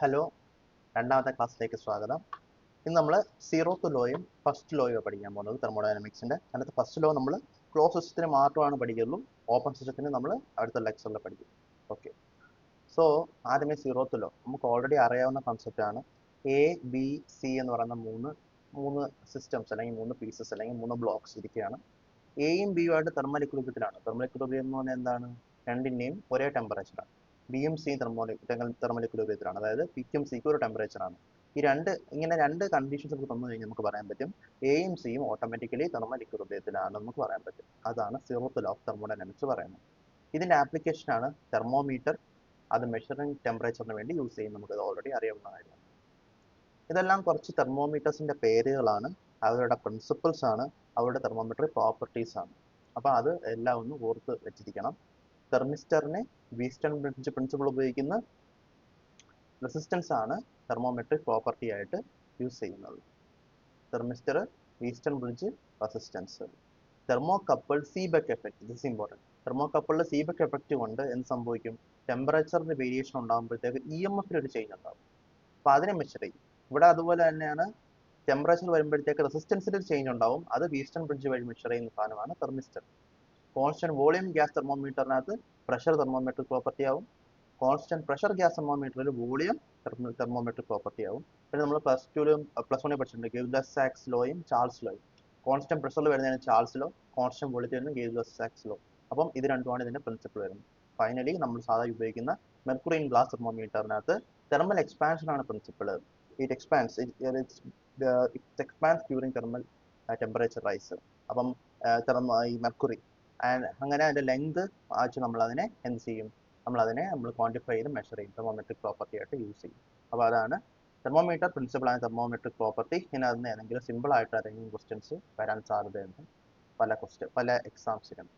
Hello, രണ്ടാമത്തെ ക്ലാസ്സിലേക്ക് സ്വാഗതം. ഇന്ന് നമ്മൾ സീറോത്ത് ലോയും ഫസ്റ്റ് ലോയും പഠിക്കാൻ പോകുന്നത് തെർമോഡൈനാമിക്സിന്റെ. അതിനകത്ത് ഫസ്റ്റ് ലോ നമ്മൾ ക്ലോസ് സിസ്റ്റത്തിന് മാത്രമാണ് പഠിക്കുള്ളൂ. ഓപ്പൺ സിസ്റ്റത്തിന് നമ്മൾ അടുത്ത ലെക്ചറിൽ പഠിക്കും. ഓക്കെ, സോ ആദ്യമേ സീറോത്ത് ലോ നമുക്ക് ഓൾറെഡി അറിയാവുന്ന കൺസെപ്റ്റ് ആണ്. എ ബി സി എന്ന് പറയുന്ന മൂന്ന് സിസ്റ്റംസ് അല്ലെങ്കിൽ മൂന്ന് പീസസ് അല്ലെങ്കിൽ മൂന്ന് ബ്ലോക്സ് ഇരിക്കുകയാണ്. എയും ബിയും ആയിട്ട് തെർമൽ ഇക്വിലിബ്രിയത്തിലാണ്. തെർമൽ ഇക്വിലിബ്രിയം എന്ന് പറഞ്ഞാൽ എന്താണ്? രണ്ടിന്റെയും ഒരേ ടെമ്പറേച്ചറാണ്. ബിയും സിയും തെർമൽ ഇക്വിലിബ്രിയത്തിലാണ്. അതായത് പിക്കും സിക്കും ഒരു ടെമ്പറേച്ചറാണ്. ഈ രണ്ട് കണ്ടീഷൻസ് നമുക്ക് തന്നു കഴിഞ്ഞാൽ നമുക്ക് പറയാൻ പറ്റും എയും സിയും ഓട്ടോമാറ്റിക്കലി തെർമൽ ഇക്വിലിബ്രിയത്തിലാണെന്ന് നമുക്ക് പറയാൻ പറ്റും. അതാണ് സീറോത്ത് ലോ ഓഫ് തെർമോഡൈനാമിക്സ് പറയുന്നത്. ഇതിന്റെ ആപ്ലിക്കേഷൻ ആണ് തെർമോമീറ്റർ. അത് മെഷറിംഗ് ടെമ്പറേച്ചറിന് വേണ്ടി യൂസ് ചെയ്യും. നമുക്ക് ഓൾറെഡി അറിയാവുന്ന കാര്യമാണ്. ഇതെല്ലാം കുറച്ച് തെർമോമീറ്റേഴ്സിന്റെ പേരുകളാണ്, അവരുടെ പ്രിൻസിപ്പിൾസ് ആണ്, അവരുടെ തെർമോമെട്രി പ്രോപ്പർട്ടീസ് ആണ്. അപ്പോൾ അത് എല്ലാം ഒന്ന് ഓർത്ത് വെച്ചിരിക്കണം. തെർമിസ്റ്ററിനെ വീസ്റ്റൺ ബ്രിഡ്ജ് പ്രിൻസിപ്പിൾ ഉപയോഗിക്കുന്ന റെസിസ്റ്റൻസ് ആണ് തെർമോമെട്രിക് പ്രോപ്പർട്ടി ആയിട്ട് യൂസ് ചെയ്യുന്നത്. Thermistor, Wheatstone bridge, resistance. Thermocouple Seebeck effect, this important. തെർമോകപ്പിളിൽ സീബെക്ക് എഫക്ട് കൊണ്ട് എന്ത് സംഭവിക്കും? ടെമ്പറേച്ചറിന്റെ വേരിയേഷൻ ഉണ്ടാകുമ്പോഴത്തേക്ക് ഇ എം എഫിൽ ഒരു ചേഞ്ച് ഉണ്ടാകും. അപ്പൊ അതിനെ മെഷർ ചെയ്യും. ഇവിടെ അതുപോലെ തന്നെയാണ് ടെമ്പറേച്ചർ വരുമ്പോഴത്തേക്ക് റെസിസ്റ്റൻസിൽ ചേഞ്ച് ഉണ്ടാവും. അത് വീസ്റ്റൺ ബ്രിഡ്ജ് വഴി മെഷർ ചെയ്യുന്ന സാധനമാണ് തെർമിസ്റ്റർ. കോൺസ്റ്റന്റ് വോളിയം ഗ്യാസ് തെർമോമീറ്ററിനകത്ത് പ്രഷർ തെർമോമെട്രിക് പ്രോപ്പർട്ടി ആവും. കോൺസ്റ്റന്റ് പ്രഷർ ഗ്യാസ് തെർമോമീറ്ററിൽ വോളിയം തെർമോമെട്രിക് പ്രോപ്പർട്ടി ആവും. പിന്നെ നമ്മൾ പ്ലസ് വണ്ണിൽ പഠിച്ചിട്ടുണ്ട് ഗിൽഡസ് സാക്സ് ലോയും ചാൾസ് ലോയും. കോൺസ്റ്റന്റ് പ്രഷറിൽ വരുന്നതിന് ചാൾസ് ലോ, കോൺസ്റ്റന്റ് വോളിയത്തിൽ വരുന്ന ഗിൽഡസ് സാക്സ് ലോ. അപ്പം ഇത് രണ്ടുമാണ് ഇതിന്റെ പ്രിൻസിപ്പിൾ വരുന്നത്. ഫൈനലി നമ്മൾ സാധാരണ ഉപയോഗിക്കുന്ന മെർക്കുറി ഇൻ ഗ്ലാസ് തെർമോമീറ്ററിനകത്ത് തെർമൽ എക്സ്പാൻഷൻ ആണ് principle. It expands during thermal temperature rise. അപ്പം ഈ മെർക്കുറി അങ്ങനെ അതിന്റെ ലെങ്ത് വെച്ച് നമ്മൾ അതിനെ എന്ത് ചെയ്യും? നമ്മൾ ക്വാണ്ടിഫൈ ചെയ്ത് മെഷർ ചെയ്യും, തെർമോമെട്രിക് പ്രോപ്പർട്ടി ആയിട്ട് യൂസ് ചെയ്യും. അപ്പോൾ അതാണ് തെർമോമീറ്റർ പ്രിൻസിപ്പിൾ ആണ് തെർമോമെട്രിക് പ്രോപ്പർട്ടി. ഇനി അതിന് ഏതെങ്കിലും സിമ്പിൾ ആയിട്ട് ഏതെങ്കിലും ക്വസ്റ്റ്യൻസ് വരാൻ സാധ്യതയുണ്ട് പല എക്സാംസിനും.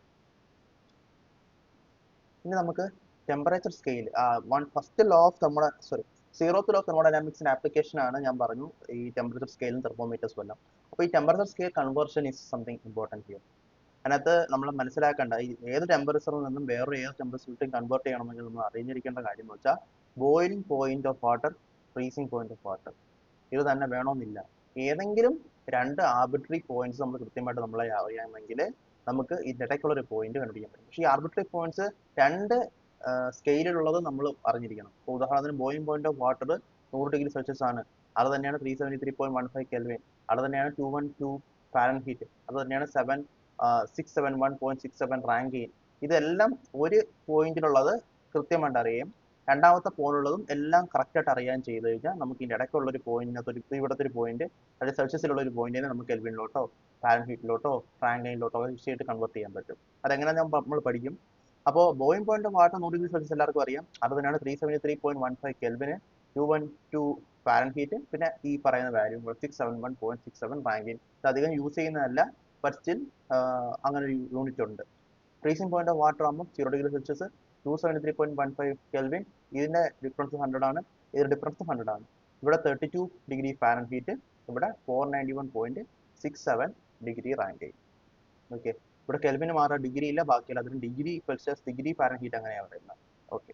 ഇനി നമുക്ക് temperature scale first law of zeroth law of തെർമോഡൈനാമിക്സിന്റെ ആപ്ലിക്കേഷൻ ആണ് ഞാൻ പറഞ്ഞു ഈ ടെമ്പറേച്ചർ സ്കെയിലും തെർമോമീറ്റേഴ്സും എല്ലാം. അപ്പോൾ ഈ temperature scale conversion is something important here. അതിനകത്ത് നമ്മൾ മനസ്സിലാക്കേണ്ട ഏത് ടെമ്പറേച്ചറിൽ നിന്നും വേറൊരു ഏത് ടെമ്പറേച്ചറിലേക്ക് കൺവേർട്ട് ചെയ്യണമെങ്കിൽ നമ്മൾ അറിഞ്ഞിരിക്കേണ്ട കാര്യം എന്ന് വെച്ചാൽ boiling point of water, freezing point of water. ഇത് തന്നെ വേണമെന്നില്ല. ഏതെങ്കിലും രണ്ട് ആർബിട്രറി പോയിന്റ്സ് നമ്മൾ കൃത്യമായിട്ട് നമ്മളെ അറിയാമെങ്കിൽ നമുക്ക് ഇതിനിടയ്ക്കുള്ള ഒരു പോയിന്റ് കണ്ടുപിടിക്കാൻ പറ്റും. പക്ഷേ ഈ ആർബിട്രറി പോയിന്റ്സ് രണ്ട് സ്കെയിലുള്ളത് നമ്മൾ അറിഞ്ഞിരിക്കണം. ഇപ്പോൾ ഉദാഹരണത്തിന് boiling point of water 100°C ആണ്. അത് തന്നെയാണ് 373.15 കെൽവിൻ. അത് തന്നെയാണ് 212 ഫാരൻഹീറ്റ്. അത് തന്നെയാണ് 671.67 റാങ്കൈൻ. ഇതെല്ലാം ഒരു പോയിന്റിലുള്ളത് കൃത്യമായിട്ട് അറിയാം. രണ്ടാമത്തെ പോയിന്റുള്ളതും എല്ലാം കറക്റ്റായിട്ട് അറിയാൻ ചെയ്ത് കഴിഞ്ഞാൽ നമുക്ക് ഇതിന്റെ ഇടയ്ക്കുള്ള ഒരു പോയിന്റിനകത്ത് ഇവിടുത്തെ ഒരു പോയിന്റ്, അതായത് സെൽഷ്യസിലുള്ള ഒരു പോയിന്റിനെ നമുക്ക് കെൽവിനിലോട്ടോ ഫാരൻഹീറ്റിലോട്ടോ റാങ്കൈനിലോട്ടോ ഈസിയായിട്ട് കൺവേർട്ട് ചെയ്യാൻ പറ്റും. അതെങ്ങനെ നമ്മൾ പഠിക്കും. അപ്പോൾ boiling point of water 100°C എല്ലാവർക്കും അറിയാം. അത് തന്നെയാണ് 373.15 കെൽവിന്, 212 ഫാരൻഹീറ്റ്, പിന്നെ ഈ പറയുന്ന വാല്യൂ 671.67 റാങ്കൈൻ. ഇത് അധികം യൂസ് ചെയ്യുന്നതല്ല, ബട്ട് സ്റ്റിൽ അങ്ങനെ ഒരു യൂണിറ്റ് ഉണ്ട്. ഫ്രീസിംഗ് പോയിന്റ് ഓഫ് വാട്ടർ ആകുമ്പോൾ 0°C, 273.15 കെൽവിൻ. ഇതിന്റെ ഡിഫറൻസ് 100 ആണ്. ഇതിന്റെ ഡിഫറൻസ് 100 ആണ്. ഇവിടെ 32° ഫാരൻഹീറ്റ്, ഇവിടെ 491.67 റാങ്കൈൻ. ഓക്കെ, ഇവിടെ കെൽവിന് മാറാൻ ഡിഗ്രി ഇല്ല, ബാക്കിയല്ല അതിന് ഡിഗ്രി സെൽഷ്യസ്, ഡിഗ്രി ഫാരൻഹീറ്റ് അങ്ങനെയാണ് പറയുന്നത്. ഓക്കെ,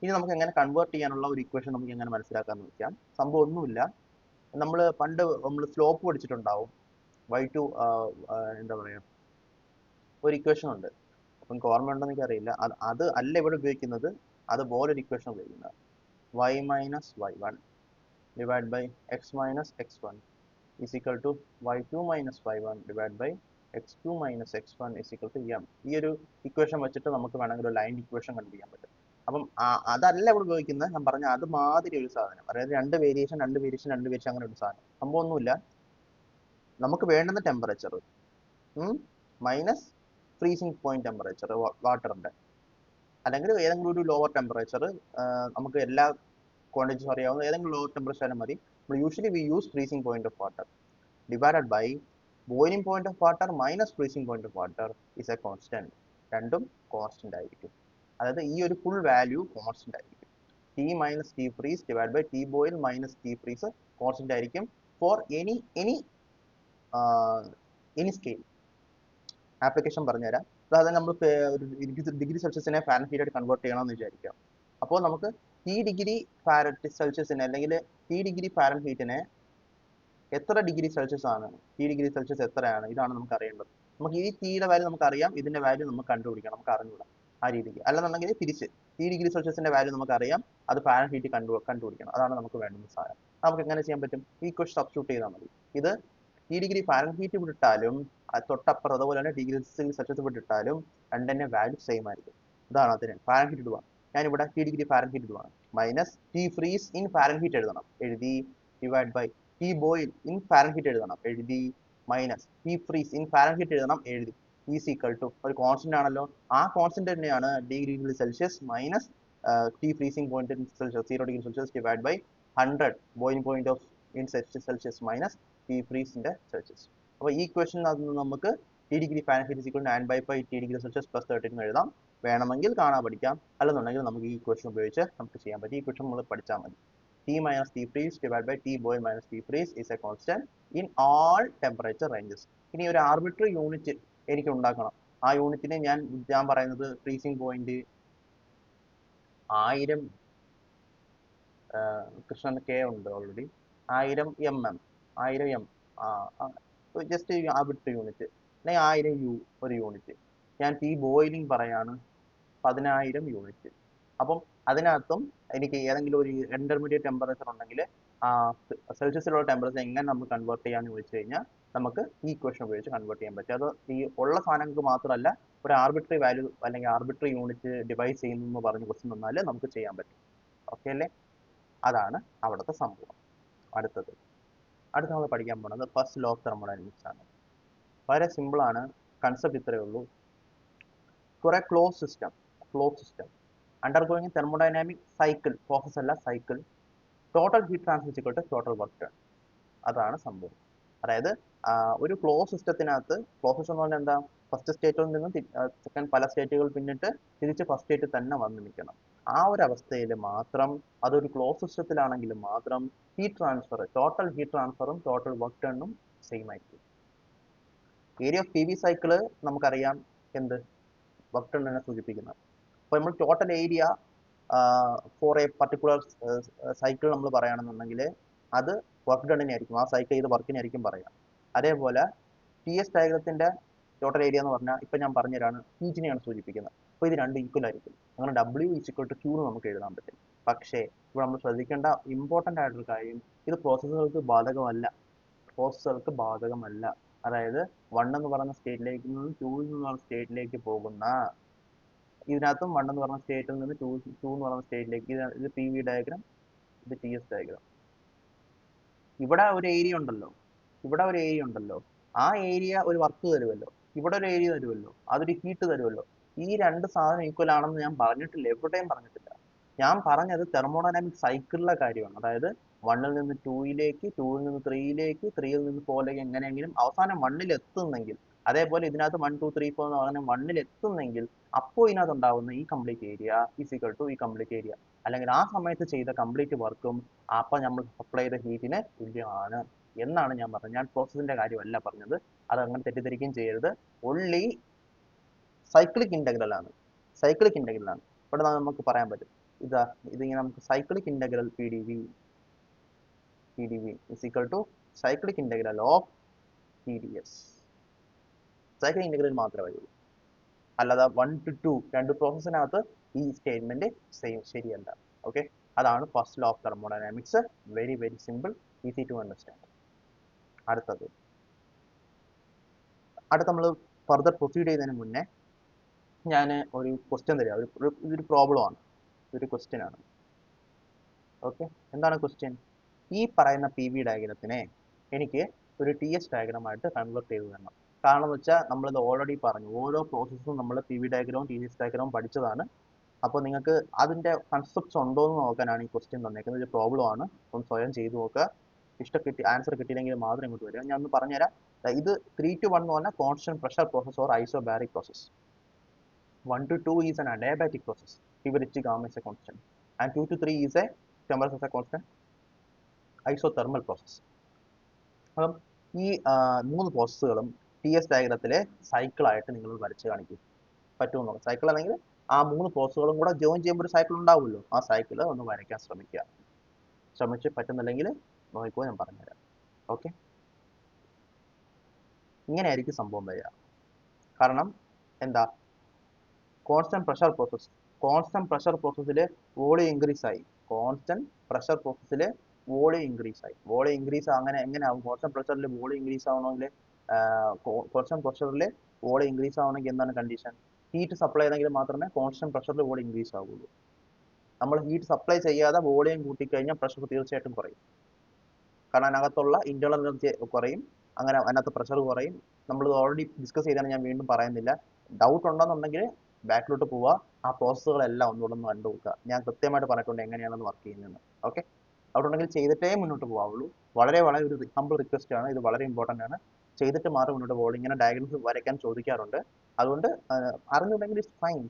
ഇനി നമുക്ക് എങ്ങനെ കൺവേർട്ട് ചെയ്യാനുള്ള ഒരു ഇക്വേഷൻ നമുക്ക് എങ്ങനെ മനസ്സിലാക്കാന്ന് വെക്കാം. സംഭവം ഒന്നുമില്ല, പണ്ട് നമ്മൾ സ്ലോപ്പ് പഠിച്ചിട്ടുണ്ടാവും. y2 എന്താ പറയാ, ഒരു ഇക്വേഷൻ ഉണ്ട്. അപ്പം ഓർമ്മ ഉണ്ടോ എന്ന് അറിയില്ല. അത് അല്ല ഇവിടെ ഉപയോഗിക്കുന്നത്, അതുപോലെ ഒരു ഇക്വേഷൻ ഉപയോഗിക്കുന്നത്. y minus y1 divide by x minus x1 is equal to y2 minus y1 divided by x2 minus x1 is equal to m. ഈ ഒരു ഇക്വേഷൻ വെച്ചിട്ട് നമുക്ക് വേണമെങ്കിൽ ഒരു ലൈൻ ഇക്വേഷൻ കണ്ടുപിടിക്കാൻ പറ്റും. അപ്പം അതല്ല ഇവിടെ ഉപയോഗിക്കുന്നത്. ഞാൻ പറഞ്ഞ അത് മാതിരി ഒരു സാധനം, അതായത് രണ്ട് വേരിയേഷൻ അങ്ങനെ ഒരു സാധനം. സംഭവം ഒന്നുമില്ല, നമുക്ക് വേണ്ടുന്ന temperature minus freezing point temperature വാട്ടറിന്റെ, അല്ലെങ്കിൽ ഏതെങ്കിലും ഒരു ലോവർ ടെമ്പറേച്ചർ, നമുക്ക് എല്ലാ ക്വാണ്ടിറ്റീസും അറിയാവുന്ന ഏതെങ്കിലും ലോവർ ടെമ്പറേച്ചർ മതി. Usually we use freezing point of water divided by boiling point of water minus freezing point of water is a constant. രണ്ടും കോൺസ്റ്റന്റ് ആയിരിക്കും. അതായത് ഈ ഒരു ഫുൾ വാല്യൂ കോൺസ്റ്റന്റ് ആയിരിക്കും. T minus T freeze divide by T boil minus T freeze constant ആയിരിക്കും for any scale. Application പറഞ്ഞുതരാം. അതായത് നമ്മൾ ഡിഗ്രി സെൽഷ്യസിനെ ഫാരൻഹീറ്റ് ആയിട്ട് കൺവേർട്ട് ചെയ്യണമെന്ന് വിചാരിക്കാം. അപ്പോൾ നമുക്ക് T ഡിഗ്രി ഫാരൻഹീറ്റ് സെൽഷ്യസിന് അല്ലെങ്കിൽ T ഡിഗ്രി ഫാരൻഹീറ്റിന് എത്ര ഡിഗ്രി സെൽഷ്യസ് ആണ്, T ഡിഗ്രി സെൽഷ്യസ് എത്രയാണ്, ഇതാണ് നമുക്ക് അറിയേണ്ടത്. നമുക്ക് ഈ Tയുടെ വാല്യൂ നമുക്ക് അറിയാം, ഇതിന്റെ വാല്യൂ നമുക്ക് കണ്ടുപിടിക്കണം, നമുക്ക് അറിഞ്ഞൂടാ ആ രീതിക്ക്. അല്ലെന്നുണ്ടെങ്കിൽ തിരിച്ച് T ഡിഗ്രി സെൽഷ്യസിന്റെ വാല്യൂ നമുക്ക് അറിയാം, അത് ഫാരൻഹീറ്റ് കണ്ടുപിടിക്കണം, അതാണ് നമുക്ക് വേണ്ടുന്ന സാധനം. നമുക്ക് എങ്ങനെ ചെയ്യാൻ പറ്റും? ഈ ഇക്വേഷൻ സബ്സ്റ്റിറ്റ്യൂട്ട് ചെയ്താൽ മതി. ഇത് T ഡിഗ്രി ഫാരൻഹീറ്റ് വിട്ടിട്ടാലും തൊട്ടപ്പുറം അതുപോലെ തന്നെ ഡിഗ്രി സെൽഷ്യസ് വിട്ടിട്ടാലും രണ്ടിന്റെ വാല്യൂ സെയിം ആയിരിക്കും. ഇതാണ് അതിന് ഫാരൻഹീറ്റ് ഇടുക. ഞാനിവിടെ T ഡിഗ്രി ഫാരൻഹീറ്റ് ഇടുവാണ്. Minus T freeze in Fahrenheit എഴുതണം, എഴുതി. Divide by T boil in Fahrenheit എഴുതണം, എഴുതി. Minus T freeze in Fahrenheit എഴുതണം, എഴുതി. ഈസ് ഈക്വൽ ടു ഒരു കോൺസ്റ്റന്റ് ആണല്ലോ, ആ കോൺസ്റ്റന്റ് തന്നെയാണ് degree Celsius minus T freezing point in Celsius 0 degree Celsius divide by 100 boiling point of in Celsius minus T ഫ്രീസിന്റെ Celsius. അപ്പോൾ ഈ ഇക്വേഷനിൽ നിന്ന് നമുക്ക് T degree Fahrenheit is equal to 9/5 T degree Celsius plus 13 എഴുതാം. വേണമെങ്കിൽ കാണാൻ പഠിക്കാം, അല്ലെന്നുണ്ടെങ്കിൽ നമുക്ക് ഈ ഇക്വേഷൻ ഉപയോഗിച്ച് നമുക്ക് ചെയ്യാൻ പറ്റും. ഈ ഇക്വേഷൻ നമ്മൾ പഠിച്ചാൽ മതി. T minus T freeze divided by T boil minus T freeze is a constant in all temperature ranges. ഇനി ഒരു ആർബിട്രറി യൂണിറ്റ് എനിക്ക് ഉണ്ടാക്കണം. ആ യൂണിറ്റിനെ ഞാൻ പറയുന്നത് ഫ്രീസിംഗ് പോയിന്റ് 1000 കൃഷ്ണൻ കെ ഉണ്ട് already, 1000 mm, 1000 m, just arbitrary unit, അല്ലെങ്കിൽ 1000 U ഒരു യൂണിറ്റ്. ഞാൻ T ബോയിലിംഗ് പറയാണ് 10,000 യൂണിറ്റ്. അപ്പം അതിനകത്തും എനിക്ക് ഏതെങ്കിലും ഒരു ഇന്റർമീഡിയറ്റ് ടെമ്പറേച്ചർ ഉണ്ടെങ്കിൽ സെൽഷ്യസിലുള്ള ടെമ്പറേച്ചർ എങ്ങനെ നമുക്ക് കൺവേർട്ട് ചെയ്യാന്ന് ചോദിച്ചു കഴിഞ്ഞാൽ നമുക്ക് ഈ ഇക്വേഷൻ ഉപയോഗിച്ച് കൺവേർട്ട് ചെയ്യാൻ പറ്റും. അത് ഈ ഉള്ള സാധനങ്ങൾക്ക് മാത്രമല്ല, ഒരു ആർബിട്രറി വാല്യൂ അല്ലെങ്കിൽ ആർബിട്രറി യൂണിറ്റ് ഡിവൈസ് ചെയ്യുന്നു പറഞ്ഞ് ക്വസ്റ്റ്യൻ തന്നാൽ നമുക്ക് ചെയ്യാൻ പറ്റും. ഓക്കെ അല്ലേ? അതാണ് അവിടുത്തെ സംഭവം. അടുത്ത നമ്മൾ പഠിക്കാൻ പോകുന്നത് ഫസ്റ്റ് ലോ ഓഫ് തെർമോഡൈനാമിക്സ് ആണ്. വളരെ സിമ്പിൾ ആണ്, കൺസെപ്റ്റ് ഇത്രയേ ഉള്ളൂ. കുറെ close system undergoing thermodynamic cycle, process അല്ല cycle, total heat transfer is equal to total work done. അതാണ് സംഭവം. അതായത് ഒരു ക്ലോസ് സിസ്റ്റത്തിനകത്ത്, ക്ലോസ് സിസ്റ്റം എന്ന് പറഞ്ഞാൽ എന്താ, ഫസ്റ്റ് സ്റ്റേറ്റിൽ നിന്നും സെക്കൻഡ് പല സ്റ്റേറ്റുകൾ പിന്നിട്ട് തിരിച്ച് ഫസ്റ്റ് സ്റ്റേറ്റിൽ തന്നെ വന്ന് നിൽക്കണം. ആ ഒരു അവസ്ഥയിൽ മാത്രം, അതൊരു ക്ലോസ് സിസ്റ്റത്തിലാണെങ്കിൽ മാത്രം ഹീറ്റ് ട്രാൻസ്ഫർ, ടോട്ടൽ ഹീറ്റ് ട്രാൻസ്ഫറും ടോട്ടൽ വർക്ക് ഡണ്ണും സെയിം ആയിരിക്കും. ഏരിയ ഓഫ് PV സൈക്കിള് നമുക്കറിയാം എന്ത് വർക്ക് ഡണ്ണിനെ സൂചിപ്പിക്കുന്നത്. അപ്പോൾ നമ്മൾ total area for a particular cycle നമ്മൾ പറയുകയാണെന്നുണ്ടെങ്കിൽ അത് വർക്ക് ഡണ്ണിനെ ആയിരിക്കും, ആ സൈക്കിൾ ചെയ്ത വർക്കിനെ ആയിരിക്കും പറയാം. അതേപോലെ TS ഡയഗ്രത്തിന്റെ ടോട്ടൽ ഏരിയ എന്ന് പറഞ്ഞാൽ ഇപ്പം ഞാൻ പറഞ്ഞുതരാണ്, ഹീറ്റിനെയാണ് സൂചിപ്പിക്കുന്നത്. അപ്പോൾ ഇത് രണ്ടും ഈക്വൽ ആയിരിക്കും. അങ്ങനെ W = Q എന്ന് നമുക്ക് എഴുതാൻ പറ്റും. പക്ഷേ ഇവിടെ നമ്മൾ ശ്രദ്ധിക്കേണ്ട ഇമ്പോർട്ടൻ്റ് ആയിട്ടൊരു കാര്യം, ഇത് പ്രോസസ്സുകൾക്ക് ബാധകമല്ല. അതായത് 1 എന്ന് പറയുന്ന സ്റ്റേറ്റിലേക്ക് നിന്നും 2 എന്ന് പറയുന്ന സ്റ്റേറ്റിലേക്ക് പോകുന്ന, ഇതിനകത്തും 1 എന്ന് പറഞ്ഞ സ്റ്റേറ്റിൽ നിന്ന് 2 എന്ന് പറയുന്ന സ്റ്റേറ്റിലേക്ക്, ഇത് PV ഡയഗ്രാം, ഇത് TS ഡയഗ്രാം. ഇവിടെ ഒരു ഏരിയ ഉണ്ടല്ലോ, ആ ഏരിയ ഒരു വർക്ക് തരുമല്ലോ, ഇവിടെ ഒരു ഏരിയ തരുമല്ലോ, അതൊരു ഹീറ്റ് തരുമല്ലോ. ഈ രണ്ട് സാധനം ഈക്വൽ ആണെന്ന് ഞാൻ പറഞ്ഞിട്ടില്ല, എവിടെയും പറഞ്ഞിട്ടില്ല. ഞാൻ പറഞ്ഞത് തെർമോഡൈനാമിക് സൈക്കിളിലെ കാര്യമാണ്. അതായത് 1-ൽ നിന്ന് 2-ലേക്ക്, 2-ൽ നിന്ന് 3-ലേക്ക്, 3-ൽ നിന്ന് 4-ലേക്ക്, എങ്ങനെയെങ്കിലും അവസാനം 1-ൽ എത്തുന്നെങ്കിൽ, അതേപോലെ ഇതിനകത്ത് 1, 2, 3, 4 എന്ന് പറഞ്ഞാൽ 1-ൽ എത്തുന്നെങ്കിൽ അപ്പോൾ ഇതിനകത്ത് ഉണ്ടാകുന്ന ഈ complete area is equal to ഈ കംപ്ലീറ്റ് ഏരിയ, അല്ലെങ്കിൽ ആ സമയത്ത് ചെയ്ത കംപ്ലീറ്റ് വർക്കും അപ്പം നമ്മൾ സപ്ലൈ ചെയ്ത ഹീറ്റിന് തുല്യമാണ് എന്നാണ് ഞാൻ പറഞ്ഞത്. ഞാൻ പ്രോസസ്സിന്റെ കാര്യമല്ല പറഞ്ഞത്, അത് അങ്ങനെ തെറ്റിദ്ധരിക്കുകയും ചെയ്യരുത്. ഒൺലി സൈക്ലിക് ഇന്റഗ്രൽ ആണ്. ഇവിടെ നമുക്ക് പറയാൻ പറ്റും, ഇതിങ്ങനെ നമുക്ക് cyclic integral PdV is equal to cyclic integral of TdS. Cyclic integral മാത്രമേ വരുള്ളൂ, അല്ലാതെ 1 to 2 രണ്ട് പ്രോസസ്സിനകത്ത് ഈ സ്റ്റേറ്റ്മെന്റ് ശരിയല്ല. ഓക്കെ, അതാണ് first law of thermodynamics. Very very simple, easy to understand. അടുത്ത നമ്മൾ ഫർദർ പ്രൊസീഡ് ചെയ്യുന്നതിന് മുന്നേ ഞാൻ ഒരു ക്വസ്റ്റ്യൻ തരാം. ഇതൊരു പ്രോബ്ലം ആണ്, ഇതൊരു ക്വസ്റ്റ്യൻ ആണ്. ഓക്കെ, എന്താണ് ക്വസ്റ്റ്യൻ? ഈ പറയുന്ന PV ഡയഗ്രത്തിനെ എനിക്ക് ഒരു TS ഡയഗ്രമായിട്ട് കൺവേർട്ട് ചെയ്ത് തരണം. കാരണം എന്ന് വെച്ചാൽ നമ്മളിത് ഓൾറെഡി പറഞ്ഞു, ഓരോ പ്രോസസ്സും നമ്മൾ PV ഡയഗ്രവും TS ഡയഗ്രവും പഠിച്ചതാണ്. അപ്പോൾ നിങ്ങൾക്ക് അതിൻ്റെ കൺസെപ്റ്റ്സ് ഉണ്ടോ എന്ന് നോക്കാനാണ് ഈ ക്വസ്റ്റ്യൻ തന്നേക്കുന്നത്. ഒരു പ്രോബ്ലം ആണ്, ഒന്ന് സ്വയം ചെയ്ത് നോക്കുക. ആൻസർ കിട്ടിയില്ലെങ്കിൽ മാത്രം ഇങ്ങോട്ട് വരിക. ഞാൻ ഒന്ന് പറഞ്ഞുതരാം. ഇത് 3 to 1 എന്ന് പറഞ്ഞാൽ constant pressure process or isobaric process. 1 to 2 is an adiabatic process, T with gamma is a constant, and 2 to 3 is a temperature as a constant, isothermal process. അപ്പം ഈ 3 പ്രോസസ്സുകളും TS ഡയഗ്രത്തിലെ സൈക്കിളായിട്ട് നിങ്ങൾ വരച്ച് കാണിക്കും. പറ്റുമെന്നോ? സൈക്കിൾ അല്ലെങ്കിൽ ആ 3 പ്രോസസ്സുകളും കൂടെ ജോയിൻ ചെയ്യുമ്പോൾ ഒരു സൈക്കിൾ ഉണ്ടാവുമല്ലോ, ആ സൈക്കിൾ ഒന്ന് വരയ്ക്കാൻ ശ്രമിക്കുക. ശ്രമിച്ച് പറ്റുന്നില്ലെങ്കിൽ നോക്കിക്കോ, ഞാൻ പറഞ്ഞുതരാം. ഓക്കെ, ഇങ്ങനെയായിരിക്കും സംഭവം വരിക. കാരണം എന്താ, കോൺസ്റ്റന്റ് പ്രഷർ പ്രോസസ്സിൽ വോളിയം ഇൻക്രീസ് ആയി. കോൺസ്റ്റന്റ് പ്രഷർ പ്രോസസ്സിൽ വോളിയം ഇൻക്രീസ് ആയി. വോളിയം ഇൻക്രീസ് അങ്ങനെ എങ്ങനെ ആവും? കോൺസ്റ്റന്റ് പ്രഷറിൽ വോളിയം ഇൻക്രീസ് ആവണമെങ്കിൽ കോൺസ്റ്റന്റ് പ്രഷറിൽ വോളിയം ഇൻക്രീസ് ആവണമെങ്കിൽ എന്താണ് കണ്ടീഷൻ? ഹീറ്റ് സപ്ലൈ ചെയ്തെങ്കിൽ മാത്രമേ കോൺസ്റ്റന്റ് പ്രഷറിൽ വോളിയം ഇൻക്രീസ് ആവുള്ളൂ. നമ്മൾ ഹീറ്റ് സപ്ലൈ ചെയ്യാതെ വോളിയം കൂട്ടിക്കഴിഞ്ഞാൽ പ്രഷർ തീർച്ചയായിട്ടും കുറയും. കാരണം അതിനകത്തുള്ള ഇന്റേണൽ എനർജി കുറയും, അങ്ങനെ അതിനകത്ത് പ്രഷർ കുറയും. നമ്മൾ ഓൾറെഡി ഡിസ്കസ് ചെയ്താണ്, ഞാൻ വീണ്ടും പറയുന്നില്ല. ഡൗട്ട് ഉണ്ടെന്നുണ്ടെങ്കിൽ ബാക്കിലോട്ട് പോവുക, ആ പ്രോസസ്സുകളെല്ലാം ഒന്നുകൂടെ ഒന്ന് കണ്ടു നോക്കുക. ഞാൻ കൃത്യമായിട്ട് പറഞ്ഞിട്ടുണ്ട് എങ്ങനെയാണെന്ന് വർക്ക് ചെയ്യുന്നത്. ഓക്കെ, ഡൗട്ട് ഉണ്ടെങ്കിൽ ചെയ്തിട്ടേ മുന്നോട്ട് പോകാവുള്ളൂ. വളരെ വളരെ ഒരു ഹംബിൾ റിക്വസ്റ്റ് ആണ്, ഇത് വളരെ ഇമ്പോർട്ടൻ്റ് ആണ്. ചെയ്തിട്ട് മാത്രം മുന്നോട്ട് പോകുള്ളൂ. ഇങ്ങനെ ഡയഗ്രാംസ് വരയ്ക്കാൻ ചോദിക്കാറുണ്ട്. അതുകൊണ്ട് അറിഞ്ഞുണ്ടെങ്കിൽ ഇറ്റ്സ് ഫൈൻ,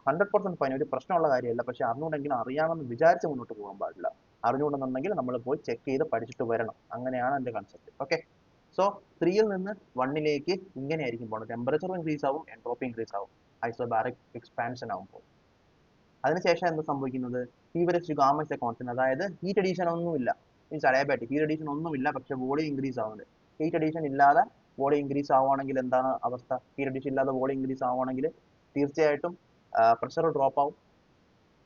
100% ഫൈൻ, ഒരു പ്രശ്നമുള്ള കാര്യമല്ല. പക്ഷെ അറിഞ്ഞുണ്ടെങ്കിൽ അറിയാമെന്ന് വിചാരിച്ച് മുന്നോട്ട് പോകാൻ പാടില്ല. അറിഞ്ഞുകൊണ്ടെന്നുണ്ടെങ്കിൽ നമ്മൾ പോയി ചെക്ക് ചെയ്ത് പഠിച്ചിട്ട് വരണം. അങ്ങനെയാണ് എൻ്റെ കൺസെപ്റ്റ്. ഓക്കെ, സോ 3ൽ നിന്ന് 1ലേക്ക് ഇങ്ങനെയായിരിക്കും പോകുന്നത്. ടെമ്പറേച്ചർ ഇൻക്രീസ് ആവും, എൻട്രോപ്പി ഇൻക്രീസ് ആവും, ഐസോബാറിക് എക്സ്പാൻഷൻ ആവുമ്പോൾ. അതിനുശേഷം എന്താ സംഭവിക്കുന്നത്? ഫീവറേജ് ഗാമ ഇസ് എ കോൺസ്റ്റന്റ്, അതായത് ഹീറ്റ് അഡീഷൻ ഒന്നുമില്ല. മീൻസ് അഡയാബാറ്റിക് ഹീറ്റ് അഡീഷൻ ഒന്നുമില്ല, പക്ഷെ വോളിയം ഇൻക്രീസ് ആവുന്നുണ്ട്. ഹീറ്റ് അഡീഷൻ ഇല്ലാതെ വോളിയം ഇൻക്രീസ് ആവുകയാണെങ്കിൽ എന്താണ് അവസ്ഥ? ഹീറ്റ് അഡീഷൻ ഇല്ലാതെ വോളിയം ഇൻക്രീസ് ആവുകയാണെങ്കിൽ തീർച്ചയായിട്ടും പ്രഷർ ഡ്രോപ്പ് ആവും,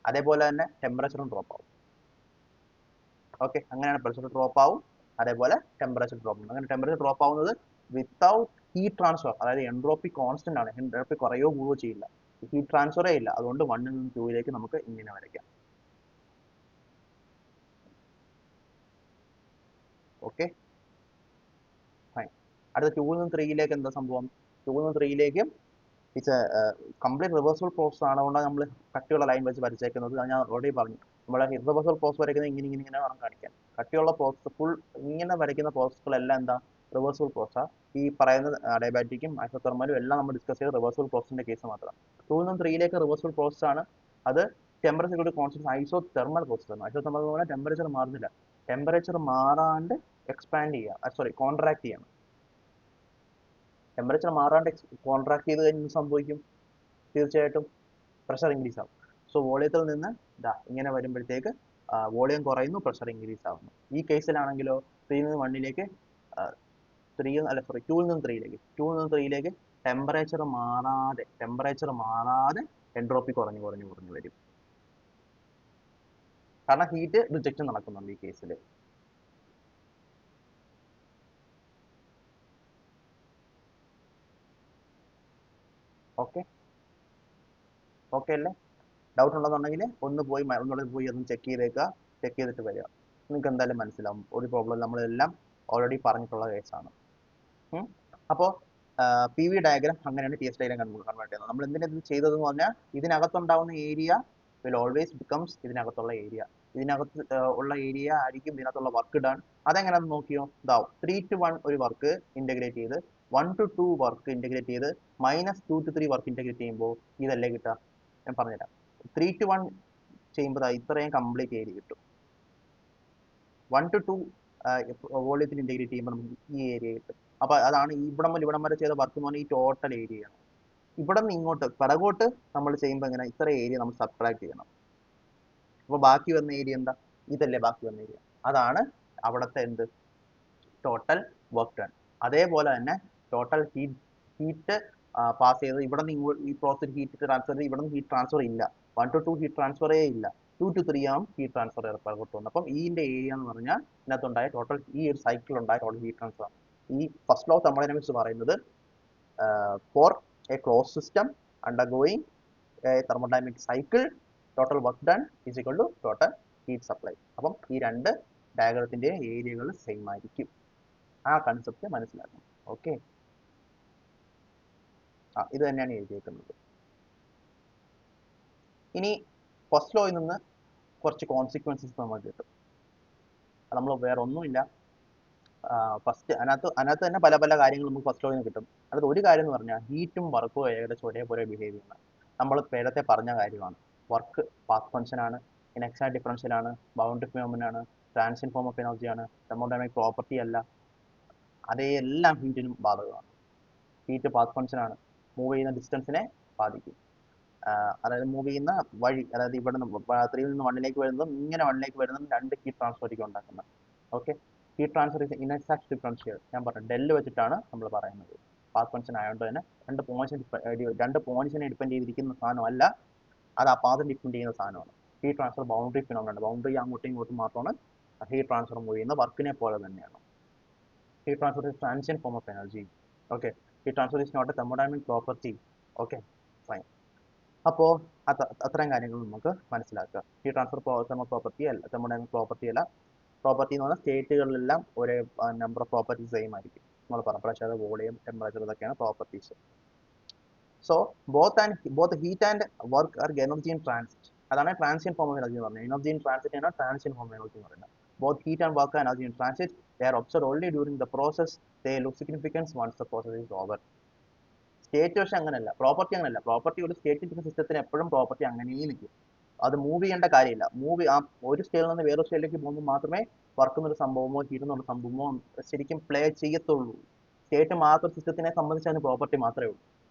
അതേപോലെ തന്നെ ടെമ്പറേച്ചറും ഡ്രോപ്പ് ആവും. ഓക്കെ, അങ്ങനെയാണ് പ്രഷർ ഡ്രോപ്പ് ആവും, അതേപോലെ ടെമ്പറേച്ചർ ഡ്രോപ്പ് ആവും. അങ്ങനെ ടെമ്പറേച്ചർ ഡ്രോപ്പ് ആവുന്നത് വിത്തൗട്ട് ഹീറ്റ് ട്രാൻസ്ഫർ, അതായത് എൻട്രോപ്പി കോൺസ്റ്റന്റ് ആണ്, എൻട്രോപ്പി കുറയോ കൂടുകയോ ചെയ്യില്ല, ഹീറ്റ് ട്രാൻസ്ഫറേ ഇല്ല. അതുകൊണ്ട് 1ൽ നിന്ന് 2ലേക്ക് നമുക്ക് ഇങ്ങനെ വരയ്ക്കാം. Okay, fine. അടുത്ത 2ൽ നിന്ന് 3ലേക്ക് എന്താ സംഭവം? 2ൽ നിന്ന് 3ലേക്ക് ഇറ്റ്സ് കംപ്ലീറ്റ് റിവേഴ്സൽ പ്രോസസ് ആണ്. അതുകൊണ്ടാണ് നമ്മൾ കട്ടിയുള്ള ലൈൻ വെച്ച് വരച്ചേക്കുന്നത്. ഞാൻ ഓൾറെഡി പറഞ്ഞു, നമ്മളെ റിവേഴ്സൽ പ്രോസസ് വരയ്ക്കുന്നത് ഇങ്ങനെ ഇങ്ങനെ ഇങ്ങനെ വേണം കാണിക്കാൻ. കട്ടിയുള്ള പ്രോസസ് ഫുൾ ഇങ്ങനെ വരയ്ക്കുന്ന പ്രോസസ്സുകളെല്ലാം എന്താ? റിവേഴ്സൽ പ്രോസസ്സാണ്. ഈ പറയുന്ന അഡയാബാറ്റിക്കും ഐസോതെർമലും എല്ലാം നമ്മൾ ഡിസ്കസ് ചെയ്ത് റിവേഴ്സൽ പ്രോസസ്സിന്റെ കേസ് മാത്രമാണ്. 2ൽ നിന്ന് 3ലേക്ക് റിവേഴ്സൽ പ്രോസസ് ആണ്. അത് ടെമ്പറേച്ചർ കോൺസ്റ്റന്റ് ഐസോതെർമൽ പ്രോസസ് ആണ്. ഐസോതെർമൽ എന്ന് പറഞ്ഞാൽ ടെമ്പറേച്ചർ മാറുന്നില്ല, ടെമ്പറേച്ചർ മാറാണ്ട് എക്സ്പാൻഡ് ചെയ്യുക, സോറി കോൺട്രാക്ട് ചെയ്യണം. ടെമ്പറേച്ചർ മാറാണ്ട് കോൺട്രാക്ട് ചെയ്ത് കഴിഞ്ഞ് സംഭവിക്കും, തീർച്ചയായിട്ടും പ്രഷർ ഇൻക്രീസ് ആവും. സോ വോളിയത്തിൽ നിന്ന് ഇങ്ങനെ വരുമ്പോഴത്തേക്ക് വോളിയം കുറയുന്നു, പ്രഷർ ഇൻക്രീസ് ആവുന്നു. ഈ കേസിലാണെങ്കിലോ 3ൽ നിന്ന് 1ലേക്ക് 2ൽ നിന്ന് 3ലേക്ക് ടെമ്പറേച്ചർ മാറാതെ എൻട്രോപ്പി കുറഞ്ഞു വരും. കാരണം ഹീറ്റ് റിജക്ഷൻ നടക്കുന്നുണ്ട് ഈ കേസിൽ. ഓക്കെ, ഓക്കെ അല്ലേ? ഡൗട്ട് ഉണ്ടെന്നുണ്ടെങ്കിൽ ഒന്നുകൂടെ പോയി ഒന്ന് ചെക്ക് ചെയ്തേക്കുക, ചെക്ക് ചെയ്തിട്ട് വരിക. നിങ്ങൾക്ക് എന്തായാലും മനസ്സിലാവും, ഒരു പ്രോബ്ലം നമ്മളെല്ലാം ഓൾറെഡി പറഞ്ഞിട്ടുള്ള കേസാണ്. അപ്പോൾ പി വി ഡയഗ്രാം അങ്ങനെയാണ് ടി എസ് ഡയഗ്രാം കൺവേർട്ട് ചെയ്യുന്നത്. നമ്മൾ എന്തിനാ ഇത് ചെയ്തതെന്ന് പറഞ്ഞാൽ, ഇതിനകത്തുണ്ടാവുന്ന ഏരിയ വിൽ ഓൾവേസ് ബിക്കംസ് ഇതിനകത്തുള്ള ഏരിയ. ഇതിനകത്ത് ഉള്ള ഏരിയ ആയിരിക്കും ഇതിനകത്തുള്ള വർക്ക് ഡൺ. അതെങ്ങനെയാണെന്ന് നോക്കിയോ, ഇതാവും 3 to 1 ഒരു വർക്ക് ഇന്റഗ്രേറ്റ് ചെയ്ത്, 1 to 2 വർക്ക് ഇന്റഗ്രേറ്റ് ചെയ്ത്, -2 to 3 വർക്ക് ഇന്റഗ്രേറ്റ് ചെയ്യുമ്പോൾ ഇതല്ലേ കിട്ടുക? ഞാൻ പറഞ്ഞുതരാം. 3 to 1 ചെയ്യുമ്പോൾ ഇത്രയും കംപ്ലീറ്റ് ഏരിയ കിട്ടും. 1 to 2 വോളിയത്തിൽ ഇന്റഗ്രേറ്റ് ചെയ്യുമ്പോൾ നമുക്ക് ഈ ഏരിയ കിട്ടും. അപ്പൊ അതാണ് ഇവിടം വരെ ചെയ്ത വർക്ക് എന്ന് പറഞ്ഞാൽ ഈ ടോട്ടൽ ഏരിയയാണ്. ഇവിടെ നിന്ന് ഇങ്ങോട്ട് പിറകോട്ട് നമ്മൾ ചെയ്യുമ്പോൾ എങ്ങനെ ഇത്ര ഏരിയ നമ്മൾ സബ്ട്രാക്ട് ചെയ്യണം. അപ്പൊ ബാക്കി വന്ന ഏരിയ എന്താ? ഇതല്ലേ ബാക്കി വന്ന ഏരിയ. അതാണ് അവിടുത്തെ എന്ത്? Total work done. അതേപോലെ തന്നെ ടോട്ടൽ ഹീറ്റ് പാസ് ചെയ്ത് ഇവിടെ നിന്ന് ഈ പ്രോസസ് ഹീറ്റ് ട്രാൻസ്ഫർ ചെയ്ത് ഇവിടെ നിന്ന് ഹീറ്റ് ട്രാൻസ്ഫർ ഇല്ല. 1 to 2 ഹീറ്റ് ട്രാൻസ്ഫറേ ഇല്ല. 2 to 3 ആണ് ഹീറ്റ് ട്രാൻസ്ഫർ പിറകോട്ട് വന്നത്. അപ്പം ഇതിന്റെ ഏരിയ എന്ന് പറഞ്ഞാൽ ഇതിനകത്തുണ്ടായ ടോട്ടൽ ഈ ഒരു സൈക്കിൾ ഉണ്ടായ ടോട്ടൽ ഹീറ്റ് ട്രാൻസ്ഫർ. ഈ ഫസ്റ്റ് ലോ ഓഫ് തെർമോഡൈനാമിക്സ് പറയുന്നത് for a close system undergoing a thermodynamic cycle total work done is equal to total heat supply. അപ്പം ഈ രണ്ട് ഡയഗ്രത്തിന്റെ ഏരിയകൾ സെയിം ആയിരിക്കും. ആ കൺസെപ്റ്റ് മനസ്സിലാക്കണം. ഓക്കെ, ഇത് തന്നെയാണ് എഴുതിയേക്കുന്നത്. ഇനി ഫസ്റ്റ് ലോയിൽ നിന്ന് കുറച്ച് കോൺസിക്വൻസസ് നമുക്ക് കിട്ടും. നമ്മൾ വേറെ ഒന്നുമില്ല, ഫസ്റ്റ് അതിനകത്ത് തന്നെ പല പല കാര്യങ്ങൾ നമുക്ക് ഫസ്റ്റ് ലോയിൽ നിന്ന് കിട്ടും. അതിനകത്ത് ഒരു കാര്യം എന്ന് പറഞ്ഞാൽ ഹീറ്റും വർക്കും ഏകദേശം ഒരേപോലെ ബിഹേവ് ചെയ്യുന്നത്. നമ്മൾ നേരത്തെ പറഞ്ഞ കാര്യമാണ്, വർക്ക് പാത്ത് ഫംഗ്ഷൻ ആണ്, ഇൻഎക്സാക്ട് ഡിഫറൻഷ്യൽ ആണ്, ബൗണ്ടറി ഫിനോമിനൻ ആണ്, ട്രാൻസിയന്റ് ഫോം ഓഫ് എനർജി ആണ്, തെർമോഡൈനാമിക് പ്രോപ്പർട്ടി അല്ല. അതെല്ലാം ഹീറ്റിനും ബാധകമാണ്. ഹീറ്റ് പാത്ത് ഫംഗ്ഷൻ ആണ്, മൂവ് ചെയ്യുന്ന ഡിസ്റ്റൻസിനെ ബാധിക്കും. അതായത് മൂവ് ചെയ്യുന്ന വഴി, അതായത് ഇവിടെ നിന്ന് 3 നിന്ന് 1ലേക്ക് വരുന്നതും ഇങ്ങനെ 1ലേക്ക് വരുന്നതും 2 ഹീറ്റ് ട്രാൻസ്ഫർ ആയിരിക്കും ഉണ്ടാക്കുന്നത്. Okay, heat transfer is inexact differential. ഞാൻ പറഞ്ഞു ഡെല്ല് വെച്ചിട്ടാണ് നമ്മൾ പറയുന്നത്. പാത്ത് ഫംഗ്ഷൻ ആയതുകൊണ്ട് തന്നെ രണ്ട് പോയിന്റ്സിനെ ഡിപ്പെൻഡ് ചെയ്തിരിക്കുന്ന സാധനമല്ല, അത് ആ പാത്ത് ഡിപ്പെൻഡ് ചെയ്യുന്ന സാധനമാണ്. Heat transfer boundary phenomenon, boundary അങ്ങോട്ടും ഇങ്ങോട്ടും മാത്രമാണ് ഹീറ്റ് ട്രാൻസ്ഫർ മൂവ് ചെയ്യുന്ന വർക്കിനെ പോലെ തന്നെയാണ്. Heat transfer is transient form of energy. Okay, heat transfer is not a thermodynamic property. Okay, fine. അപ്പോൾ അത്രയും കാര്യങ്ങൾ നമുക്ക് മനസ്സിലാക്കുക. ഹീറ്റ് ട്രാൻസ്ഫർ പ്രോപ്പർട്ടി അല്ല, തെർമോഡൈനാമിക് പ്രോപ്പർട്ടി അല്ല. പ്രോപ്പർട്ടി എന്ന് പറഞ്ഞാൽ സ്റ്റേറ്റുകളിലെല്ലാം ഒരേ നമ്പർ ഓഫ് പ്രോപ്പർട്ടീസ് സെയിം ആയിരിക്കും. നമ്മൾ പറഞ്ഞു പ്രഷർ, വോളിയം, ടെമ്പറേച്ചർ, ഇതൊക്കെയാണ് properties. So both heat and work are energy in transit. അതാണ് ട്രാൻസിയന്റ് ഫോം ഓഫ് എനർജി എന്ന് പറഞ്ഞത്. എനർജി ഇൻ ട്രാൻസിറ്റ് ആണ് ട്രാൻസിയന്റ് ഫോം ഓഫ് എനർജി എന്ന് പറയുന്നത്. Both heat and work are energy in transit. They are observed only during the process. They lose significance once the process is over. State പക്ഷെ അങ്ങനെയല്ല, property അങ്ങനെയല്ല. Property ഒരു state സിസ്റ്റത്തിന് എപ്പോഴും property അങ്ങനെ നിൽക്കും. അത് മൂവ് ചെയ്യേണ്ട കാര്യമില്ല. ആ ഒരു സ്റ്റേജിൽ നിന്ന് വേറൊരു സ്റ്റേജിലേക്ക് പോകുമ്പോൾ മാത്രമേ വർക്ക് എന്നൊരു സംഭവമോ ഹീറ്റ് എന്നുള്ള സംഭവമോ ശരിക്കും പ്ലേ ചെയ്യത്തുള്ളൂ. സ്റ്റേറ്റ് മാത്രം സിസ്റ്റത്തിനെ സംബന്ധിച്ച് അതിന് പ്രോപ്പർട്ടി മാത്രമേ ഉള്ളൂ.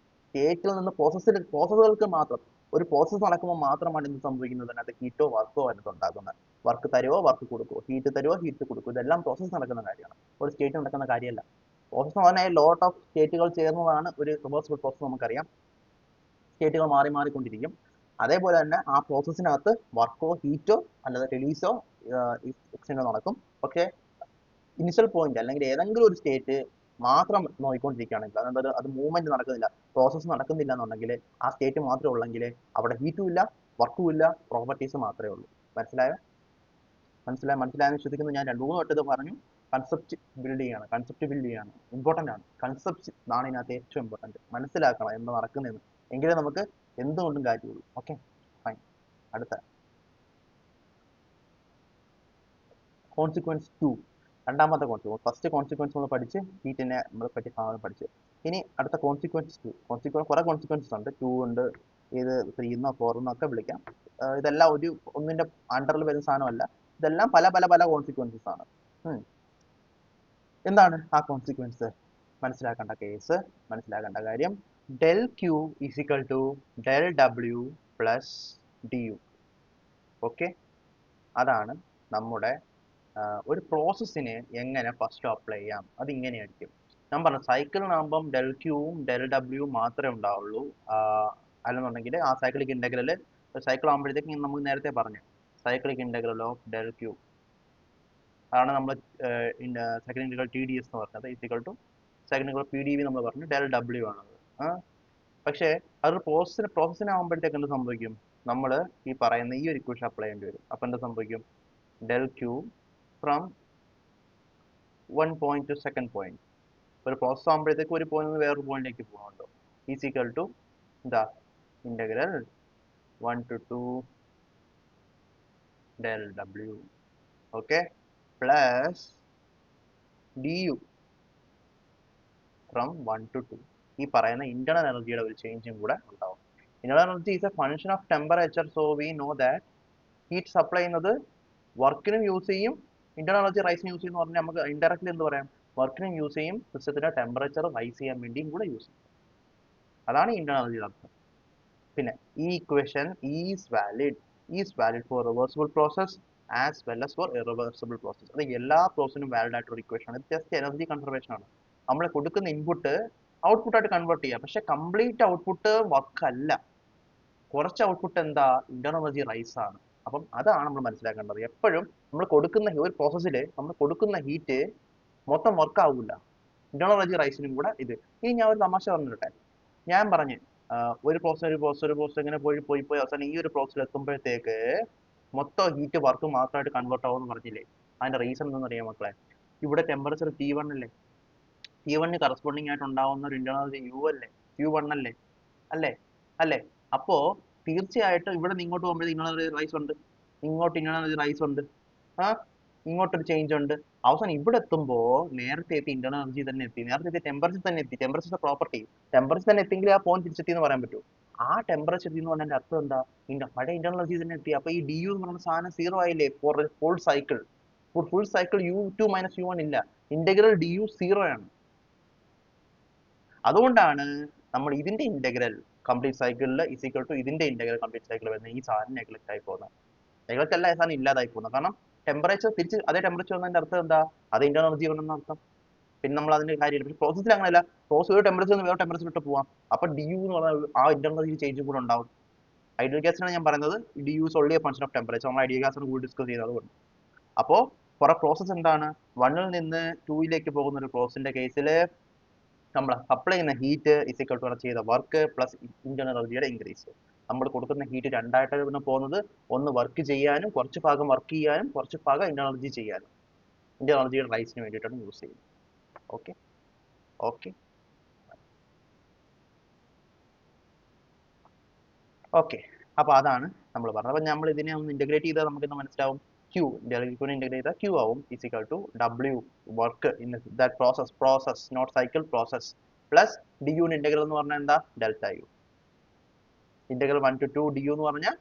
സ്റ്റേറ്റിൽ നിന്ന് പ്രോസസ്സുകൾക്ക് മാത്രം, ഒരു പ്രോസസ്സ് നടക്കുമ്പോൾ മാത്രമാണ് എന്ത് സംഭവിക്കുന്നത്, അതിനകത്ത് ഹീറ്റോ വർക്കോ അതിനകത്ത് ഉണ്ടാകുന്നത്. വർക്ക് തരുവോ വർക്ക് കൊടുക്കുമോ, ഹീറ്റ് തരുവോ ഹീറ്റ് കൊടുക്കും, ഇതെല്ലാം പ്രോസസ്സ് നടക്കുന്ന കാര്യമാണ്, ഒരു സ്റ്റേറ്റ് നടക്കുന്ന കാര്യമല്ല. പ്രോസസ്സ് എന്ന് പറഞ്ഞാൽ ലോട്ട് ഓഫ് സ്റ്റേറ്റുകൾ ചേർന്നതാണ് ഒരു റിവേഴ്സിബിൾ പ്രോസസ്സ്. നമുക്കറിയാം സ്റ്റേറ്റുകൾ മാറി മാറിക്കൊണ്ടിരിക്കും. അതേപോലെ തന്നെ ആ പ്രോസസ്സിനകത്ത് വർക്കോ ഹീറ്റോ അല്ലാതെ റിലീസോ എക്സ്റ്റെൻഡോ നടക്കും. പക്ഷേ ഇനിഷ്യൽ പോയിന്റ് അല്ലെങ്കിൽ ഏതെങ്കിലും ഒരു സ്റ്റേറ്റ് മാത്രം നോക്കിക്കൊണ്ടിരിക്കുകയാണെങ്കിൽ, അതായത് അത് മൂവ്മെന്റ് നടക്കുന്നില്ല, പ്രോസസ്സ് നടക്കുന്നില്ല എന്നുണ്ടെങ്കിൽ, ആ സ്റ്റേറ്റ് മാത്രമേ ഉള്ളെങ്കിൽ അവിടെ ഹീറ്റും ഇല്ല വർക്കും ഇല്ല, പ്രോപ്പർട്ടീസ് മാത്രമേ ഉള്ളൂ. മനസ്സിലായെന്ന് വിശ്വസിക്കുന്നു. ഞാൻ 2-3 വട്ടം പറഞ്ഞു. കൺസെപ്റ്റ് ബിൽഡ് ചെയ്യാണ്, ഇമ്പോർട്ടൻ്റ് ആണ്. കൺസെപ്റ്റ് ആണ് ഇതിനകത്ത് ഏറ്റവും ഇമ്പോർട്ടൻറ്റ്. മനസ്സിലാക്കണം എന്താ നടക്കുന്നതെന്ന്, എങ്കിലേ നമുക്ക് എന്തുകൊണ്ടും കാര്യമുള്ളൂ. Okay, fine. അടുത്ത കോൺസിക്വൻസ് 2, രണ്ടാമത്തെ കോൺസിക്വൻസ്. ഫസ്റ്റ് കോൺസിക്വൻസ് നമ്മൾ പഠിച്ച്, ഹീറ്റിനെ നമ്മൾ പറ്റി പഠിച്ച്. ഇനി അടുത്ത കോൺസിക്വൻസ് 2. കുറെ കോൺസിക്വൻസസ് ഉണ്ട്. 2 ഉണ്ട്, ഇത് 3 എന്നോ 4 എന്നോ ഒക്കെ വിളിക്കാം. ഇതെല്ലാം ഒന്നിന്റെ അണ്ടറിൽ വരുന്ന സാധനമല്ല, ഇതെല്ലാം പല പല പല കോൺസിക്വൻസസ് ആണ്. എന്താണ് ആ കോൺസിക്വൻസ്? മനസ്സിലാക്കേണ്ട കേസ്, മനസ്സിലാക്കേണ്ട കാര്യം, del Q is equal to del W plus du. Okay, അതാണ് നമ്മുടെ ഒരു പ്രോസസ്സിന് എങ്ങനെ ഫസ്റ്റ് അപ്ലൈ ചെയ്യാം. അത് ഇങ്ങനെയായിരിക്കും. ഞാൻ പറഞ്ഞു സൈക്കിളിനാകുമ്പം ഡെൽ ക്യൂവും ഡെൽ ഡബ്ല്യൂവും മാത്രമേ ഉണ്ടാവുള്ളൂ. അല്ലെന്നുണ്ടെങ്കിൽ ആ സൈക്ലിക് ഇൻ്റഗ്രൽ സൈക്കിൾ ആകുമ്പോഴത്തേക്കും നമുക്ക് നേരത്തെ പറഞ്ഞു cyclic integral of del Q അതാണ് നമ്മൾ second integral T D S എന്ന് പറഞ്ഞത്. Equal to second integral P D V നമ്മൾ പറഞ്ഞു ഡെൽ ഡബ്ല്യൂ ആണത്. പക്ഷേ അതൊരു പ്രോസസ്സിനാകുമ്പോഴത്തേക്ക് എന്ത് സംഭവിക്കും? നമ്മൾ ഈ പറയുന്ന ഈ ഒരു ഇക്വേഷൻ അപ്ലൈ ചെയ്യേണ്ടി വരും. അപ്പം എന്ത് സംഭവിക്കും? Del Q from 1 point to second point. ഒരു പ്രോസസ് ആകുമ്പോഴത്തേക്ക് ഒരു പോയിന്റ് നിന്ന് വേറൊരു പോയിന്റിലേക്ക് പോകുന്നുണ്ടോ, ഈസ് ഈക്വൽ ടു എന്താ ഇന്റഗ്രൽ 1 to 2 del w. ഓക്കെ, പ്ലസ് du ഫ്രം 1 to 2. ഈ പറയുന്ന ഇന്റേണൽ എനർജിയുടെ ഒരു ചേഞ്ചും കൂടെ ഉണ്ടാവും. Internal energy is A function of temperature. So we know that heat supply ചെയ്യുന്നത് വർക്കിനും യൂസ് ചെയ്യും, ഇന്റേണൽ എനർജി റൈസിന് യൂസ് ചെയ്യുന്ന പറഞ്ഞാൽ നമുക്ക് ഇൻഡയറക്ട്ലി എന്ത് പറയാം, വർക്കിനും യൂസ് ചെയ്യും, സിസ്റ്റത്തിന്റെ ടെമ്പറേച്ചർ റൈസ് ചെയ്യാൻ വേണ്ടിയും കൂടെ യൂസ് ചെയ്യും. അതാണ് ഇന്റേണൽ എനർജിയുടെ അർത്ഥം. പിന്നെ ഈ equation is valid for reversible process as well as for irreversible process. അത് എല്ലാ പ്രോസസ്സിനും വാലിഡ് ആയിട്ടുള്ള ഇക്വേഷൻ ആണ്. ഇത് ജസ്റ്റ് എനർജി കൺസർവേഷൻ ആണ്. നമ്മൾ കൊടുക്കുന്ന ഇൻപുട്ട് ഔട്ട്പുട്ടായിട്ട് കൺവേർട്ട് ചെയ്യാം. പക്ഷെ കംപ്ലീറ്റ് ഔട്ട്പുട്ട് വർക്ക് അല്ല, കുറച്ച് ഔട്ട്പുട്ട് എന്താ, ഇന്റേണൽ എനർജി റൈസ് ആണ്. അപ്പം അതാണ് നമ്മൾ മനസ്സിലാക്കേണ്ടത്. എപ്പോഴും നമ്മൾ കൊടുക്കുന്ന ഒരു പ്രോസസ്സിൽ നമ്മൾ കൊടുക്കുന്ന ഹീറ്റ് മൊത്തം വർക്ക് ആവില്ല, ഇന്റേണൽ എനർജി റൈസിനും കൂടെ ഇത്. ഇനി ഞാൻ ഒരു തമാശ പറഞ്ഞിട്ടെ, ഞാൻ പറഞ്ഞു ഒരു പ്രോസസ് ഇങ്ങനെ പോയി അവസാനം ഈ ഒരു പ്രോസസ്സിൽ എത്തുമ്പോഴത്തേക്ക് മൊത്തം ഹീറ്റ് വർക്ക് മാത്രമായിട്ട് കൺവേർട്ട് ആവുമെന്ന് പറഞ്ഞില്ലേ. അതിന്റെ റീസൺ എന്താണെന്ന് അറിയാം മക്കളെ? ഇവിടെ ടെമ്പറേച്ചർ T1 അല്ലേ, T1 കറസ്പോണ്ടിങ് ആയിട്ട് ഉണ്ടാവുന്ന ഒരു ഇന്റേണൽ എനർജി Q1 അല്ലേ, അല്ലേ? അപ്പോ തീർച്ചയായിട്ടും ഇവിടെ നിന്ന് ഇങ്ങോട്ട് പോകുമ്പോഴേ ഇന്റേണൽ എനർജി റൈസ് ഉണ്ട്, ഇങ്ങോട്ട് ഇന്റേണൽ എനർജി റൈസ് ഉണ്ട്, ഇങ്ങോട്ടൊരു ചേഞ്ച് ഉണ്ട്. അവസാനം ഇവിടെ എത്തുമ്പോൾ നേരത്തെ എത്തി ഇന്റേണൽ എനർജി തന്നെ എത്തി, നേരത്തെ എത്തി ടെമ്പറേച്ചർ തന്നെ എത്തി. ടെമ്പറേച്ചർ പ്രോപ്പർട്ടി, ടെമ്പറേച്ചർ തന്നെ എത്തിയെങ്കിൽ ആ പോയിന്റ് തിരിച്ചെത്തി എന്ന് പറയാൻ പറ്റൂ. ആ ടെമ്പറേച്ചർ എന്ന് പറഞ്ഞതിന്റെ അർത്ഥം എന്താ, പഴയ ഇന്റേണൽ എനർജി തന്നെ എത്തി. അപ്പൊ ഈ DU എന്ന് പറയുന്ന സാധനം 0 ആയില്ലേ for full cycle. Full cycle U2 minus U1 ഇല്ല, ഇന്റഗ്രൽ DU 0 ആണ്. അതുകൊണ്ടാണ് നമ്മൾ ഇതിന്റെ ഇന്റഗ്രൽ കംപ്ലീറ്റ് സൈക്കിളിൽ ഇസ് ഈക്വൽ ടു ഇതിന്റെ ഇന്റഗ്രൽ കംപ്ലീറ്റ് സൈക്കിൾ വരുന്ന ഈ സാധനം നെഗ്ലക്ട് ആയി പോകുന്നത്. നെഗ്ലക്ട് അല്ല, ഈ സാധനം ഇല്ലാതായി പോകുന്നത്. കാരണം ടെമ്പറേച്ചർ തിരിച്ച് അതേ ടെമ്പറേച്ചർ വന്നതിന്റെ അർത്ഥം എന്താ? അത് ഇന്റർണൽ എനർജി ഉണ്ടെന്ന് അർത്ഥം. പിന്നെ നമ്മൾ അതിന്റെ കാര്യമില്ല. പക്ഷെ പ്രോസസ്സിൽ അങ്ങനെയല്ല. പ്രോസസ് ഒരു ടെമ്പറേച്ചർ നിന്ന് വേറെ ടെമ്പറേച്ചറിലോട്ട് പോവാം. അപ്പൊ ഡി യു എന്ന് പറഞ്ഞാൽ ആ ഇന്റർണൽ എനർജി ചേഞ്ചും കൂടെ ഉണ്ടാവും. ഐഡിയൽ ഗ്യാസിനാണ് ഞാൻ പറയുന്നത് D U is only a function of temperature. നമ്മൾ ഐഡിയൽ ഗ്യാസിനെ കൂടി ഡിസ്കസ് ചെയ്തത് കൊണ്ട്. അപ്പോ ഫോർ എ പ്രോസസ് എന്താണ്, 1ൽ നിന്ന് 2ലേക്ക് പോകുന്ന ഒരു പ്രോസസിന്റെ കേസിൽ നമ്മൾ അപ്ലൈ ചെയ്യുന്ന ഹീറ്റ് ഇസ് ഈക്വൽ ടു ചെയ്ത വർക്ക് പ്ലസ് ഇന്റർണൽ എനർജിയുടെ ഇൻക്രീസ്. നമ്മൾ കൊടുക്കുന്ന ഹീറ്റ് രണ്ടായിട്ടാണ് പോകുന്നത്. ഒന്ന് വർക്ക് ചെയ്യാനും കുറച്ച് ഭാഗം വർക്ക് ചെയ്യാനും കുറച്ച് ഭാഗം ഇന്റർണൽ എനർജി ചെയ്യാനും. ഇന്റർണൽ എനർജിയുടെ റൈസിന് വേണ്ടിയിട്ടാണ് യൂസ് ചെയ്യുന്നത്. ഓക്കെ ഓക്കെ ഓക്കെ അപ്പൊ അതാണ് നമ്മൾ പറഞ്ഞത്. അപ്പൊ നമ്മൾ ഇതിനെ ഒന്ന് ഇന്റഗ്രേറ്റ് ചെയ്താൽ നമുക്ക് ഇന്ന് മനസ്സിലാവും. Q ഇന്റഗ്രേറ്റ് ചെയ്താൽ Q ആവും is equal to W work in that process not cycle process plus du integral എന്ന് പറഞ്ഞാൽ എന്താ? Delta U. Integral 1 to 2 du എന്ന് പറഞ്ഞാൽ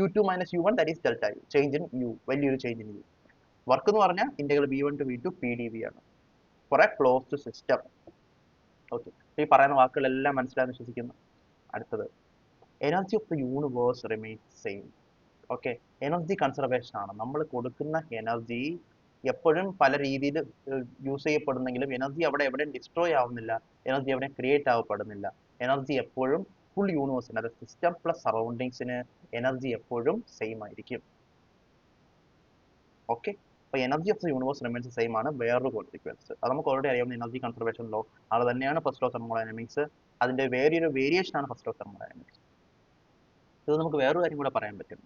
u2 minus u1 that is delta u. Change in u, വലിയൊരു change in u. Work എന്ന് പറഞ്ഞാൽ integral v1 to v2 pdv ആണ് for a closed system. Okay, ഈ പറയുന്ന വാക്കുകളെല്ലാം മനസ്സിലായെന്ന് വിശ്വസിക്കുന്നു. അടുത്തത് energy of the universe remains same. Okay, energy conservation ആണ്. നമ്മൾ കൊടുക്കുന്ന എനർജി എപ്പോഴും പല രീതിയിൽ യൂസ് ചെയ്യപ്പെടുന്നെങ്കിലും എനർജി അവിടെ എവിടെയും ഡിസ്ട്രോയ് ആവുന്നില്ല, എനർജി എവിടെയും ക്രിയേറ്റ് ആവപ്പെടുന്നില്ല. എനർജി എപ്പോഴും ഫുൾ യൂണിവേഴ്സിന്, അതായത് സിസ്റ്റം പ്ലസ് സറൗണ്ടിങ്സിന് എനർജി എപ്പോഴും സെയിം ആയിരിക്കും. ഓക്കെ, അപ്പൊ energy of the universe remains same ആണ് വേറൊരു കോൺസിക്വൻസ്. അത് നമുക്ക് ഓൾറെഡി അറിയാവുന്ന എനർജി കൺസർവേഷൻ ലോ. അത് തന്നെയാണ് ഫസ്റ്റ് ലോ തെർമോഡൈനാമിക്സ്. അതിന്റെ വേറൊരു വേരിയേഷൻ ആണ് ഫസ്റ്റ് ലോ തെർമോഡൈനാമിക്സ്. ഇത് നമുക്ക് വേറൊരു കാര്യം കൂടെ പറയാൻ പറ്റും.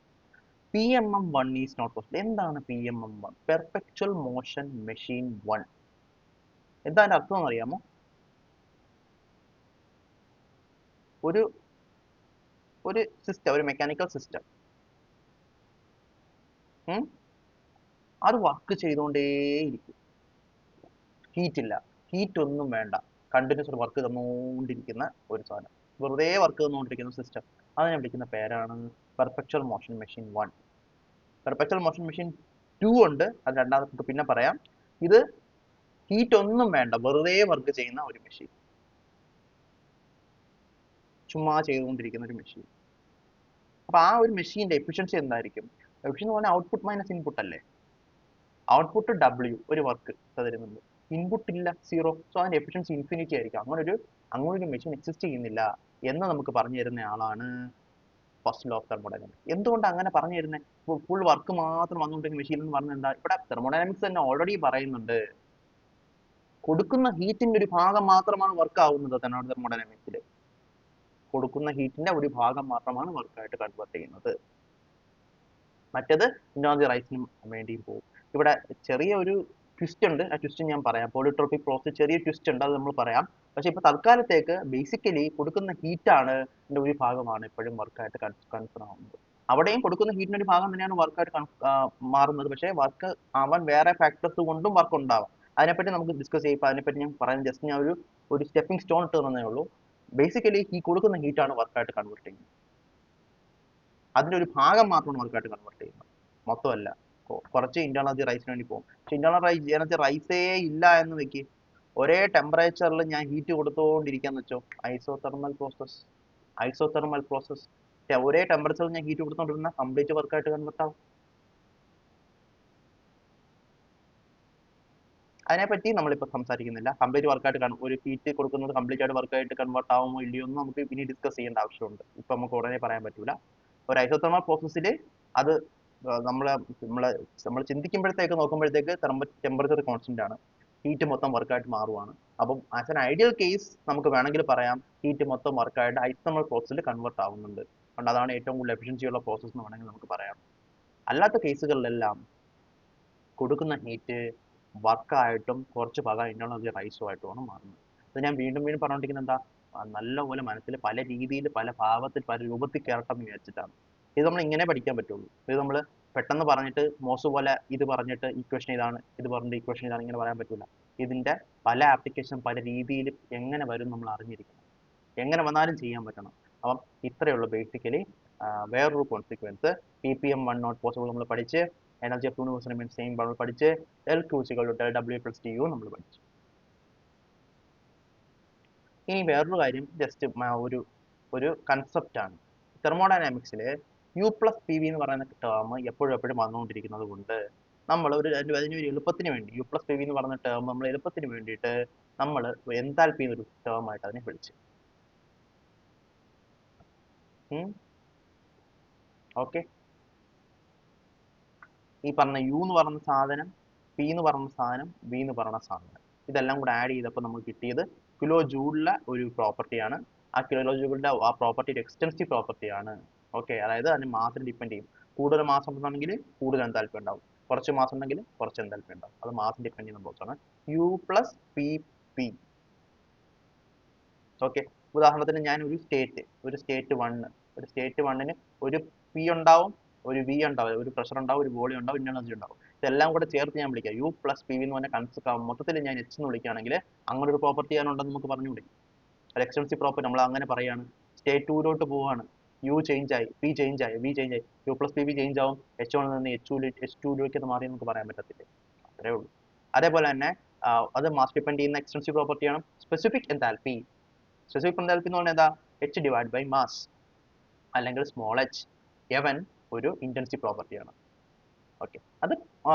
PMM1 is not possible. എന്താണ് PMM1? Perpetual motion machine 1. എന്താ അതിന്റെ അർത്ഥം എന്ന് അറിയാമോ? ഒരു സിസ്റ്റം, ഒരു മെക്കാനിക്കൽ സിസ്റ്റം അത് വർക്ക് ചെയ്തുകൊണ്ടേയിരിക്കും. ഹീറ്റ് ഇല്ല, ഹീറ്റ് ഒന്നും വേണ്ട, കണ്ടിന്യൂസ് വർക്ക് തന്നുകൊണ്ടിരിക്കുന്ന ഒരു സാധനം, വെറുതെ വർക്ക് തന്നുകൊണ്ടിരിക്കുന്ന സിസ്റ്റം. അതിനെ വിളിക്കുന്ന പേരാണ് perpetual motion machine 1. Perpetual motion machine 2 ഉണ്ട്, അത് രണ്ടാമത്തെ പിന്നെ പറയാം. ഇത് ഹീറ്റ് ഒന്നും വേണ്ട, വെറുതെ വർക്ക് ചെയ്യുന്ന ഒരു മെഷീൻ, ചുമ്മാ ചെയ്തുകൊണ്ടിരിക്കുന്ന ഒരു മെഷീൻ. അപ്പൊ ആ ഒരു മെഷീന്റെ എഫിഷ്യൻസി എന്തായിരിക്കും? എഫിഷ്യൻസി എന്ന് പറഞ്ഞാൽ ഔട്ട്പുട്ട് മൈനസ് ഇൻപുട്ട് അല്ലേ? ഔട്ട്പുട്ട് W, ഒരു വർക്ക് തരുന്നുണ്ട്, ഇൻപുട്ട് ഇല്ല, സീറോ. സോ അതിന്റെ എഫിഷ്യൻസി ഇൻഫിനിറ്റി ആയിരിക്കും. അങ്ങനൊരു മെഷീൻ എക്സിസ്റ്റ് ചെയ്യുന്നില്ല എന്ന് നമുക്ക് പറഞ്ഞു തരുന്ന ആളാണ് ഫസ്റ്റ് ലോ ഓഫ് തെർമോഡൈനാമിക്സ്. എന്തുകൊണ്ട് അങ്ങനെ പറഞ്ഞു തരുന്നത്? ഫുൾ വർക്ക് മാത്രം വന്നുകൊണ്ടിരിക്കുന്ന മെഷീൻ എന്ന് പറഞ്ഞാൽ എന്താ? ഇവിടെ തെർമോഡൈനാമിക്സ് തന്നെ ഓൾറെഡി പറയുന്നുണ്ട്, കൊടുക്കുന്ന ഹീറ്റിന്റെ ഒരു ഭാഗം മാത്രമാണ് വർക്ക് ആവുന്നത്. തെർമോഡൈനാമിക്സിൽ കൊടുക്കുന്ന ഹീറ്റിന്റെ ഒരു ഭാഗം മാത്രമാണ് വർക്കായിട്ട് കൺവേർട്ട് ചെയ്യുന്നത്. മറ്റേത് ഇന്റർണൽ റൈസിനും വേണ്ടിയും പോകും. ഇവിടെ ചെറിയ ഒരു ട്വിസ്റ്റ് ഉണ്ട്, ആ ട്വിസ്റ്റ് ഞാൻ പറയാം. പോളിട്രോപിക് പ്രോസസ് ചെറിയ ട്വിസ്റ്റ് ഉണ്ട്, അത് നമ്മൾ പറയാം. പക്ഷെ ഇപ്പൊ തൽക്കാലത്തേക്ക് ബേസിക്കലി കൊടുക്കുന്ന ഹീറ്റാണ് ഒരു ഭാഗമാണ് എപ്പോഴും വർക്കായിട്ട് കൺഫേം ആവുന്നത്. അവിടെയും കൊടുക്കുന്ന ഹീറ്റിന്റെ ഒരു ഭാഗം തന്നെയാണ് വർക്കായിട്ട് മാറുന്നത്. പക്ഷേ വർക്ക് ആവാൻ വേറെ ഫാക്ടേഴ്സ് കൊണ്ടും വർക്ക് ഉണ്ടാവാം. അതിനെപ്പറ്റി നമുക്ക് ഡിസ്കസ് ചെയ്യും. അതിനെപ്പറ്റി ഞാൻ പറയുന്നത് ജസ്റ്റ് ഞാൻ ഒരു സ്റ്റെപ്പിംഗ് സ്റ്റോൺ ഇട്ട് തന്നേ ഉള്ളൂ. ബേസിക്കലി ഈ കൊടുക്കുന്ന ഹീറ്റാണ് വർക്കായിട്ട് കൺവേർട്ട് ചെയ്യുന്നത്. അതിന്റെ ഒരു ഭാഗം മാത്രമാണ് വർക്കായിട്ട് കൺവേർട്ട് ചെയ്യുന്നത്, മൊത്തമല്ല. കുറച്ച് ഇന്റർണൽ എനർജി റൈസിന് വേണ്ടി പോകും. പക്ഷെ ഇന്റർണൽ എനർജി റൈസേ ഇല്ല എന്ന് വെക്ക്, ഒരേ ടെമ്പറേച്ചറിൽ ഞാൻ ഹീറ്റ് കൊടുത്തുകൊണ്ടിരിക്കാന്ന് വെച്ചോ, ഐസോതെർമൽ പ്രോസസ് ഒരേ ടെമ്പറേച്ചറിൽ ഞാൻ ഹീറ്റ് കൊടുത്തോണ്ടിരുന്ന കംപ്ലീറ്റ് വർക്കായിട്ട് കൺവേർട്ട് ആവും. അതിനെപ്പറ്റി നമ്മളിപ്പോൾ സംസാരിക്കുന്നില്ല. കംപ്ലീറ്റ് വർക്കായിട്ട് ഒരു ഹീറ്റ് കൊടുക്കുന്നത് കംപ്ലീറ്റ് ആയിട്ട് വർക്കായിട്ട് കൺവേർട്ട് ആവുമോ ഇല്ലയോ എന്ന് നമുക്ക് ഇനി ഡിസ്കസ് ചെയ്യേണ്ട ആവശ്യമുണ്ട്. ഇപ്പൊ നമുക്ക് ഉടനെ പറയാൻ പറ്റൂല. ഒരു ഐസോതെർമൽ പ്രോസസ്സിൽ അത് നമ്മൾ ചിന്തിക്കുമ്പോഴത്തേക്ക് നോക്കുമ്പോഴത്തേക്ക് ടെമ്പറേച്ചർ കോൺസ്റ്റന്റ് ആണ്, ഹീറ്റ് മൊത്തം വർക്കായിട്ട് മാറുവാണ്. അപ്പം ആസ് എൻ ഐഡിയൽ കേസ് നമുക്ക് വേണമെങ്കിൽ പറയാം ഹീറ്റ് മൊത്തം വർക്കായിട്ട് ഐസോതെർമൽ പ്രോസസ്സിൽ കൺവേർട്ട് ആവുന്നുണ്ട്. അതുകൊണ്ട് അതാണ് ഏറ്റവും കൂടുതൽ എഫിഷ്യൻസി ഉള്ള പ്രോസസ് എന്ന് വേണമെങ്കിൽ നമുക്ക് പറയാം. അല്ലാത്ത കേസുകളിലെല്ലാം കൊടുക്കുന്ന ഹീറ്റ് വർക്കായിട്ടും കുറച്ച് ഭാഗം ഇന്റർണൽ എനർജി റൈസും ആയിട്ടുമാണ് മാറുന്നത്. അത് ഞാൻ വീണ്ടും പറഞ്ഞുകൊണ്ടിരിക്കുന്നത് എന്താ? നല്ലപോലെ മനസ്സിൽ പല രീതിയിൽ, പല ഭാവത്തിൽ, പല രൂപത്തിൽ കയറട്ടെന്ന് വിചാരിച്ചിട്ടാണ്. ഇത് നമ്മൾ ഇങ്ങനെ പഠിക്കാൻ പറ്റുള്ളൂ. ഇത് നമ്മൾ പെട്ടെന്ന് പറഞ്ഞിട്ട് മോസ് പോലെ ഇത് പറഞ്ഞിട്ട് ഇക്വേഷൻ ഇതാണ്, ഇത് പറഞ്ഞിട്ട് ഇക്വേഷൻ ഇതാണ്, ഇങ്ങനെ പറയാൻ പറ്റില്ല. ഇതിന്റെ പല ആപ്ലിക്കേഷൻ പല രീതിയിൽ എങ്ങനെ വരും നമ്മൾ അറിഞ്ഞിരിക്കണം. എങ്ങനെ വന്നാലും ചെയ്യാൻ പറ്റണം. അപ്പം ഇത്രയേ ഉള്ളൂ ബേസിക്കലി. വേറൊരു കോൺസിക്വൻസ് PPM1 നോട്ട് പോസിബിൾ നമ്മൾ പഠിച്ച്, energy of universe remains same നമ്മൾ പഠിച്ച്, LQ = W + TU നമ്മൾ പഠിച്ചു. ഇനി വേറൊരു കാര്യം, ജസ്റ്റ് ഒരു ഒരു കൺസെപ്റ്റ് ആണ്. തെർമോഡൈനാമിക്സിൽ യു പ്ലസ് പി വി എന്ന് പറയുന്ന ടേം എപ്പോഴും വന്നുകൊണ്ടിരിക്കുന്നത് കൊണ്ട് നമ്മൾ അതിനൊരു എളുപ്പത്തിന് വേണ്ടി യു പ്ലസ് പി വി എന്ന് പറയുന്ന ടേം നമ്മൾ എളുപ്പത്തിന് വേണ്ടിയിട്ട് നമ്മൾ എൻതാൽപ്പി എന്നൊരു ടേം ആയിട്ട് അതിനെ വിളിച്ചു. ഓക്കെ, ഈ പറഞ്ഞ യു എന്ന് പറയുന്ന സാധനം, പി എന്ന് പറയുന്ന സാധനം, ബി എന്ന് പറയുന്ന സാധനം, ഇതെല്ലാം കൂടെ ആഡ് ചെയ്തപ്പോൾ നമുക്ക് കിട്ടിയത് കിലോ ജൂളിലെ ഒരു പ്രോപ്പർട്ടിയാണ്. ആ കിലോ ജൂളിന്റെ ആ പ്രോപ്പർട്ടി ഒരു എക്സ്റ്റൻസീവ് പ്രോപ്പർട്ടിയാണ്. ഓക്കെ, അതായത് അതിന് മാസത്തിൽ ഡിപ്പെൻഡ് ചെയ്യും. കൂടുതൽ മാസം ഉണ്ടെങ്കിൽ കൂടുതൽ എന്താൽപ്പി ഉണ്ടാവും, കുറച്ച് മാസം ഉണ്ടെങ്കിൽ കുറച്ച് എന്താൽപ്പി ഉണ്ടാവും. അത് മാസം ഡിപ്പെൻഡ് ചെയ്യുന്ന ബോക്സാണ് U plus P P. Okay, ഉദാഹരണത്തിന് ഞാൻ ഒരു സ്റ്റേറ്റ് 1ന് ഒരു പി ഉണ്ടാവും, ഒരു വി ഉണ്ടാവും, ഒരു പ്രഷർ ഉണ്ടാവും, ഒരു വോളിയം ഉണ്ടാവും, എനർജി ഉണ്ടാവും. ഇതെല്ലാം കൂടെ ചേർത്ത് ഞാൻ വിളിക്കാം യു പ്ലസ് പി വി എന്ന് പറഞ്ഞ കൺസെപ്റ്റ്. മൊത്തത്തിൽ ഞാൻ എച്ച് എന്ന് വിളിക്കുകയാണെങ്കിൽ അങ്ങനെ ഒരു പ്രോപ്പർട്ടി ഞാനുണ്ടെന്ന് നമുക്ക് പറഞ്ഞുകൂടി. ഒരു എക്സ്റ്റൻസീവ് പ്രോപ്പർട്ടി നമ്മൾ അങ്ങനെ പറയാണ്. സ്റ്റേറ്റ് 2 പോവാണ്, യു ചേഞ്ച് ആയി, പി ചേഞ്ച് ആയി, വി ചേഞ്ച് ആയി, U plus P V change ആവും, H1 നിന്ന് H2ലേക്ക് അത് മാറി നമുക്ക് പറയാൻ പറ്റത്തില്ലേ? അത്രേ ഉള്ളൂ. അതേപോലെ തന്നെ അത് മാസ് ഡിപ്പെൻഡ് ചെയ്യുന്ന എക്സ്റ്റൻസീവ് പ്രോപ്പർട്ടിയാണ് സ്പെസിഫിക് എൻതാൽപ്പി. സ്പെസിഫിക് എൻതാൽപ്പി എന്ന് പറഞ്ഞാൽ എന്താ? H ഡിവൈഡ് ബൈ മാസ് അല്ലെങ്കിൽ സ്മോൾ h. എവൻ ഒരു ഇന്റൻസീവ് പ്രോപ്പർട്ടിയാണ്. ഓക്കെ, അത്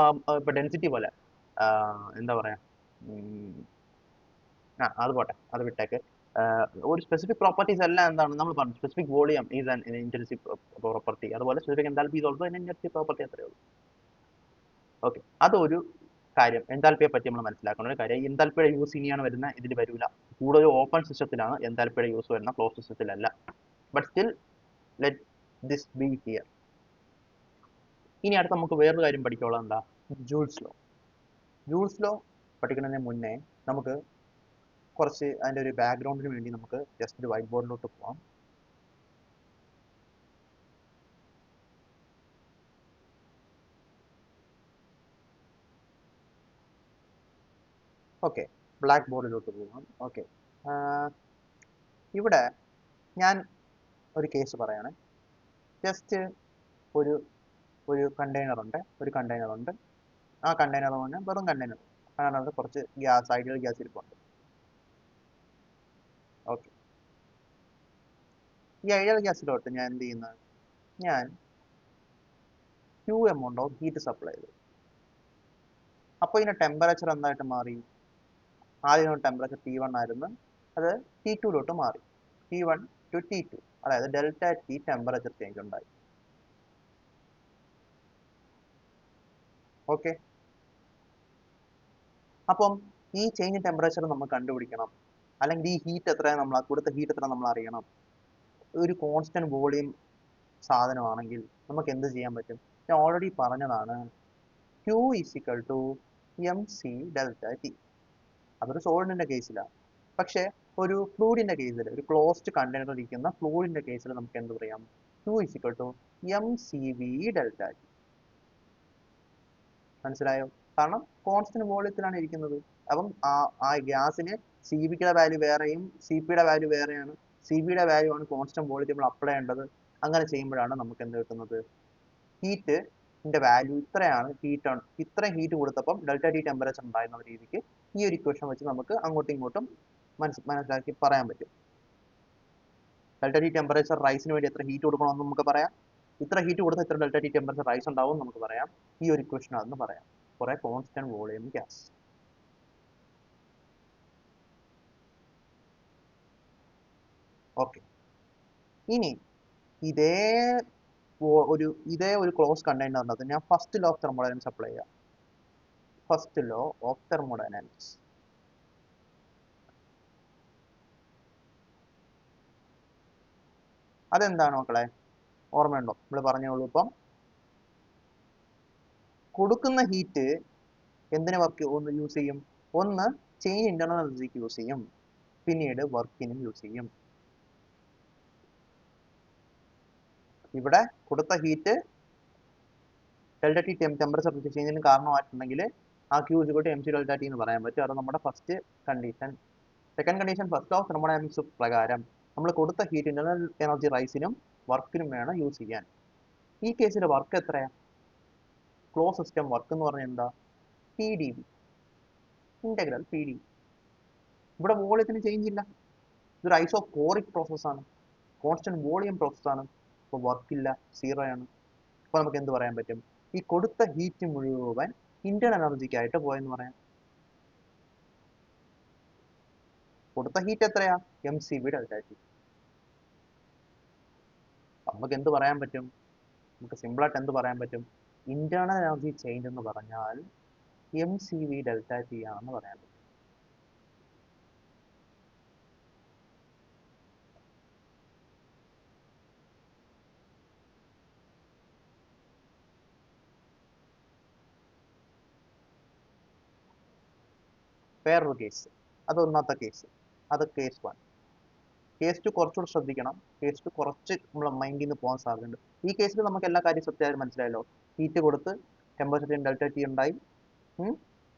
ഇപ്പൊ ഡെൻസിറ്റി പോലെ എന്താ പറയാ, അത് പോട്ടെ, അത് വിട്ടേക്ക്. ഒരു സ്പെസിഫിക് പ്രോപ്പർട്ടീസ് എല്ലാം എന്താണ് നമ്മൾ പറഞ്ഞു. Specific volume is an intensive property. അതുപോലെ specific enthalpy is also an intensive property. അത്രേ ഉള്ളൂ. ഓക്കെ, അതൊരു കാര്യം. എൻതാൽപ്പിയെ പറ്റി നമ്മൾ മനസ്സിലാക്കുന്ന ഒരു കാര്യം. എൻതാൽപ്പിയുടെ യൂസ് ഇനിയാണ് വരുന്ന, ഇതിൽ വരില്ല. കൂടുതൽ ഓപ്പൺ സിസ്റ്റത്തിലാണ് എൻതാൽപ്പിയുടെ യൂസ് വരുന്ന, ക്ലോസ് സിസ്റ്റത്തിലല്ല. But still let this be here. ഇനി അടുത്ത് നമുക്ക് വേറൊരു കാര്യം പഠിക്കാനുള്ളത് എന്താ? Joule's law. ജൂൾസ് ലോ പഠിക്കുന്നതിന് മുന്നേ നമുക്ക് കുറച്ച് അതിൻ്റെ ഒരു ബാക്ക്ഗ്രൗണ്ടിന് വേണ്ടി നമുക്ക് ജസ്റ്റ് ഒരു വൈറ്റ് ബോർഡിലോട്ട് പോവാം. ഓക്കെ, ബ്ലാക്ക് ബോർഡിലോട്ട് പോവാം. ഓക്കെ, ഇവിടെ ഞാൻ ഒരു കേസ് പറയാണ്. ജസ്റ്റ് ഒരു കണ്ടെയ്നർ ഉണ്ട്. ആ കണ്ടെയ്നർ പറഞ്ഞാൽ വെറും കണ്ടെയ്നർ. അതിനകത്ത് കുറച്ച് ഗ്യാസ്, ഐഡിയൽ ഗ്യാസ് ഇരിപ്പുണ്ട്. ഓക്കെ, ഈ ഐഡിയൽ ഗ്യാസിലോട്ട് ഞാൻ എന്ത് ചെയ്യുന്നത്? ഞാൻ Q amount of heat supply ചെയ്തു. അപ്പോൾ ഇതിന്റെ ടെമ്പറേച്ചർ എന്തായിട്ട് മാറി? ആദ്യം ടെമ്പറേച്ചർ T1 ആയിരുന്നു, അത് T2 മാറി. T1 to T2, അതായത് ഡെൽറ്റ ടി ടെമ്പറേച്ചർ ചേഞ്ച് ഉണ്ടായി. ഓക്കെ, അപ്പം ഈ ചേഞ്ച് ഇൻ ടെമ്പറേച്ചർ നമ്മൾ കണ്ടുപിടിക്കണം, അല്ലെങ്കിൽ ഈ ഹീറ്റ് എത്ര, നമ്മൾ കൊടുത്ത ഹീറ്റ് എത്ര നമ്മൾ അറിയണം. ഒരു കോൺസ്റ്റന്റ് വോളിയം സാധനമാണെങ്കിൽ നമുക്ക് എന്ത് ചെയ്യാൻ പറ്റും? ഞാൻ ഓൾറെഡി പറഞ്ഞതാണ്, Q = mc ഡെൽറ്റ ടി. അതൊരു സോളിഡിന്റെ കേസിലാണ്. പക്ഷെ ഒരു ഫ്ലൂയിഡിന്റെ കേസിൽ, ഒരു ക്ലോസ്ഡ് കണ്ടെയ്നർ ഇരിക്കുന്ന ഫ്ലൂയിഡിന്റെ കേസിൽ നമുക്ക് എന്ത് പറയാം? Q = mcv delta T. മനസ്സിലായോ? കാരണം കോൺസ്റ്റന്റ് വോളിയത്തിലാണ് ഇരിക്കുന്നത്. അപ്പം ആ ഗ്യാസിന് സി ബിയുടെ വാല്യൂ വേറെയും സി പിയുടെ വാല്യൂ വേറെയാണ്. സി ബിയുടെ വാല്യൂ ആണ് കോൺസ്റ്റന്റ് വോളിയത്തിൽ നമ്മൾ അപ്ലൈ ചെയ്യേണ്ടത്. അങ്ങനെ ചെയ്യുമ്പോഴാണ് നമുക്ക് എന്ത് കിട്ടുന്നത്? ഹീറ്റിന്റെ വാല്യൂ ഇത്രയാണ്, ഇത്രയും ഹീറ്റ് കൊടുത്തപ്പം ഡെൽറ്റ ടി ടെമ്പറേച്ചർ ഉണ്ടായിരുന്ന രീതിക്ക് ഈ ഒരു ഇക്വേഷൻ വെച്ച് നമുക്ക് അങ്ങോട്ടും ഇങ്ങോട്ടും മനസ്സിലാക്കി പറയാൻ പറ്റും. ഡെൽറ്റ ടി ടെമ്പറേച്ചർ റൈസിന് വേണ്ടി എത്ര ഹീറ്റ് കൊടുക്കണമെന്ന് നമുക്ക് പറയാം. ഇത്ര ഹീറ്റ് കൊടുത്താൽ ഇത്ര ഡെൽറ്റ ടി ടെമ്പറേച്ചർ റൈസ് ഉണ്ടാവും നമുക്ക് പറയാം. ഈ ഒരു ഇക്വേഷൻ അതെന്ന് പറയാം, കുറെ കോൺസ്റ്റന്റ് വോളിയം ഗ്യാസ്. ഓക്കെ, ഇനി ഇതേ ഒരു ക്ലോസ് കണ്ടെയ്നറിനകത്ത് ഞാൻ first law of thermodynamics apply ചെയ്യാം. First law of thermodynamics. അതെന്താണ് മക്കളെ? ഓർമ്മയുണ്ടോ? നമ്മൾ പറഞ്ഞോളൂ. ഇപ്പം കൊടുക്കുന്ന ഹീറ്റ് എന്തിനു ഒന്ന് യൂസ് ചെയ്യും? ഒന്ന് ചേഞ്ച് ഇന്റർണൽ എനർജിക്ക് യൂസ് ചെയ്യും, പിന്നീട് വർക്കിനും യൂസ് ചെയ്യും. ഇവിടെ കൊടുത്ത ഹീറ്റ് ഡെൽറ്റ ടി ടെമ്പറേച്ചർ ചേഞ്ചിന് കാരണമായിട്ടുണ്ടെങ്കിൽ ആ Q = mc ഡെൽറ്റ ടി എന്ന് പറയാൻ പറ്റും. അത് നമ്മുടെ first condition. Second condition, first law of thermodynamics പ്രകാരം നമ്മൾ കൊടുത്ത ഹീറ്റ് ഇന്റർണൽ എനർജി റൈസിനും വർക്കിനും വേണം യൂസ് ചെയ്യാൻ. ഈ കേസിൽ വർക്ക് എത്രയാണ്? ക്ലോസ് സിസ്റ്റം വർക്ക് എന്ന് പറഞ്ഞാൽ എന്താ? PdV, integral PdV. ഇവിടെ വോളിയത്തിന് ചേഞ്ച് ഇല്ല. ഇതൊരു ഐസോകോറിക് പ്രോസസ് ആണ്. കോൺസ്റ്റന്റ് വോളിയം പ്രോസസ്സാണ്. അപ്പോൾ വർക്കില്ല, സീറോ ആണ്. അപ്പോൾ നമുക്ക് എന്ത് പറയാൻ പറ്റും? ഈ കൊടുത്ത ഹീറ്റ് മുഴുവൻ ഇന്റേണൽ എനർജിക്കായിട്ട് പോയെന്ന് പറയാം. കൊടുത്ത ഹീറ്റ് എത്രയാ? mcv ΔT. നമുക്ക് എന്ത് പറയാൻ പറ്റും? നമുക്ക് സിമ്പിളായിട്ട് എന്ത് പറയാൻ പറ്റും? ഇന്റേണൽ എനർജി ചേഞ്ച് എന്ന് പറഞ്ഞാൽ mcv ΔT ആണെന്ന് പറയാൻ പറ്റും. വേറൊരു കേസ്, അത് ഒന്നാമത്തെ കേസ്, അത് കേസ് 1. കേസ് 2 കുറച്ചുകൂടി ശ്രദ്ധിക്കണം. കേസ് 2 കുറച്ച് നമ്മളെ മൈൻഡിൽ നിന്ന് പോകാൻ സാധ്യതയുണ്ട്. ഈ കേസിൽ നമുക്ക് എല്ലാ കാര്യം സത്യമായിട്ട് മനസ്സിലായല്ലോ. ഹീറ്റ് കൊടുത്ത് ടെമ്പറേച്ചർ ΔT ഉണ്ടായി.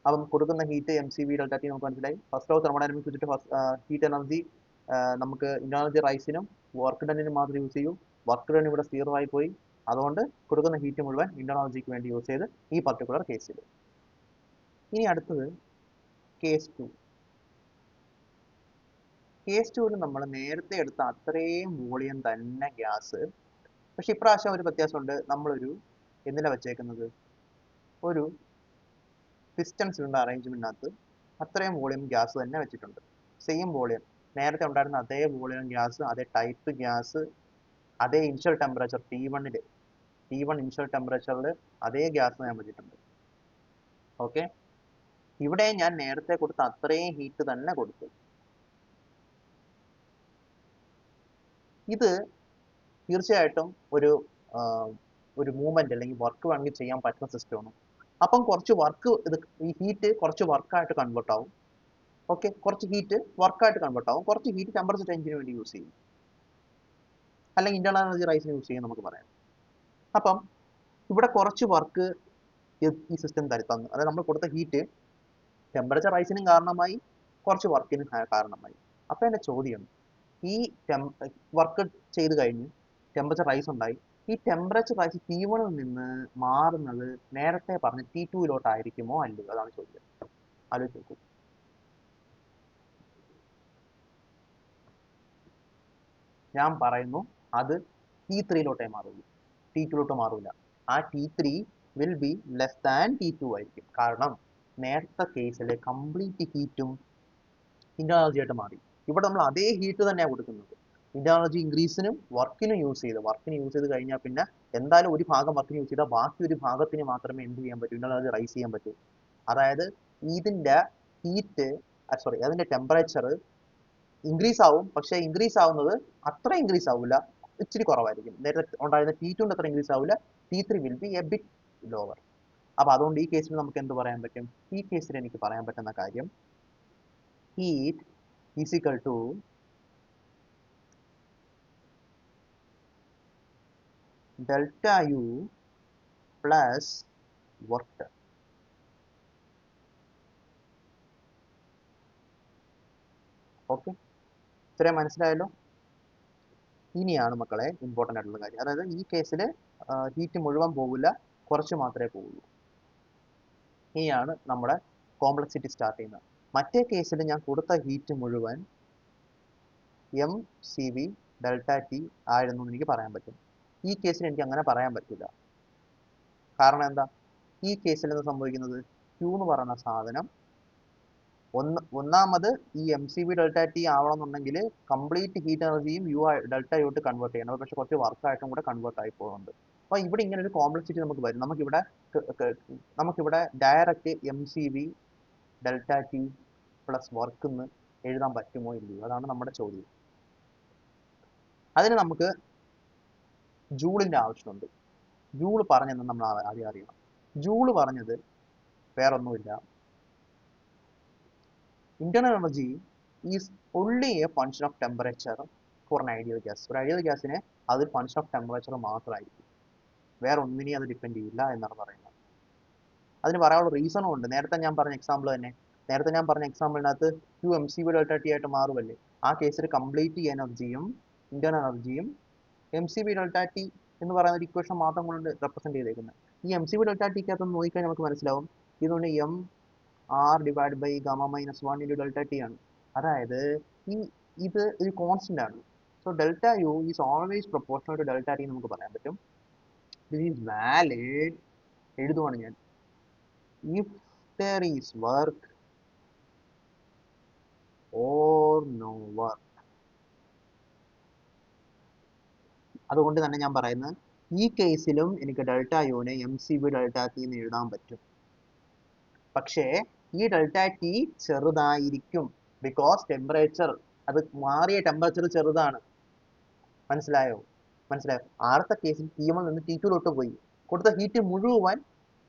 അപ്പം കൊടുക്കുന്ന ഹീറ്റ് mcv ΔT നമുക്ക് മനസ്സിലായി. ഫസ്റ്റ് ലോ തെർമോഡൈനാമിക്സ് വെച്ചിട്ട് ഹീറ്റ് എനർജി നമുക്ക് എനർജി റൈസിനും വർക്ക് ഡണ്ണിനും മാത്രം യൂസ് ചെയ്യും. വർക്ക് ഡൺ ഇവിടെ 0 ആയി പോയി. അതുകൊണ്ട് കൊടുക്കുന്ന ഹീറ്റ് മുഴുവൻ ഇന്റേണൽ എനർജിക്ക് വേണ്ടി യൂസ് ചെയ്ത് ഈ പർട്ടിക്കുലർ കേസിൽ. ഇനി അടുത്തത് കേസ് 2. കേസ് 2 നമ്മൾ നേരത്തെ എടുത്ത അത്രയും വോളിയം തന്നെ ഗ്യാസ്, പക്ഷെ ഇപ്രാവശ്യം ഒരു വ്യത്യാസമുണ്ട്. നമ്മളൊരു എന്തിനാ വെച്ചേക്കുന്നത്? ഒരു പിസ്റ്റൺ സിലിണ്ടർ അറേഞ്ച്മെന്റിനകത്ത് അത്രയും വോളിയം ഗ്യാസ് തന്നെ വെച്ചിട്ടുണ്ട്. സെയിം വോളിയം, നേരത്തെ ഉണ്ടായിരുന്ന അതേ വോളിയം ഗ്യാസ്, അതേ ടൈപ്പ് ഗ്യാസ്, അതേ ഇനിഷ്യൽ ടെമ്പറേച്ചർ T1 ഇനിഷ്യൽ ടെമ്പറേച്ചറിൽ അതേ ഗ്യാസ് ഞാൻ വെച്ചിട്ടുണ്ട്. ഓക്കെ, ഇവിടെ ഞാൻ നേരത്തെ കൊടുത്ത അത്രയും ഹീറ്റ് തന്നെ കൊടുത്തു. ഇത് തീർച്ചയായിട്ടും ഒരു മൂവ്മെന്റ് അല്ലെങ്കിൽ വർക്ക് വേണമെങ്കിൽ ചെയ്യാൻ പറ്റുന്ന സിസ്റ്റമാണ്. അപ്പം കുറച്ച് വർക്ക്, ഈ ഹീറ്റ് കുറച്ച് വർക്കായിട്ട് കൺവേർട്ട് ആവും. ഓക്കെ, കുറച്ച് ഹീറ്റ് വർക്കായിട്ട് കൺവേർട്ട് ആവും, കുറച്ച് ഹീറ്റ് ടെമ്പറേച്ചർ ചേഞ്ചിന് വേണ്ടി യൂസ് ചെയ്യും, അല്ലെങ്കിൽ ഇന്റേണൽ എനർജി റൈസിന് യൂസ് ചെയ്യും നമുക്ക് പറയാം. അപ്പം ഇവിടെ കുറച്ച് വർക്ക് ഈ സിസ്റ്റം തന്നു. അതായത് നമ്മൾ കൊടുത്ത ഹീറ്റ് ടെമ്പറേച്ചർ റൈസിനും കാരണമായി, കുറച്ച് വർക്കിനും കാരണമായി. അപ്പൊ എന്റെ ചോദ്യം, ഈ വർക്ക് ചെയ്ത് കഴിഞ്ഞ് ടെമ്പറേച്ചർ റൈസ് ഉണ്ടായി, ഈ ടെമ്പറേച്ചർ റൈസ് T1 നിന്ന് മാറുന്നത് നേരത്തെ പറഞ്ഞ T2 അല്ലയോ? അതാണ് ചോദ്യം. ആലോചിച്ച് നോക്കൂ. ഞാൻ പറയുന്നു അത് T3 മാറുള്ളൂ, T2 മാറൂല. ആ T3 will be less than T2 ആയിരിക്കും. കാരണം നേരത്തെ കേസിലെ കംപ്ലീറ്റ് ഹീറ്റും ഇന്റേണൽ എനർജി ആയിട്ട് മാറി. ഇവിടെ നമ്മൾ അതേ ഹീറ്റ് തന്നെയാണ് കൊടുക്കുന്നത്. ഇന്റേണൽ എനർജി ഇൻക്രീസിനും വർക്കിനും യൂസ് ചെയ്ത് കഴിഞ്ഞാൽ പിന്നെ എന്തായാലും ഒരു ഭാഗം വർക്കിന് യൂസ് ചെയ്താൽ ബാക്കി ഒരു ഭാഗത്തിന് മാത്രമേ എന്ത് ചെയ്യാൻ പറ്റൂ? ഇന്റേണൽ എനർജി റൈസ് ചെയ്യാൻ പറ്റൂ. അതായത് ഇതിന്റെ ഹീറ്റ്, അതിന്റെ ടെമ്പറേച്ചർ ഇൻക്രീസ് ആവും, പക്ഷെ ഇൻക്രീസ് ആവുന്നത് അത്ര ഇൻക്രീസ് ആവില്ല, ഇച്ചിരി കുറവായിരിക്കും. നേരത്തെ ഉണ്ടായിരുന്ന T2 അത്ര ഇൻക്രീസ് ആവില്ല. T3 will be A bit lower. അപ്പൊ അതുകൊണ്ട് ഈ കേസിൽ നമുക്ക് എന്ത് പറയാൻ പറ്റും? ഈ കേസിൽ എനിക്ക് പറയാൻ പറ്റുന്ന കാര്യം, heat is equal to ΔU plus work done. Okay, ഇത്രയും മനസ്സിലായല്ലോ. ഇനിയാണ് മക്കളെ ഇമ്പോർട്ടൻ്റ് ആയിട്ടുള്ള കാര്യം. അതായത് ഈ കേസിൽ ഹീറ്റ് മുഴുവൻ പോകില്ല, കുറച്ച് മാത്രമേ പോകുള്ളൂ. ഇനിയാണ് നമ്മുടെ കോംപ്ലക്സിറ്റി സ്റ്റാർട്ട് ചെയ്യുന്നത്. മറ്റേ കേസിൽ ഞാൻ കൊടുത്ത ഹീറ്റ് മുഴുവൻ mcv ΔT ആയിരുന്നു എന്ന് എനിക്ക് പറയാൻ പറ്റും. ഈ കേസിൽ എനിക്ക് അങ്ങനെ പറയാൻ പറ്റില്ല. കാരണം എന്താ? ഈ കേസിൽ എന്താ സംഭവിക്കുന്നത്? Q എന്ന് പറയുന്ന സാധനം ഒന്നാമത് ഈ mcv ΔT ആവണമെന്നുണ്ടെങ്കിൽ കംപ്ലീറ്റ് ഹീറ്റ് എനർജിയും ΔU കൺവേർട്ട് ചെയ്യണം. പക്ഷെ കുറച്ച് വർക്കായിട്ടും കൂടെ കൺവേർട്ട് ആയി പോകുന്നുണ്ട്. അപ്പൊ ഇവിടെ ഇങ്ങനെ ഒരു കോംപ്ലക്സിറ്റി നമുക്ക് വരും. നമുക്കിവിടെ direct mcv ΔT plus work എന്ന് എഴുതാൻ പറ്റുമോ ഇല്ലയോ? അതാണ് നമ്മുടെ ചോദ്യം. അതിന് നമുക്ക് ജൂളിന്റെ ആവശ്യമുണ്ട്. ജൂൾ പറഞ്ഞെന്ന് നമ്മൾ ആദ്യം അറിയണം. ജൂൾ പറഞ്ഞത് വേറൊന്നുമില്ല, internal energy is only a function of temperature for an ideal gas. ഒരു ഐഡിയൽ ഗ്യാസിന് അത് ഫങ്ഷൻ ഓഫ് ടെമ്പറേച്ചർ മാത്രമായിരിക്കും, വേറെ ഒന്നിനെയും അത് ഡിപ്പെൻഡ് ചെയ്യില്ല എന്നാണ് പറയുന്നത്. അതിന് പറയാനുള്ള റീസണും ഉണ്ട്. നേരത്തെ ഞാൻ പറഞ്ഞ എക്സാമ്പിളിനകത്ത് Q mcv ΔT ആയിട്ട് മാറുമല്ലേ? ആ കേസിൽ കംപ്ലീറ്റ് എനർജിയും ഇന്റേണൽ എനർജിയും mcv ΔT എന്ന് പറയുന്ന ഒരു ഇക്വേഷൻ മാത്രം കൊണ്ട് റെപ്രസെന്റ് ചെയ്തേക്കുന്നത്. ഈ mcv ΔTക്കകത്ത് നോക്കിക്കഴിഞ്ഞാൽ നമുക്ക് മനസ്സിലാവും ഇതുകൊണ്ട് R divided by gamma minus 1 into delta T ആണ്. അതായത് ഇത് ഒരു കോൺസ്റ്റന്റ് ആണ്. So delta U is always proportional to delta T നമുക്ക് പറയാൻ പറ്റും. This is valid. എഴുതുവാണ് ഞാൻ. If there is work or no work. അതുകൊണ്ട് തന്നെ ഞാൻ പറയുന്നത് ഈ കേസിലും എനിക്ക് ഡെൽറ്റ യുവിനെ M C B delta T എന്ന് എഴുതാൻ പറ്റും. പക്ഷേ ഈ ഡെൽറ്റ ടി ചെറുതായിരിക്കും. ബിക്കോസ് ടെമ്പറേച്ചർ, അത് മാറിയ ടെമ്പറേച്ചർ ചെറുതാണ്. മനസ്സിലായോ? ആദ്യത്തെ കേസിൽ T1 നിന്ന് T2 പോയി, കൊടുത്ത ഹീറ്റ് മുഴുവൻ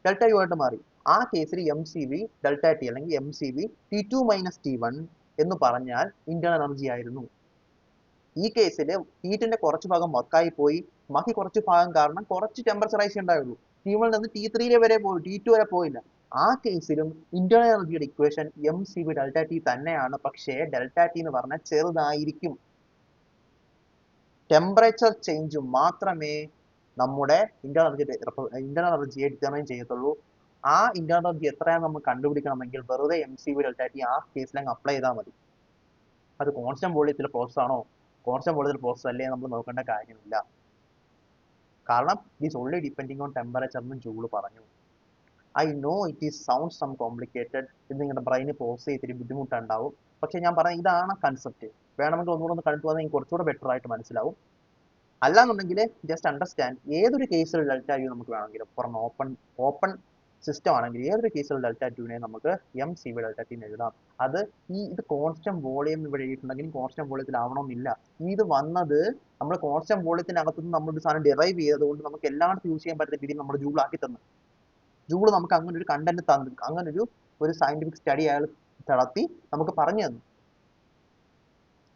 ഡെൽറ്റ യു ആയിട്ട് മാറി. ആ കേസിൽ M C B delta T അല്ലെങ്കിൽ M C B T2 minus T1 എന്ന് പറഞ്ഞാൽ ഇന്റേണൽ എനർജി ആയിരുന്നു. ഈ കേസിൽ ഹീറ്റിന്റെ കുറച്ച് ഭാഗം വർക്കായി പോയി, ബാക്കി കുറച്ച് ഭാഗം കാരണം കുറച്ച് ടെമ്പറേച്ചർ റൈസ് ഉണ്ടായുള്ളൂ. T1 നിന്ന് T3 വരെ പോയി, T2 വരെ പോയില്ല. ആ കേസിലും ഇന്റേണൽ എനർജിയുടെ equation M C B delta T തന്നെയാണ്. പക്ഷേ ഡെൽറ്റ ടി എന്ന് പറഞ്ഞാൽ ചെറുതായിരിക്കും. ടെമ്പറേച്ചർ ചേഞ്ച് മാത്രമേ നമ്മുടെ ഇന്റേണൽ എനർജിയെ ഡിറ്റർമൈൻ ചെയ്യത്തുള്ളൂ. ആ ഇന്റേണൽ എനർജി എത്രയാണെന്ന് നമുക്ക് കണ്ടുപിടിക്കണമെങ്കിൽ വെറുതെ M C B delta T ആ കേസിലങ്ങ് അപ്ലൈ ചെയ്താൽ മതി. അത് കോൺസ്റ്റന്റ് വോളിയത്തിലെ പ്രോസസ് ആണോ, കോൺസ്റ്റന്റ് വോളിയത്തിലെ പ്രോസസ് അല്ലേ നമ്മൾ നോക്കേണ്ട കാര്യമില്ല. കാരണം it only depending on temperature എന്ന് ജൂൾ പറഞ്ഞു. I know it is sound some complicated. ഇത് നിങ്ങളുടെ ബ്രെയിന് പ്രോസസ് ചെയ്തിട്ട് ബുദ്ധിമുട്ടുണ്ടാവും. പക്ഷെ ഞാൻ പറഞ്ഞ ഇതാണ് കൺസെപ്റ്റ്. വേണമെങ്കിൽ ഒന്നുകൂടെ ഒന്ന് കണ്ടിട്ട് വന്നാൽ കുറച്ചുകൂടെ ബെറ്റർ ആയിട്ട് മനസ്സിലാവും. അല്ലാന്നുണ്ടെങ്കിൽ ജസ്റ്റ് അണ്ടർസ്റ്റാൻഡ്, ഏതൊരു കേസിൽ ഡെൽറ്റ യു നമുക്ക് വേണമെങ്കിലും ഫോർ ഓപ്പൺ സിസ്റ്റം ആണെങ്കിൽ ഏതൊരു കേസിൽ ഡെൽറ്റ ടുവിനെ നമുക്ക് M C B delta T എഴുതാം. അത് ഇത് കോൺസ്റ്റന്റ് വോളിയം ഇവിടെ എഴുതിയിട്ടുണ്ടെങ്കിൽ കോൺസ്റ്റന്റ് വോളിയത്തിലാവണമെന്നില്ല. ഇത് വന്നത് നമ്മൾ കോൺസ്റ്റന്റ് വോളിയത്തിനകത്തുനിന്ന് നമ്മൾ ഒരു സാധനം ഡിറൈവ് ചെയ്തതുകൊണ്ട് നമുക്ക് എല്ലായിടത്തും യൂസ് ചെയ്യാൻ പറ്റുന്ന രീതിയിൽ നമ്മൾ ജൂൾ ആക്കി തന്നു. ജൂൾ നമുക്ക് അങ്ങനെ ഒരു കണ്ടന്റ് തന്നു, അങ്ങനെ ഒരു സയന്റിഫിക് സ്റ്റഡി അയാൾ നടത്തി നമുക്ക് പറഞ്ഞു തന്നു.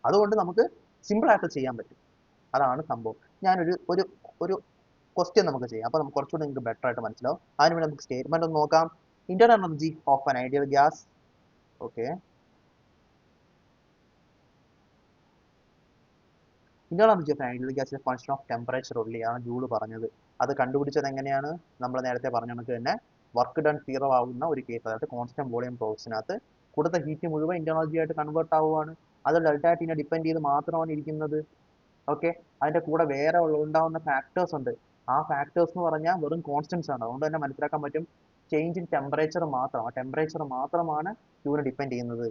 അതുകൊണ്ട് നമുക്ക് സിമ്പിൾ ആയിട്ട് ചെയ്യാൻ പറ്റും. അതാണ് സംഭവം. ഞാനൊരു ഒരു ക്വസ്റ്റ്യൻ നമുക്ക് ചെയ്യാം. അപ്പോൾ നമുക്ക് കുറച്ചുകൂടി നിങ്ങൾക്ക് ബെറ്റർ ആയിട്ട് മനസ്സിലാവും. അതിനുവേണ്ടി നമുക്ക് സ്റ്റേറ്റ്മെന്റ് ഒന്ന് നോക്കാം. Internal energy of an ideal gas. Okay, internal energy of an ideal gas is function of temperature only ആണ് ജൂൾ പറഞ്ഞത്. അത് കണ്ടുപിടിച്ചത് എങ്ങനെയാണ്? നമ്മൾ നേരത്തെ പറഞ്ഞ കണക്ക് തന്നെ വർക്ക് ഡൺ സീറോ ആവുന്ന ഒരു കേസ്, അതായത് കോൺസ്റ്റന്റ് വോളിയം പ്രോസസ്സിനകത്ത് കൊടുത്ത ഹീറ്റ് മുഴുവൻ ഇന്റേണൽ എനർജി ആയിട്ട് കൺവേർട്ട് ആവുകയാണ്. അത് ഡെൽറ്റ ടിനെ ഡിപ്പെൻഡ് ചെയ്ത് മാത്രമാണ് ഇരിക്കുന്നത്. ഓക്കെ, അതിന്റെ കൂടെ വേറെ ഉണ്ടാവുന്ന ഫാക്ടേഴ്സ് ഉണ്ട്. ആ ഫാക്ടേഴ്സ് എന്ന് പറഞ്ഞാൽ വെറും കോൺസ്റ്റൻസ് ആണ്. അതുകൊണ്ട് തന്നെ മനസ്സിലാക്കാൻ പറ്റും ചേഞ്ച് ഇൻ ടെമ്പറേച്ചർ മാത്രം, ആ ടെമ്പറേച്ചർ മാത്രമാണ് യുവിനെ ഡിപ്പെൻഡ് ചെയ്യുന്നത്.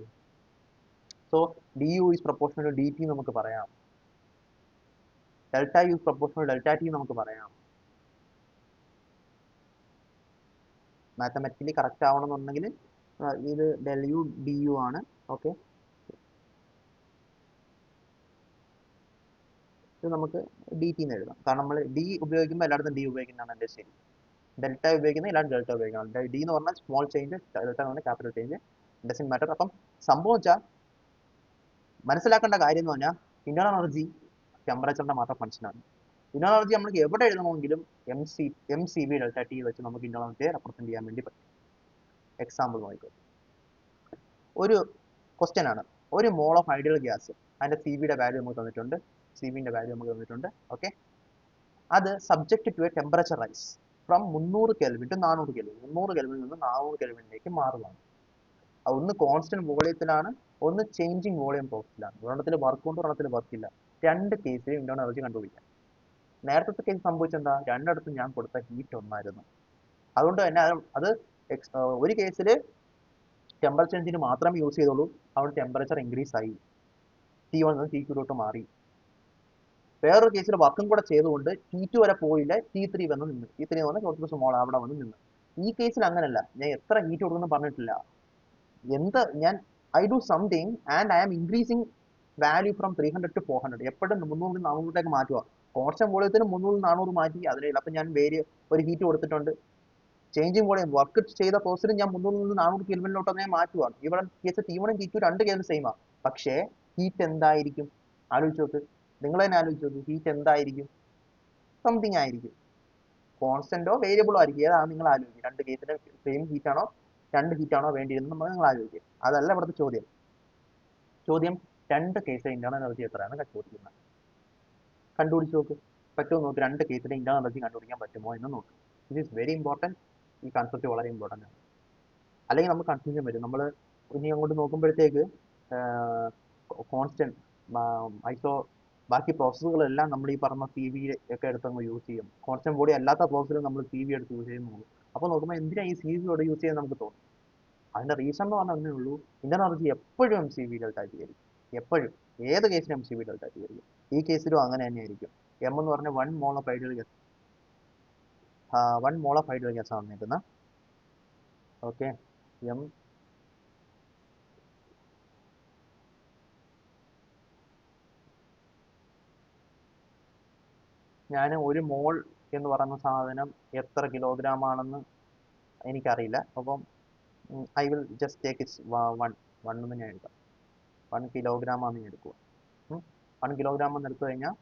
So D U is proportional to D T നമുക്ക് പറയാം. Delta U is proportional delta T നമുക്ക് പറയാം. മാത്തമാറ്റിക്കലി കറക്റ്റ് ആവണമെന്നുണ്ടെങ്കിൽ ഇത് ഡെൽ യു ഡി യു ആണ്. ഓക്കെ, ഇത് നമുക്ക് ഡി ടി എന്ന് എഴുതാം. കാരണം നമ്മൾ ഡി ഉപയോഗിക്കുമ്പോൾ എല്ലായിടത്തും ഡി ഉപയോഗിക്കുന്നതാണ് എൻ്റെ ശരി. ഡെൽറ്റ ഉപയോഗിക്കുന്നത് എല്ലാവരും ഡെൽറ്റ ഉപയോഗിക്കണം. ഡി എന്ന് പറഞ്ഞാൽ സ്മോൾ ചേഞ്ച്, ഡെൽറ്റ എന്ന് പറഞ്ഞാൽ ക്യാപിറ്റൽ ചേഞ്ച്. Doesn't matter. അപ്പം സംഭവം വെച്ചാൽ മനസ്സിലാക്കേണ്ട കാര്യം എന്ന് പറഞ്ഞാൽ ഇന്റേണൽ എനർജി ടെമ്പറേച്ചറിന്റെ മാത്രം ഫംഗ്ഷനാണ്. ഇന്റേണൽ എനർജി നമുക്ക് എവിടെ എഴുതണമെങ്കിലും M C B delta T വെച്ച് നമുക്ക് ഇന്റേണൽ എനർജിയെ റെപ്രസെന്റ് ചെയ്യാൻ വേണ്ടി പറ്റും. എക്സാമ്പിൾ നോക്കിക്കോ. ഒരു ക്വസ്റ്റ്യൻ ആണ്. ഒരു മോൾ ഓഫ് ഐഡിയൽ ഗ്യാസ്, അതിന്റെ സി ബിയുടെ വാല്യൂ നമുക്ക് തന്നിട്ടുണ്ട്, സി ബിന്റെ വാല്യൂ നമുക്ക് തന്നിട്ടുണ്ട്. ഓക്കെ, അത് subject to a temperature rise from 300 Kelvin to 400 Kelvin. 300 Kelvin നിന്ന് 400 കെൽവിനിലേക്ക് മാറുകയാണ്. ഒന്ന് കോൺസ്റ്റന്റ് വോളിയത്തിലാണ്, ഒന്ന് ചേഞ്ചിങ് വോളിയം പ്രോസസ്സിലാണ്. ഒരെണ്ണത്തിൽ വർക്ക് ഉണ്ട്, ഒരെണ്ണത്തിൽ വർക്ക് ഇല്ല. രണ്ട് കേസിലും ഇന്റേണൽ എനർജി കണ്ടുപിടിക്കാം. നേരത്തെ കേസ് സംഭവിച്ചെന്താ, രണ്ടിടത്തും ഞാൻ കൊടുത്ത ഹീറ്റ് ഒന്നായിരുന്നു. അതുകൊണ്ട് തന്നെ അത് ഒരു കേസിൽ ടെമ്പറേച്ചർ ചേഞ്ചിന് മാത്രമേ യൂസ് ചെയ്തുള്ളൂ. അവിടെ ടെമ്പറേച്ചർ ഇൻക്രീസ് ആയി, T1 നിന്ന് T2 മാറി. വേറൊരു കേസിൽ വർക്കും കൂടെ ചെയ്തുകൊണ്ട് T2 വരെ പോയില്ല, T3 വന്ന് നിന്ന്. T3 എന്ന് പറഞ്ഞാൽ കുറച്ച് സ്മോൾ അവിടെ വന്ന് നിന്ന്. ഈ കേസിൽ അങ്ങനല്ല. ഞാൻ എത്ര ഹീറ്റ് കൊടുക്കുന്നു പറഞ്ഞിട്ടില്ല. ഞാൻ I do something and I am increasing value from 300 to 400. എപ്പോഴും 300 400 മാറ്റുക. കോൺസ്റ്റന്റ് വോളിയത്തിന് 300 400 മാറ്റി അതിനില്ല. അപ്പം ഞാൻ ഒരു ഹീറ്റ് കൊടുത്തിട്ടുണ്ട്. ചേഞ്ചിങ് വോളിയം വർക്ക് ചെയ്ത പ്രോസസ്സിൽ ഞാൻ 300 നിന്ന് 400 കെൽവിനിലോട്ട് തന്നെ മാറ്റുകയാണ്. ഇവിടെ കേസ് T1 ഉം T2 രണ്ട് കേസും സെയിം ആണ്. പക്ഷേ ഹീറ്റ് എന്തായിരിക്കും ആലോചിച്ച് നോക്ക്. നിങ്ങൾ തന്നെ ആലോചിച്ച് നോക്ക്, ഹീറ്റ് എന്തായിരിക്കും? സംതിങ് ആയിരിക്കും. കോൺസ്റ്റന്റോ വേരിയബിളോ ആയിരിക്കും. ഏതാണ് നിങ്ങൾ ആലോചിക്കുക. രണ്ട് കേസിന് സെയിം ഹീറ്റ് ആണോ, രണ്ട് ഹീറ്റ് ആണോ വേണ്ടിയിരുന്നത് നിങ്ങൾ ആലോചിക്കുക. അതല്ല ഇവിടുത്തെ ചോദ്യം. രണ്ട് കേസിലെ ഇന്റേണൽ എനർജി എത്രയാണ് ചോദിക്കുന്നത്. കണ്ടുപിടിച്ച് നോക്ക്. പറ്റുമോ നോക്ക്. രണ്ട് കേസിലെ ഇന്റേണൽ എനർജി കണ്ടുപിടിക്കാൻ പറ്റുമോ എന്ന് നോക്ക്. It is very important. ഈ കൺസെപ്റ്റ് വളരെ ഇമ്പോർട്ടൻ്റ് ആണ്. അല്ലെങ്കിൽ നമുക്ക് കൺഫ്യൂഷൻ വരും. നമ്മൾ ഇനി അങ്ങോട്ട് നോക്കുമ്പോഴത്തേക്ക് കോൺസ്റ്റന്റ് ബാക്കി പ്രോസസ്സുകളെല്ലാം നമ്മൾ ഈ പറഞ്ഞ പി വി ഒക്കെ എടുത്തങ്ങ് യൂസ് ചെയ്യും. കോൺസ്റ്റന്റ് ബോഡി അല്ലാത്ത പ്രോസസ്സിൽ നമ്മൾ പി വി എടുത്ത് യൂസ് ചെയ്യുന്നുള്ളൂ. അപ്പോൾ നോക്കുമ്പോൾ എന്തിനാ ഈ സി വി ഇവിടെ യൂസ് ചെയ്യാൻ നമുക്ക് തോന്നും. അതിന്റെ റീസൺ എന്ന് പറഞ്ഞാൽ ഒന്നേ ഉള്ളൂ, ഇന്റർണൽ എനർജി എപ്പോഴും M C V delta T ആയിരിക്കും. എപ്പോഴും ഏത് കേസിലും M C V delta T ആയിരിക്കും. ഈ കേസിലും അങ്ങനെ തന്നെ ആയിരിക്കും. എം എന്ന് പറഞ്ഞാൽ 1 mole of ideal gas, 1 mole of ideal gas ആണ് വന്നേക്കുന്നത്. ഓക്കെ, എം ഞാൻ 1 മോൾ എന്ന് പറയുന്ന സാധനം എത്ര കിലോഗ്രാം ആണെന്ന് എനിക്കറിയില്ല. അപ്പം I will just take it's 1 എന്ന് ഞാൻ എടുക്കാം. 1 കിലോഗ്രാം ആണ് ഞാൻ എടുക്കുക. 1 കിലോഗ്രാം എന്ന് എടുത്തു കഴിഞ്ഞാൽ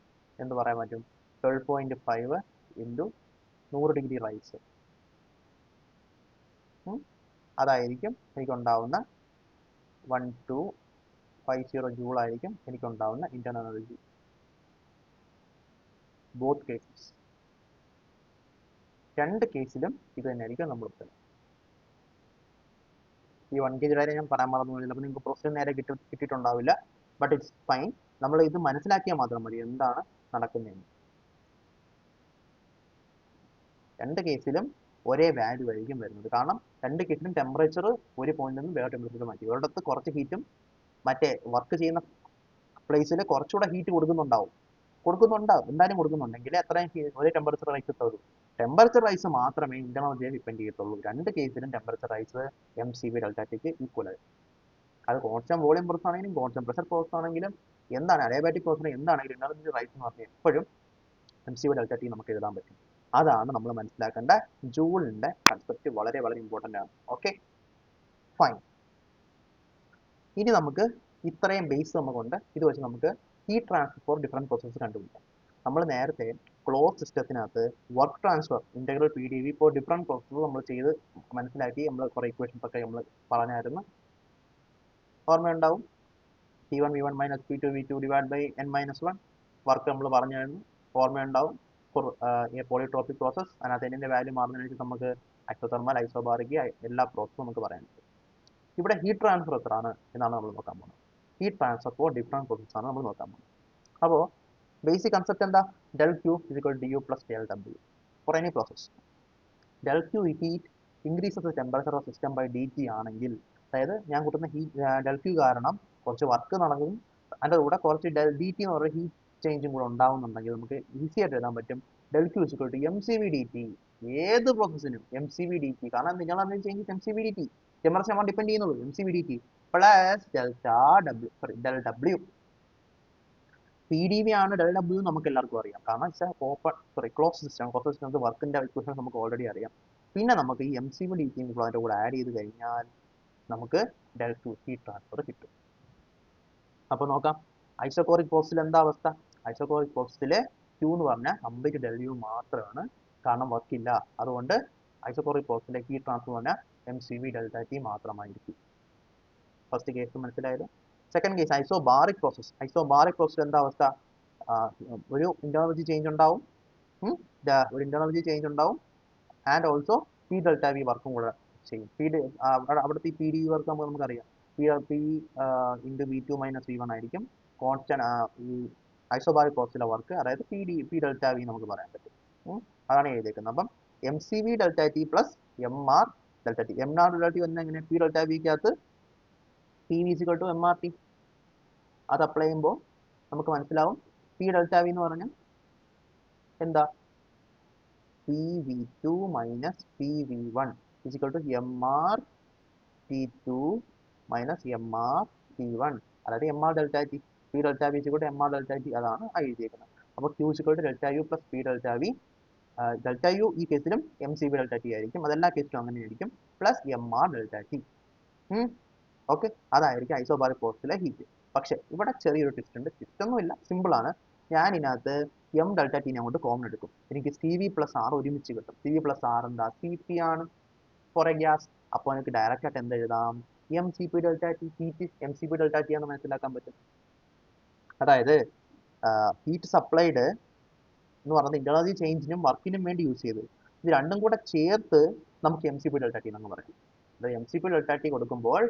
എന്ത് പറയാൻ പറ്റും? 12.5 ഇൻറ്റു 100 ഡിഗ്രി റൈസ്. അതായിരിക്കും എനിക്കുണ്ടാവുന്ന 1250 ജൂൾ ആയിരിക്കും എനിക്കുണ്ടാവുന്ന ഇന്റർണൽ എനർജി. ബോത്ത് കേസസ്, രണ്ട് കേസിലും ഇത് തന്നെയായിരിക്കും നമ്മൾ ഉത്തരം. ഈ 1 kg വരെ ഞാൻ പറയാൻ മറന്നു പോയില്ല. അപ്പോൾ നിങ്ങൾക്ക് പ്രൊസീജിയർ നേരെ കിട്ടിയിട്ടുണ്ടാവില്ല. But it's fine. നമ്മൾ ഇത് മനസ്സിലാക്കിയാൽ മാത്രം മതി എന്താണ് നടക്കുന്നതെന്ന്. രണ്ട് കേസിലും ഒരേ വാല്യൂ ആയിരിക്കും വരുന്നത്. കാരണം രണ്ട് കേസിലും ടെമ്പറേച്ചർ ഒരു പോയിന്റിൽ നിന്ന് വേറെ ടെമ്പറേച്ചർ മാറ്റി. ഒരിടത്ത് കുറച്ച് ഹീറ്റും മറ്റേ വർക്ക് ചെയ്യുന്ന പ്ലേസിൽ കുറച്ചുകൂടെ ഹീറ്റ് കൊടുക്കുന്നുണ്ടാവും. എന്തായാലും കൊടുക്കുന്നുണ്ടെങ്കിൽ അത്രയും ഒരേ ടെമ്പറേച്ചർ റൈസ് എത്തുള്ളൂ. ടെമ്പറേച്ചർ റൈസ് മാത്രമേ ഇന്റർണൽ എനർജിയെ ഡിപ്പെൻഡ് ചെയ്യത്തുള്ളൂ. രണ്ട് കേസിലും temperature rise M C V delta ടിക്ക് ഈക്വൽ ആയി. അത് കോൺസ്റ്റന്റ് വോളിയം പ്രോസസ് ആണെങ്കിലും കോൺസ്റ്റന്റ് പ്രഷർ പ്രോസസ് ആണെങ്കിലും എന്താണ് അഡിയാബാറ്റിക് പ്രോസസ് എന്താണെങ്കിലും ഇന്റർണൽ എനർജി റൈസ് എന്ന് പറഞ്ഞാൽ എപ്പോഴും M C V delta T നമുക്ക് എഴുതാൻ പറ്റും. അതാണ് നമ്മൾ മനസ്സിലാക്കേണ്ട ജൂളിന്റെ കൺസെപ്റ്റ്. വളരെ വളരെ ഇമ്പോർട്ടന്റ് ആണ്. Okay, fine. ഇനി നമുക്ക് ഇത്രയും ബേസ് നമുക്കുണ്ട്. ഇത് വെച്ച് നമുക്ക് heat transfer for different process കണ്ടുപിടിക്കാം. നമ്മൾ നേരത്തെ ക്ലോസ് സിസ്റ്റത്തിനകത്ത് work transfer integral P D V for different process നമ്മൾ ചെയ്ത് മനസ്സിലാക്കി. നമ്മൾ കുറെ ഇക്വേഷൻസ് ഒക്കെ നമ്മൾ പറഞ്ഞായിരുന്നു. ഓർമ്മയുണ്ടാവും. T1 V1 minus P2 V2 divided by n minus 1 work നമ്മൾ പറഞ്ഞായിരുന്നു. ഓർമ്മയുണ്ടാവും. ഫോർ പോളിട്രോപ്പിക് പ്രോസസ്, അതിനകത്ത് എന്നിന്റെ വാല്യൂ മാറുന്നതിനനുസരിച്ച് നമുക്ക് ഐസോതെർമൽ, ഐസോബാറിക് എല്ലാ പ്രോസസ്സും നമുക്ക് പറയാൻ പറ്റും. ഇവിടെ ഹീറ്റ് ട്രാൻസ്ഫർ എത്രയാണ് എന്നാണ് നമ്മൾ നോക്കാൻ പോകുന്നത്. Heat transfer for different process ആണ് നമ്മൾ നോക്കാൻ പോകുന്നത്. അപ്പോൾ ബേസിക് കൺസെപ്റ്റ് എന്താ? Del Q is equal to U plus del W for any process. Del Q heat increases the temperature of system by D T ആണെങ്കിൽ, അതായത് ഞാൻ കൂട്ടുന്ന ഡെൽ ക്യൂ കാരണം കുറച്ച് വർക്ക് നടക്കും, അതിൻ്റെ കൂടെ കുറച്ച് ഡി ടി എന്ന് പറയുന്ന ഹീറ്റ് ചേഞ്ചും കൂടെ ഉണ്ടാവുന്നുണ്ടെങ്കിൽ നമുക്ക് ഈസി ആയിട്ട് എഴുതാൻ പറ്റും del Q is equal to M C V D T. ഏത് പ്രോസസ്സിനും M C V D T. കാരണം നിങ്ങൾ അതിന് change M C V D T temperature ആണ് ഡിപ്പെൻഡ് ചെയ്യുന്നത്. M C V D T plus del W. P D V ആണ് del W നമുക്ക് എല്ലാവർക്കും അറിയാം. കാരണം ക്ലോസ് സിസ്റ്റം വർക്കിന്റെ ഇക്വേഷൻ നമുക്ക് ഓൾറെഡി അറിയാം. പിന്നെ നമുക്ക് ഈ M C V D T അതിൻ്റെ കൂടെ ആഡ് ചെയ്ത് കഴിഞ്ഞാൽ നമുക്ക് ഡെൽ ക്യൂ ഹീറ്റ് ട്രാൻസ്ഫർ കിട്ടും. അപ്പോൾ നോക്കാം, ഐസോകോറിക് പ്രോസസ്സിൽ എന്താ അവസ്ഥ? ഐസോകോറിക് പ്രോസസ്സിലെ ക്യൂ എന്ന് പറഞ്ഞാൽ കംപ്ലീറ്റ് ഡെൽ യു മാത്രമാണ്. കാരണം വർക്കില്ല. അതുകൊണ്ട് ഐസോകോറിക് പ്രോസസ്സിലെ ഹീറ്റ് ട്രാൻസ്ഫർ പറഞ്ഞാൽ M C V delta T മാത്രമായിരിക്കും. ഫസ്റ്റ് കേസ് മനസ്സിലായത്. Second case isobaric process. Isobaric പ്രോസസ്സിൽ എന്താ അവസ്ഥ? ഒരു ഇന്റർണൽ എനർജി ചേഞ്ച് ഉണ്ടാവും, and also P delta V വർക്കും കൂടെ ചെയ്യും. അവിടുത്തെ പി ഡി വി വർക്ക് നമുക്കറിയാം. P into V two minus V one ആയിരിക്കും കോൺസ്റ്റന്റ് ഈ ഐസോബാറിക് പ്രോസസ്സിലെ വർക്ക്. അതായത് പി ഡെൽറ്റ വി നമുക്ക് പറയാൻ പറ്റും. അതാണ് എഴുതിയേക്കുന്നത്. അപ്പം M C V delta T plus M R delta T. M R delta T വന്നാൽ എങ്ങനെ? പി ഡെൽറ്റ വിക്കകത്ത് P V is equal to M R T. അത് അപ്ലൈ ചെയ്യുമ്പോൾ നമുക്ക് മനസ്സിലാവും പി ഡെൽറ്റ വി എന്ന് പറഞ്ഞാൽ എന്താ? P V two minus P V one is equal to M R T two minus M R T one. അതായത് M R delta T. P delta V is equal to M R delta T. അതാണ് എഴുതിയേക്കുന്നത്. അപ്പോൾ Q is equal to delta U plus P delta V. Delta U ഈ കേസിലും M C B delta T ആയിരിക്കും. അതെല്ലാ കേസിലും അങ്ങനെയായിരിക്കും. Plus M R delta T. Okay, അതായിരിക്കും ഐസോബാറിക് പ്രോസസ്സിലെ ഹീറ്റ്. പക്ഷെ ഇവിടെ ചെറിയൊരു ട്വിസ്റ്റ് ഉണ്ട്. ട്വിസ്റ്റ് ഒന്നുമില്ല, സിമ്പിൾ ആണ്. ഞാൻ ഇതിനകത്ത് എം ഡെൽറ്റ ടീനെ അങ്ങോട്ട് കോമൺ എടുക്കും. എനിക്ക് സി വി പ്ലസ് ആർ ഒരുമിച്ച് കിട്ടും. സി വി പ്ലസ് ആർ എന്താ? സി പി ആണ് ഫോർ എ ഗ്യാസ്. അപ്പോൾ എനിക്ക് ഡയറക്റ്റ് ആയിട്ട് എന്ത് എഴുതാം? M C P delta T. Heat M C P delta T ആണെന്ന് മനസ്സിലാക്കാൻ പറ്റും. അതായത് ഹീറ്റ് സപ്ലൈഡ് എന്ന് പറയുന്നത് ഇന്റർണൽ എനർജി ചേഞ്ചിനും വർക്കിനും വേണ്ടി യൂസ് ചെയ്തത്. ഇത് രണ്ടും കൂടെ ചേർത്ത് നമുക്ക് M C P delta T എന്ന് പറയാം. M C P delta T കൊടുക്കുമ്പോൾ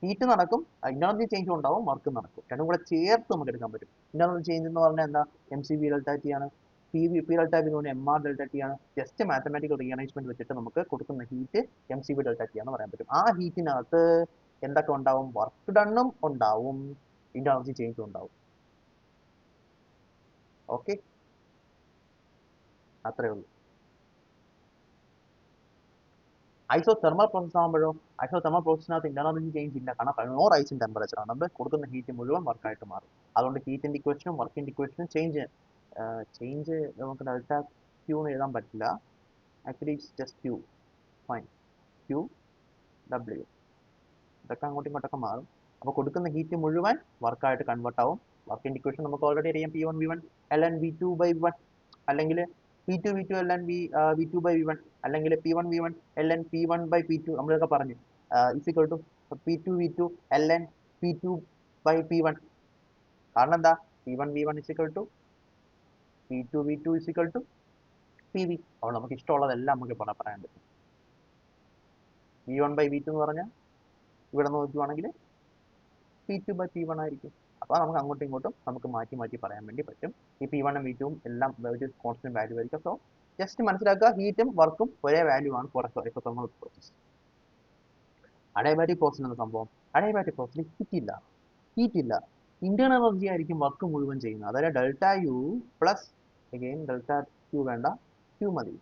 ഹീറ്റ് നടക്കും, ഇന്റർണൽ ചേഞ്ചും ഉണ്ടാവും, വർക്കും നടക്കും. രണ്ടും കൂടെ ചേർത്ത് നമുക്ക് എടുക്കാൻ പറ്റും. ഇന്റർണൽ ചേഞ്ച് എന്ന് പറഞ്ഞാൽ എന്താ? M C B delta T ആണ്. പി ഡെൽറ്റ ബി എന്ന് പറഞ്ഞാൽ എം ആർ ഡെൽറ്റ ടി ആണ്. ജസ്റ്റ് മാത്തമാറ്റിക്കൽ റീഅറേഞ്ച്മെന്റ് വെച്ചിട്ട് നമുക്ക് കൊടുക്കുന്ന heat M C B delta T ആണെന്ന് പറയാൻ പറ്റും. ആ ഹീറ്റിനകത്ത് എന്തൊക്കെ ഉണ്ടാവും? വർക്ക് ഡണ്ണും ഉണ്ടാവും, ഇന്റർണൽ ചേഞ്ചും ഉണ്ടാവും. ഓക്കെ, അത്രേ ഉള്ളൂ. ഐസോതെർമൽ പ്രോസസ് ആകുമ്പോഴോ, ഐസോതെർമൽ പ്രോസസ്സിനകത്ത് ഇന്റർണൽ ചേഞ്ച് ഇല്ല, കാരണം നോ റൈസ് ഇൻ ടെമ്പറേച്ചർ ആണ്. നമ്മൾ കൊടുക്കുന്ന ഹീറ്റ് മുഴുവൻ വർക്കായിട്ട് മാറും. അതുകൊണ്ട് ഹീറ്റിന്റെ ഇക്വേഷനും വർക്കിന്റെ ഇക്വേഷനും ചേഞ്ച് നമുക്ക് ഡെൽറ്റ ക്യൂ എന്ന് എഴുതാൻ പറ്റില്ല. Actually it's just Q, fine, Q W, ഇതൊക്കെ അങ്ങോട്ടും ഇങ്ങോട്ടൊക്കെ മാറും. അപ്പോൾ കൊടുക്കുന്ന ഹീറ്റ് മുഴുവൻ വർക്കായിട്ട് കൺവേർട്ട് ആവും. വർക്കിന്റെ ഇക്വേഷൻ നമുക്ക് ഓൾറെഡി അറിയാം, P1 V1 ln V2 by V1, അല്ലെങ്കിൽ P2 V2 ln V2 by V1, അല്ലെങ്കിൽ P1 V1 ln P1 by P2, നമ്മളിതൊക്കെ പറഞ്ഞു. Is equal to P2 V2 ln P2 by P1. കാരണം എന്താ? P1 V1 is equal to P2 V2 is equal to PV. അപ്പോൾ നമുക്ക് ഇഷ്ടമുള്ളതെല്ലാം നമുക്ക് പറയാൻ പറ്റും. V1 by V2 എന്ന് പറഞ്ഞാൽ ഇവിടെ നോക്കുകയാണെങ്കിൽ P2 by P1 ആയിരിക്കും. അപ്പോൾ നമുക്ക് അങ്ങോട്ടും ഇങ്ങോട്ടും നമുക്ക് മാറ്റി മാറ്റി പറയാൻ വേണ്ടി പറ്റും. ഈ P1 ഉം V2 ഉം എല്ലാം ഒരു കോൺസ്റ്റന്റ് വാല്യൂ ആയിരിക്കും. സോ ജസ്റ്റ് മനസ്സിലാക്കുക, ഹീറ്റും വർക്കും ഒരേ വാല്യൂ ആണ് for isothermal process. Adiabatic process എന്ന സംഭവം, അഡിയബാറ്റിക് പ്രോസസ്സിൽ ഹീറ്റ് ഇല്ല, ഇന്റേണൽ എനർജി ആയിരിക്കും വർക്ക് മുഴുവൻ ചെയ്യുന്നത്. അതായത് delta U plus again delta Q വേണ്ട, ക്യൂ മതി.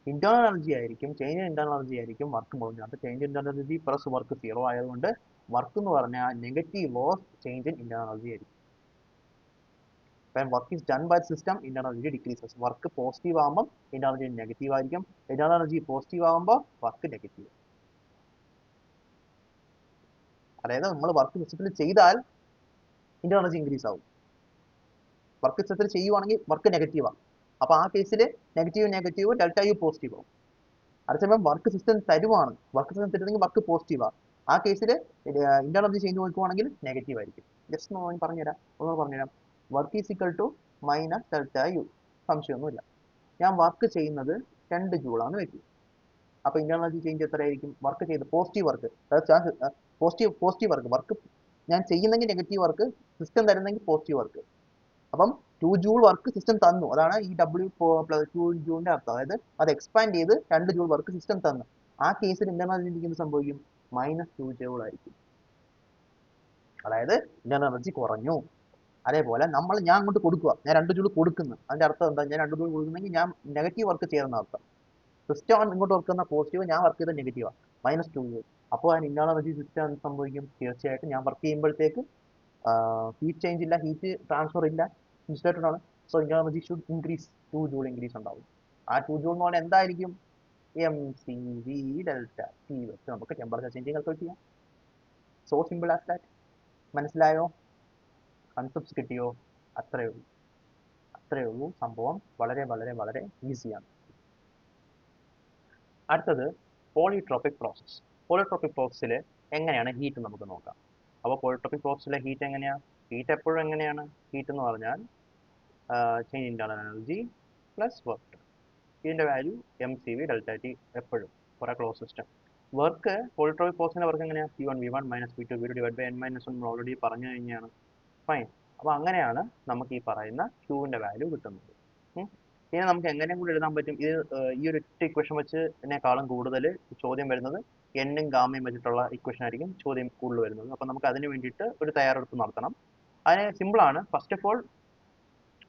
ഇന്റേണൽ എനർജി ആയിരിക്കും, ചേഞ്ച് ഇൻ ഇന്റേണൽ എനർജി ആയിരിക്കും വർക്ക് മുഴുവൻ. അപ്പോൾ change in internal energy plus work 0 ആയതുകൊണ്ട് വർക്ക് എന്ന് പറഞ്ഞാൽ negative of change in internal energy ആയിരിക്കും. When work is done by the system, internal energy decreases. Work positive ആകുമ്പോൾ internal energy negative ആയിരിക്കും. Internal energy positive ആകുമ്പോൾ work negative. അതായത് നമ്മൾ work സിസ്റ്റത്തിൽ ചെയ്താൽ ഇന്റേണൽ എനർജി ഇൻക്രീസ് ആവും. വർക്ക് സിസ്റ്റത്തിൽ ചെയ്യുവാണെങ്കിൽ വർക്ക് നെഗറ്റീവ് ആവും. അപ്പോൾ ആ കേസിൽ നെഗറ്റീവ് ഡെൽറ്റ യു പോസിറ്റീവ് ആവും. അതേസമയം വർക്ക് സിസ്റ്റം തരുവാണ്, വർക്ക് സിസ്റ്റം തരുന്നെങ്കിൽ വർക്ക് പോസിറ്റീവ് ആവും. ആ കേസിൽ ഇന്റേണൽ എനർജി ചേഞ്ച് നോക്കുവാണെങ്കിൽ നെഗറ്റീവ് ആയിരിക്കും. ജസ്റ്റ് ഒന്ന് പറഞ്ഞുതരാം. Work is equal to minus delta U, സംശയമൊന്നുമില്ല. ഞാൻ വർക്ക് ചെയ്യുന്നത് 2 ജൂളാന്ന് വെക്കും. അപ്പോൾ ഇന്റേണൽ എനർജി ചേഞ്ച് എത്രയായിരിക്കും? വർക്ക് ചെയ്ത് പോസിറ്റീവ് വർക്ക് ഞാൻ ചെയ്യുന്നെങ്കിൽ നെഗറ്റീവ് വർക്ക്, സിസ്റ്റം തരുന്നെങ്കിൽ പോസിറ്റീവ് വർക്ക്. അപ്പം 2 ജൂൾ വർക്ക് സിസ്റ്റം തന്നു, അതാണ് ഈ W+2 ജൂളിന്റെ അർത്ഥം. അതായത് അത് എക്സ്പാൻഡ് ചെയ്ത് 2 ജൂൾ വർക്ക് സിസ്റ്റം തന്നു. ആ കേസിൽ ഇന്റേണൽ എനർജി എന്ത് സംഭവിക്കും? -2 ജൂൾ ആയിരിക്കും. അതായത് ഇന്റേണൽ എനർജി കുറഞ്ഞു. അതേപോലെ ഞാൻ അങ്ങോട്ട് കൊടുക്കുക, ഞാൻ 2 ജൂൾ കൊടുക്കുന്നു. അതിന്റെ അർത്ഥം എന്താ? ഞാൻ 2 ജൂൾ കൊടുക്കുന്നെങ്കിൽ ഞാൻ നെഗറ്റീവ് വർക്ക് ചെയ്യുന്ന അർത്ഥം. സിസ്റ്റം ഇങ്ങോട്ട് വർക്ക് ചെയ്യുന്ന പോസിറ്റീവ്, ഞാൻ വർക്ക് ചെയ്ത നെഗറ്റീവാണ്, -2 ജൂൾ. അപ്പോൾ അതിന് ഇന്റേണൽ എനർജി സിസ്റ്റം എന്ത് സംഭവിക്കും? തീർച്ചയായിട്ടും ഞാൻ വർക്ക് ചെയ്യുമ്പോഴത്തേക്ക് ഹീറ്റ് ചേഞ്ച് ഇല്ല, ഹീറ്റ് ട്രാൻസ്ഫർ ഇല്ല, ഇൻസ്റ്റേറ്റഡ് ആണ്. So internal energy should increase, 2 joule increase ഉണ്ടാവും. ആ 2 ജൂൾ എന്ന് പറഞ്ഞാൽ എന്തായിരിക്കും? MCV ഡെൽറ്റ ടി വെച്ച് നമുക്ക് ടെമ്പറേച്ചർ ചേഞ്ച് കാൽക്കുലേറ്റ് ചെയ്യാം. So simple as that. മനസ്സിലായോ? കൺസെപ്റ്റ്സ് കിട്ടിയോ? അത്രയേ ഉള്ളൂ. സംഭവം വളരെ വളരെ വളരെ ഈസിയാണ്. അടുത്തത് പോളിട്രോപിക് പ്രോസസ്. പോളിട്രോപിക് പ്രോസസ്സിൽ എങ്ങനെയാണ് ഹീറ്റ് നമുക്ക് നോക്കാം. അപ്പോൾ പോളിട്രോപിക് പ്രോസസ്സിലെ ഹീറ്റ് എങ്ങനെയാണ്? ഹീറ്റ് എപ്പോഴും എങ്ങനെയാണ്? ഹീറ്റ് എന്ന് പറഞ്ഞാൽ change internal energy plus work. ഇതിന്റെ വാല്യൂ MCV ഡെൽറ്റ ടി എപ്പോഴും for a close system. Work, polytropic പ്രോസസ്സിന്റെ വർക്ക് എങ്ങനെയാണ്? P1 V1 - P2 V2 divide by n - 1 നമ്മൾ ഓൾറെഡി പറഞ്ഞു കഴിഞ്ഞാണ്. ഫൈൻ. അപ്പോൾ അങ്ങനെയാണ് നമുക്ക് ഈ പറയുന്ന ക്യൂവിന്റെ വാല്യൂ കിട്ടുന്നത്. ഇനി നമുക്ക് എങ്ങനെയും കൂടി എഴുതാൻ പറ്റും. ഈ ഒരു ഇക്വേഷൻ വെച്ചിനേക്കാളും കൂടുതൽ ചോദ്യം വരുന്നത് എന്നും ഗാമയും വെച്ചിട്ടുള്ള ഇക്വേഷൻ ആയിരിക്കും ചോദ്യം കൂടുതൽ വരുന്നത്. അപ്പോൾ നമുക്ക് അതിന് വേണ്ടിയിട്ട് ഒരു തയ്യാറെടുപ്പ് നടത്തണം. അതിന് സിമ്പിളാണ്. ഫസ്റ്റ് ഓഫ് ഓൾ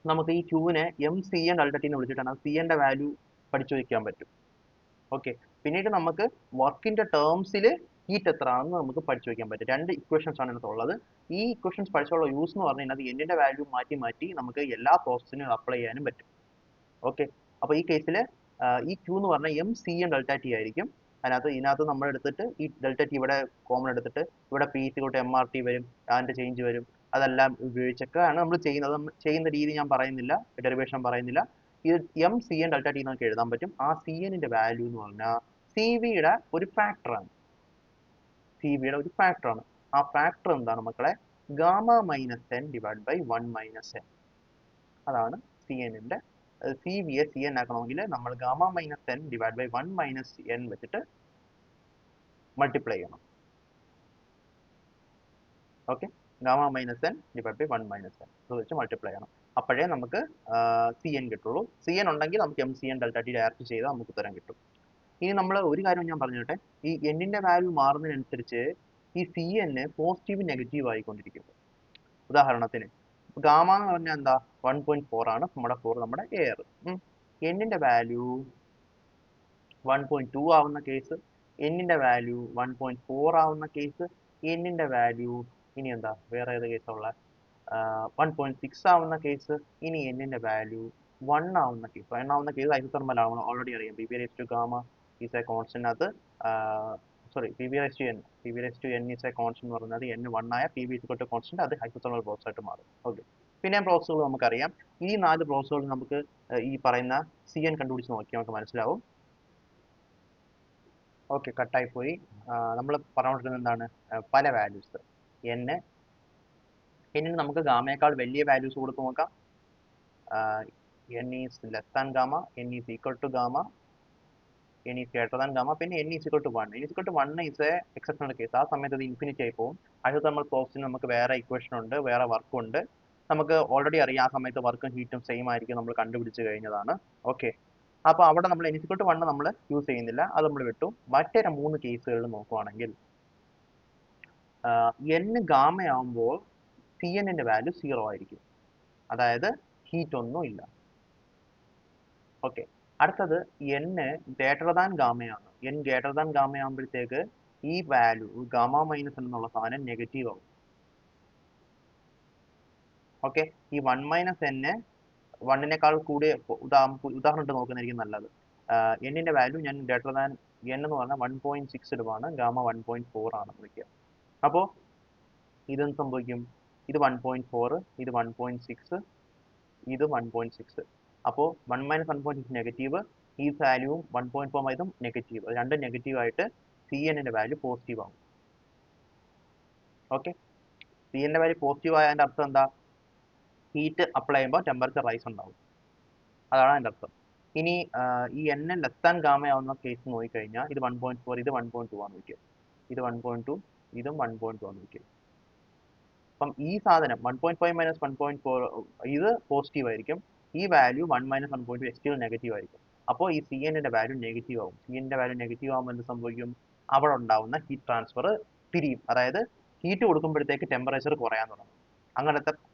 നമുക്ക് ഈ ക്യൂവിനെ MCN ഡെൽറ്റ ടി എന്ന് വിളിച്ചിട്ടാണ് CNന്റെ വാല്യൂ പഠിച്ചു വയ്ക്കാൻ പറ്റും. ഓക്കെ. പിന്നീട് നമുക്ക് വർക്കിന്റെ ടേംസിൽ ഹീറ്റ് എത്ര ആണെന്ന് നമുക്ക് പഠിച്ചു വയ്ക്കാൻ പറ്റും. 2 ഇക്വേഷൻസ് ആണ് ഇതിനകത്തുള്ളത്. ഈ ഇക്വേഷൻസ് പഠിച്ചുള്ള യൂസ് എന്ന് പറഞ്ഞു കഴിഞ്ഞാൽ എന്നിന്റെ വാല്യൂ മാറ്റി നമുക്ക് എല്ലാ പ്രോസസ്സിനും അപ്ലൈ ചെയ്യാനും പറ്റും. ഓക്കെ. അപ്പോൾ ഈ കേസിൽ ഈ ക്യൂ എന്ന് പറഞ്ഞാൽ MCN ഡെൽറ്റ ടി ആയിരിക്കും. ഇതിനകത്ത് നമ്മൾ എടുത്തിട്ട് ഈ ഡെൽറ്റ ടി ഇവിടെ കോമൺ എടുത്തിട്ട് ഇവിടെ P MRT വരും, അതിന്റെ ചേഞ്ച് വരും. അതെല്ലാം ഉപയോഗിച്ചൊക്കെയാണ് നമ്മൾ ചെയ്യുന്നത്. ചെയ്യുന്ന രീതി ഞാൻ പറയുന്നില്ല, ഡെറിവേഷൻ പറയുന്നില്ല. ഇത് MCN ഡെൽറ്റ ടി നമുക്ക് എഴുതാൻ പറ്റും. ആ CNന്റെ വാല്യൂ എന്ന് പറഞ്ഞാൽ CVയുടെ ഒരു ഫാക്ടറാണ്. ആ ഫാക്ടർ എന്താണ് മക്കളെ? Gamma -n divide by 1 - n. അതാണ് CNന്റെ സി വിയെ സി എൻ ആക്കണമെങ്കിൽ നമ്മൾ gamma minus N divide by 1 minus N വെച്ചിട്ട് മൾട്ടിപ്ലൈ ചെയ്യണം. Okay, gamma minus N divide by 1 minus N ഇത് വെച്ച് മൾട്ടിപ്ലൈ ചെയ്യണം. അപ്പോഴേ നമുക്ക് സി എൻ കിട്ടുള്ളൂ. സി എൻ ഉണ്ടെങ്കിൽ നമുക്ക് M C N delta T direct ചെയ്താൽ നമുക്ക് ഉത്തരം കിട്ടും. ഇനി നമ്മൾ ഒരു കാര്യം ഞാൻ പറഞ്ഞോട്ടെ, ഈ എന്നിന്റെ വാല്യൂ മാറുന്നതിനനുസരിച്ച് ഈ സി എൻ പോസിറ്റീവ് നെഗറ്റീവ് ആയിക്കൊണ്ടിരിക്കും. ഉദാഹരണത്തിന് ഗാമ എന്ന് പറഞ്ഞാൽ എന്താ 1.4 ആണ് നമ്മുടെ 4 നമ്മുടെ എയർ. എന്നിന്റെ വാല്യൂ 1.2 ആവുന്ന കേസ്, എന്നിന്റെ വാല്യൂ 1.4 ആവുന്ന കേസ്, എന്നിന്റെ വാല്യൂ ഇനി എന്താ വേറെ ഏത് കേസുള്ള 1.6 ആവുന്ന കേസ്, ഇനി എന്നിന്റെ വാല്യൂ 1 ആവുന്ന കേസ്. 1 ആവുന്ന കേസ് ഐസോതെർമൽ ആവണം, ഓൾറെഡി അറിയാം. P V raise to gamma is a constant, അത് sorry P V raise to N is a constant എന്ന് പറയുന്നത് n 1 ആയ P V is to constant, അത് ഐസോതെർമൽ പ്രോസസ് ആയിട്ട് മാറും. ഓക്കെ, പിന്നെ പ്രോസസ്സുകൾ നമുക്കറിയാം. ഈ 4 പ്രോസസ്സുകൾ നമുക്ക് ഈ പറയുന്ന സി എൻ കണ്ടുപിടിച്ച് നോക്കി നമുക്ക് മനസ്സിലാവും. ഓക്കെ, കട്ടായി പോയി. നമ്മൾ പറഞ്ഞുകൊണ്ടിരുന്നത് എന്താണ്, പല വാല്യൂസ് എന്നിന് നമുക്ക് ഗാമയേക്കാൾ വലിയ വാല്യൂസ് കൊടുത്ത് നോക്കാം. n is less than gamma, n is equal to gamma, n is greater than gamma, പിന്നെ n is equal to 1. n is equal to 1 is a exceptional case. ആ സമയത്ത് അത് ഇൻഫിനിറ്റി ആയി പോകും. അടുത്ത നമ്മൾ പ്രോസസ്സിന് നമുക്ക് വേറെ ഇക്വേഷൻ ഉണ്ട്, വേറെ വർക്ക് ഉണ്ട്. നമുക്ക് ഓൾറെഡി അറിയാം ആ സമയത്ത് വർക്കും ഹീറ്റും സെയിം ആയിരിക്കും, നമ്മൾ കണ്ടുപിടിച്ച് കഴിഞ്ഞതാണ്. ഓക്കെ, അപ്പോൾ അവിടെ നമ്മൾ n ഈസ് ഈക്വൽ ടു 1 നമ്മൾ യൂസ് ചെയ്യുന്നില്ല, അത് നമ്മൾ വിട്ടു. മറ്റേ 3 കേസുകളിൽ നോക്കുവാണെങ്കിൽ n ഗാമയാവുമ്പോൾ സി എന്നിന്റെ വാല്യൂ 0 ആയിരിക്കും, അതായത് ഹീറ്റ് ഒന്നും ഇല്ല. ഓക്കെ, അടുത്തത് n ഗ്രേറ്റർ ദാൻ ഗാമയാണ്. n ഗ്രേറ്റർ ദാൻ ഗാമയാകുമ്പോഴത്തേക്ക് ഈ വാല്യൂ ഗാമ മൈനസ് എന്നുള്ള സാധനം നെഗറ്റീവ് ആവും. ഓക്കെ, ഈ 1 മൈനസ് n 1നേക്കാൾ കൂടി ഉദാഹരണം ഇട്ട് നോക്കുന്നതായിരിക്കും നല്ലത്. എന്നിന്റെ വാല്യൂ ഞാൻ ഗ്രേറ്റർ ദാൻ n എന്ന് പറഞ്ഞാൽ 1.6 ഇടുവാണ്, ഗാമ 1.4 ആണെന്ന് വയ്ക്കുക. അപ്പോൾ ഇതെന്ത് സംഭവിക്കും, ഇത് 1.4, ഇത് 1.6, ഇത് 1.6. അപ്പോൾ 1 മൈനസ് 1.6 നെഗറ്റീവ്, ഈ വാല്യൂവും 1.4 ഇതും നെഗറ്റീവ്, രണ്ടും നെഗറ്റീവ് ആയിട്ട് സി എന്നിന്റെ വാല്യൂ പോസിറ്റീവ് ആവും. ഓക്കെ, സി എന്നിന്റെ വാല്യൂ പോസിറ്റീവ് ആയതിന്റെ അർത്ഥം എന്താ, ഹീറ്റ് അപ്ലൈ ചെയ്യുമ്പോൾ ടെമ്പറേച്ചർ റൈസ് ഉണ്ടാവും, അതാണ് അതിന്റെ അർത്ഥം. ഇനി ഈ n ലെസ് ദാൻ ഗാമയാവുന്ന കേസ് നോക്കിക്കഴിഞ്ഞാൽ ഇത് 1.4, ഇത് 1.2 ആണ് വയ്ക്കുക, ഇത് 1.2, ഇതും 1.2 ആണ് വയ്ക്കുക. അപ്പം ഈ സാധനം 1.5 മൈനസ് 1.4 ഇത് പോസിറ്റീവ് ആയിരിക്കും, ഈ വാല്യൂ 1 മൈനസ് 1.2 എക്സ്റ്റിൽ നെഗറ്റീവ് ആയിരിക്കും. അപ്പോൾ ഈ സി എന്നിന്റെ വാല്യൂ നെഗറ്റീവ് ആവും. സി എന്നിന്റെ വാല്യൂ നെഗറ്റീവ് ആകുമ്പോൾ എന്ത് സംഭവിക്കും, അവിടെ ഉണ്ടാവുന്ന ഹീറ്റ് ട്രാൻസ്ഫർ തിരിയും, അതായത് ഹീറ്റ് കൊടുക്കുമ്പോഴത്തേക്ക് ടെമ്പറേച്ചർ കുറയാൻ തുടങ്ങും.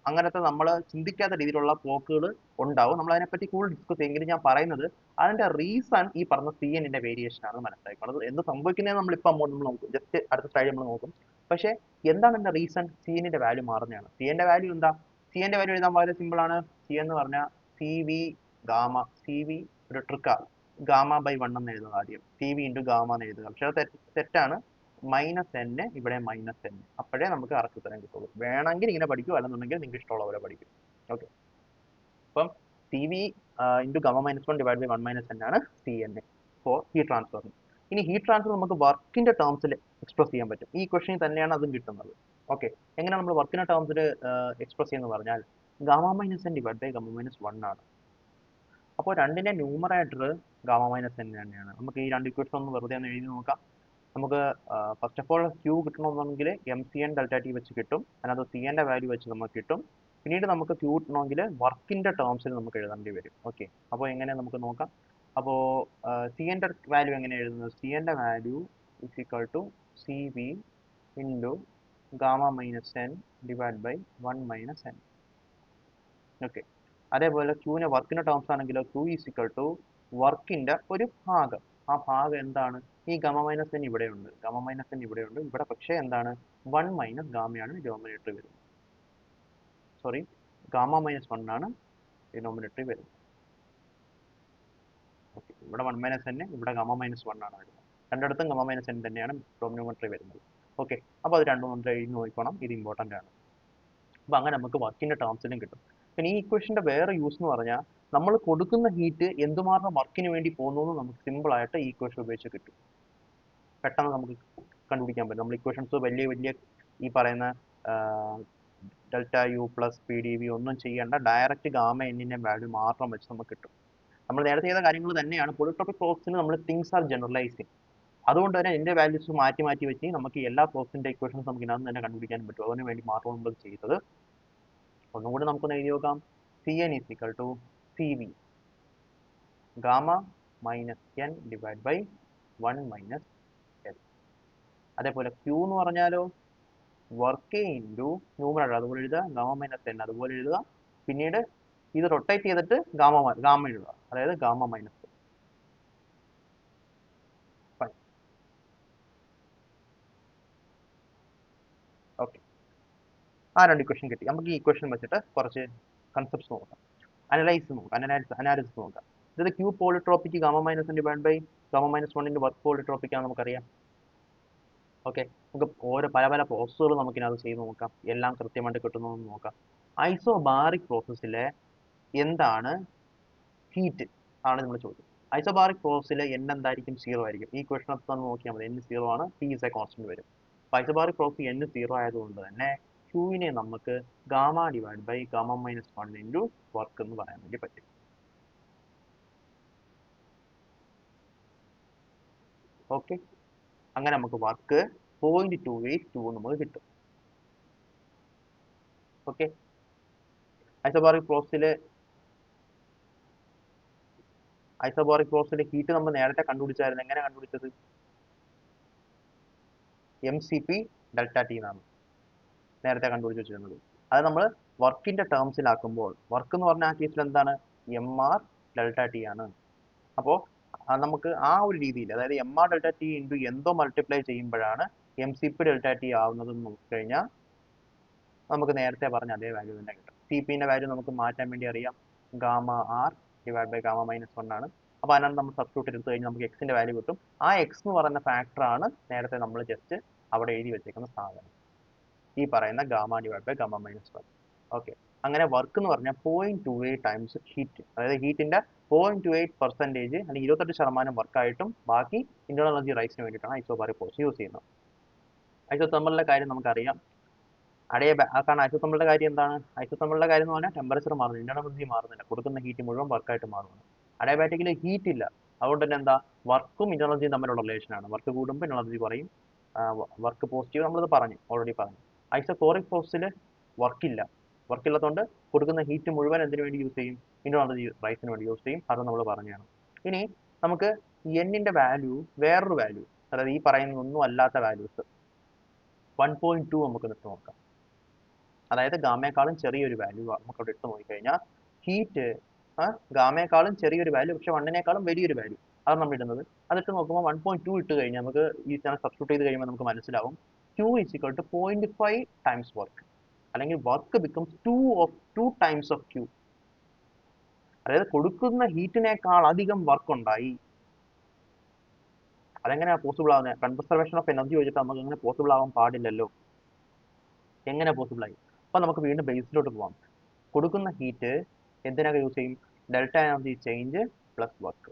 അങ്ങനത്തെ നമ്മൾ ചിന്തിക്കാത്ത രീതിയിലുള്ള പോക്കുകൾ ഉണ്ടാവും. നമ്മൾ അതിനെപ്പറ്റി കൂടുതൽ ഡിസ്കസ് ചെയ്യെങ്കിലും ഞാൻ പറയുന്നത് അതിന്റെ റീസൺ ഈ പറഞ്ഞ സി എന്നിന്റെ വേരിയേഷൻ ആണ് മനസ്സിലാക്കുന്നത്. എന്ത് സംഭവിക്കുന്നതെന്ന് നമ്മളിപ്പോൾ നമ്മൾ നോക്കും, ജസ്റ്റ് അടുത്ത സ്ലൈഡ് നമ്മൾ നോക്കും. പക്ഷേ എന്താണ് എന്റെ റീസൺ, സി എന്നിന്റെ വാല്യൂ മാറുന്നതാണ്. സി എന്റെ വാല്യൂ എന്താ, സി എന്റെ വാല്യൂ എഴുതാൻ വളരെ സിമ്പിൾ ആണ്. സി എന്ന് പറഞ്ഞാൽ C V gamma, C V ഒരു ട്രിക്കാണ്, ഗാമ ബൈ 1 എന്ന് എഴുതുന്നത് ആദ്യം, സി വി ഇൻറ്റു ഗാമ എന്ന് എഴുതുക. പക്ഷെ അത് തെറ്റാണ്, മൈനസ് n ഇവിടെ മൈനസ് n, അപ്പോഴേ നമുക്ക് കറക്റ്റ് ഉത്തരം കിട്ടുള്ളൂ. വേണമെങ്കിൽ ഇങ്ങനെ പഠിക്കും, അല്ലെന്നുണ്ടെങ്കിൽ നിങ്ങൾക്ക് ഇഷ്ടമുള്ള പോലെ പഠിക്കും. ഓക്കെ, അപ്പം C V into gamma minus 1 divide by 1 minus n ആണ് C N for heat transfer. ഇനി ഹീറ്റ് ട്രാൻസ്ഫർ നമുക്ക് വർക്കിന്റെ ടേംസിൽ എക്സ്പ്രസ് ചെയ്യാൻ പറ്റും. ഈ ക്വസ്റ്റ്യൻ തന്നെയാണ് അതും കിട്ടുന്നത്. ഓക്കെ, എങ്ങനെ നമ്മൾ വർക്കിന്റെ ടേംസിൽ എക്സ്പ്രസ് ചെയ്യുന്നത് പറഞ്ഞാൽ gamma minus n divide by gamma minus 1 ആണ്. അപ്പോൾ രണ്ടിന്റെ ന്യൂമറേറ്റർ ഗാമ മൈനസ് n തന്നെയാണ്. നമുക്ക് ഈ രണ്ട് ഇക്വേഷൻ ഒന്ന് വെറുതെ ഒന്ന് എഴുതി നോക്കാം. നമുക്ക് ഫസ്റ്റ് ഓഫ് ഓൾ ക്യൂ കിട്ടണമെന്നുണ്ടെങ്കിൽ M C N delta T വെച്ച് കിട്ടും, അതിനകത്ത് സി എൻ്റെ വാല്യൂ വെച്ച് നമുക്ക് കിട്ടും. പിന്നീട് നമുക്ക് ക്യൂ കിട്ടണമെങ്കിൽ വർക്കിന്റെ ടേംസിൽ നമുക്ക് എഴുതേണ്ടി വരും. ഓക്കെ, അപ്പോൾ എങ്ങനെ നമുക്ക് നോക്കാം. അപ്പോൾ സി എൻ്റെ വാല്യൂ എങ്ങനെ എഴുതുന്നത്, സി എൻ്റെ value is equal to C V into gamma minus N divide by 1 minus N. Okay, അതേപോലെ ക്യൂവിനെ വർക്കിന്റെ ടേംസ് ആണെങ്കിലോ ക്യൂ ഈസ് ഈക്വൽ ടു വർക്കിന്റെ ഒരു ഭാഗം, ആ ഭാഗം എന്താണ്, ഈ ഗമ മൈനസ് എൻ ഇവിടെ ഉണ്ട്, ഗമ മൈനസ് എൻ ഇവിടെ ഉണ്ട്, ഇവിടെ പക്ഷേ എന്താണ് 1 മൈനസ് ഗാമയാണ് ഡിനോമിനേറ്റർ വരുന്നത്. സോറി, ഗാമ മൈനസ് 1 ആണ് ഡിനോമിനേറ്റർ വരുന്നത്. ഓക്കെ, ഇവിടെ 1 മൈനസ് എൻ, ഇവിടെ ഗമ മൈനസ് 1 ആണ് വരുന്നത്. രണ്ടിടത്തും ഗമ മൈനസ് എൻ തന്നെയാണ് ഡിനോമിനേറ്റർ വരുന്നത്. ഓക്കെ, അപ്പോൾ അത് രണ്ടും നമ്മൾ എഴുതി നോക്കണം, ഇത് ഇമ്പോർട്ടൻ്റ് ആണ്. അപ്പോൾ അങ്ങനെ നമുക്ക് വർക്കിന്റെ ടേംസിലും കിട്ടും. പിന്നെ ഈ ഇക്വേഷന്റെ വേറെ യൂസ് എന്ന് പറഞ്ഞാൽ നമ്മൾ കൊടുക്കുന്ന ഹീറ്റ് എന്തുമാത്രം വർക്കിന് വേണ്ടി പോകുന്നു എന്ന് നമുക്ക് സിമ്പിൾ ആയിട്ട് ഈ ഇക്വേഷൻ ഉപയോഗിച്ച് കിട്ടും, പെട്ടെന്ന് നമുക്ക് കണ്ടുപിടിക്കാൻ പറ്റും. നമ്മൾ ഇക്വേഷൻസ് വലിയ വലിയ ഈ പറയുന്ന delta U plus P D V ഒന്നും ചെയ്യേണ്ട, ഡയറക്റ്റ് ഗാമ എന്നിന്റെ വാല്യൂ മാത്രം വെച്ച് നമുക്ക് കിട്ടും. നമ്മൾ നേരത്തെ ചെയ്ത കാര്യങ്ങൾ തന്നെയാണ്. പോളിട്രോപിക് പ്രോസസ്സിന് നമ്മൾ തിങ്സ് ആർ ജനറലൈസിങ്. അതുകൊണ്ട് തന്നെ ഇതിന്റെ വാല്യൂസ് മാറ്റി മാറ്റി വെച്ച് നമുക്ക് എല്ലാ പ്രോസസ്സിന്റെ ഇക്വേഷൻസ് നമുക്ക് ഇതിനകത്ത് തന്നെ കണ്ടുപിടിക്കാൻ പറ്റും. അതിന് വേണ്ടി മാത്രമാണ് നമ്മൾ ചെയ്തത്. ഒന്നും കൂടി നമുക്കൊന്ന് എഴുതി നോക്കാം. C N is equal to C V gamma minus N divide by 1 minus L. അതേപോലെ ക്യൂ എന്ന് പറഞ്ഞാലോ വർക്ക് ഇൻറ്റു ന്യൂമറേറ്റർ അതുപോലെ എഴുതുക, ഗാമ മൈനസ് എൻ അതുപോലെ എഴുതുക, പിന്നീട് ഇത് റൊട്ടേറ്റ് ചെയ്തിട്ട് ഗാമ എഴുതുക, അതായത് ഗാമ മൈനസ്. ഓക്കെ, ആ രണ്ട് ഇക്വേഷൻ കിട്ടി. നമുക്ക് ഈ ഇക്വേഷൻ വെച്ചിട്ട് കുറച്ച് കൺസെപ്റ്റ്സ് നോക്കാം, അനാലിസിസ് നോക്കാം. ഇത് Q polytropic gamma minus divide by gamma minus 1 work polytropic ആണ് നമുക്കറിയാം. ഓക്കെ, നമുക്ക് ഓരോ പല പല പ്രോസസ്സുകൾ നമുക്കിനകത്ത് ചെയ്ത് നോക്കാം, എല്ലാം കൃത്യമായിട്ട് കിട്ടുന്നതെന്ന് നോക്കാം. ഐസോബാറിക് പ്രോസസ്സിലെ എന്താണ് ഹീറ്റ് ആണ് നമ്മൾ ചോദിക്കുന്നത്. ഐസോബാറിക് പ്രോസസ്സിലെ n എന്തായിരിക്കും? 0 ആയിരിക്കും. ഈ ക്വസ്റ്റൻ തന്നെ നോക്കിയാൽ മതി. n 0 ആണ്, T is a constant വരും. ഐസോബാറിക് പ്രോസസ് n 0 ആയതുകൊണ്ട് തന്നെ ക്യൂവിനെ നമുക്ക് gamma divide by gamma minus 1 into work എന്ന് പറയാൻ വേണ്ടി പറ്റും. ഓക്കെ, അങ്ങനെ നമുക്ക് വർക്ക് 0.282 നമുക്ക് കിട്ടും. ഓക്കെ, ഐസോബാറിക് പ്രോസസ്സിലെ ഹീറ്റ് നമ്മൾ നേരത്തെ കണ്ടുപിടിച്ചായിരുന്നു. എങ്ങനെ കണ്ടുപിടിച്ചത്? mcp ഡെൽറ്റ ടി എന്നാണ് നേരത്തെ കണ്ടുപിടിച്ച് വെച്ചിരുന്നത്. അത് നമ്മൾ വർക്കിന്റെ ടേംസിലാക്കുമ്പോൾ വർക്ക് എന്ന് പറഞ്ഞ ആ കേസിൽ എന്താണ്? mr ഡെൽറ്റ ടി ആണ്. അപ്പോൾ നമുക്ക് ആ ഒരു രീതിയിൽ, അതായത് mr ഡെൽറ്റ ടി ഇൻറ്റു എന്തോ മൾട്ടിപ്ലൈ ചെയ്യുമ്പോഴാണ് mcp ഡെൽറ്റ ടി ആവുന്നതെന്ന് നോക്കിക്കഴിഞ്ഞാൽ നമുക്ക് നേരത്തെ പറഞ്ഞ അതേ വാല്യൂ തന്നെ കിട്ടും. cpന്റെ വാല്യൂ നമുക്ക് മാറ്റാൻ വേണ്ടി അറിയാം, gamma R divide by gamma minus 1 ആണ്. അപ്പോൾ അതിനകത്ത് നമ്മൾ സബ്സ്റ്റിറ്റ്യൂട്ട് എടുത്തു കഴിഞ്ഞാൽ നമുക്ക് എക്സിന്റെ വാല്യൂ കിട്ടും. ആ എക്സ് എന്ന് പറയുന്ന ഫാക്ടർ ആണ് നേരത്തെ നമ്മൾ ജസ്റ്റ് അവിടെ എഴുതി വെച്ചേക്കുന്ന സാധനം, ഈ പറയുന്ന gamma divide by gamma minus 1. Okay, അങ്ങനെ വർക്ക് എന്ന് പറഞ്ഞാൽ 0.28 ടൈംസ് ഹീറ്റ്, അതായത് ഹീറ്റിന്റെ 0.28% അല്ലെങ്കിൽ 28% വർക്കായിട്ടും ബാക്കി ഇന്റേണൽ എനർജി റൈസിന് വേണ്ടിയിട്ടാണ് ഐസോബാറിക് പ്രോസസ് യൂസ് ചെയ്യുന്നത്. ഐസോതെർമലിന്റെ കാര്യം നമുക്കറിയാം. കാരണം ഐസോതെർമലിന്റെ കാര്യം എന്താണ്? ഐസോതെർമലിന്റെ കാര്യം എന്ന് പറഞ്ഞാൽ ടെമ്പറേച്ചർ മാറുന്നു, ഇന്റേണൽ എനർജി മാറുന്നില്ല, കൊടുക്കുന്ന ഹീറ്റ് മുഴുവൻ വർക്കായിട്ട് മാറുന്നു. അഡിയാബാറ്റിക്കിൽ ഹീറ്റ് ഇല്ല, അതുകൊണ്ട് തന്നെ എന്താ, വർക്കും ഇന്റേണൽ എനർജിയും തമ്മിലുള്ള റിലേഷൻ ആണ്. വർക്ക് കൂടുമ്പോൾ ഇന്റേണൽ എനർജി കുറയും, വർക്ക് പോസിറ്റീവ്, നമ്മളിത് ഓൾറെഡി പറഞ്ഞു. ഐസോകോറിക് പ്രോസസ്സിൽ വർക്കില്ല, വർക്കില്ലാത്തതുകൊണ്ട് കൊടുക്കുന്ന ഹീറ്റ് മുഴുവൻ എന്തിനു വേണ്ടി യൂസ് ചെയ്യും? ഇന്റേണൽ എനർജി റൈസിന് വേണ്ടി യൂസ് ചെയ്യും. അത് നമ്മൾ പറഞ്ഞതാണ്. ഇനി നമുക്ക് എന്നിന്റെ വാല്യൂ, വേറൊരു വാല്യൂ, അതായത് ഈ പറയുന്ന ഒന്നും അല്ലാത്ത വാല്യൂസ് 1.2 നമുക്ക് ഇട്ട് നോക്കാം. അതായത് ഗാമയെക്കാളും ചെറിയൊരു വാല്യൂ നമുക്ക് അവിടെ ഇട്ട് നോക്കിക്കഴിഞ്ഞാൽ ഹീറ്റ് ഗാമയെക്കാളും ചെറിയൊരു വാല്യൂ, പക്ഷെ 1നേക്കാളും വലിയൊരു വാല്യൂ, അത് നമ്മൾ ഇടുന്നത്. അതിട്ട് നോക്കുമ്പോൾ 1.2 ഇട്ട് കഴിഞ്ഞാൽ നമുക്ക് ഈ സബ്സ്റ്റിറ്റ്യൂട്ട് ചെയ്ത് കഴിയുമ്പോൾ നമുക്ക് മനസ്സിലാവും Q is equal to 0.5 times work, അല്ലെങ്കിൽ work becomes 2 times of Q. അതായത് കൊടുക്കുന്ന ഹീറ്റിനേക്കാൾ അധികം വർക്ക് ഉണ്ടായി. അതെങ്ങനെയാണ് പോസിബിൾ ആവുന്നത്? കൺസർവേഷൻ ഓഫ് എനർജി വെച്ചിട്ട് നമുക്ക് അങ്ങനെ പോസിബിൾ ആവാൻ പാടില്ലല്ലോ. എങ്ങനെ പോസിബിൾ ആയി? അപ്പൊ നമുക്ക് വീണ്ടും ബേസിലോട്ട് പോവാം. കൊടുക്കുന്ന ഹീറ്റ് എന്തിനൊക്കെ യൂസ് ചെയ്യും? Delta energy change plus work.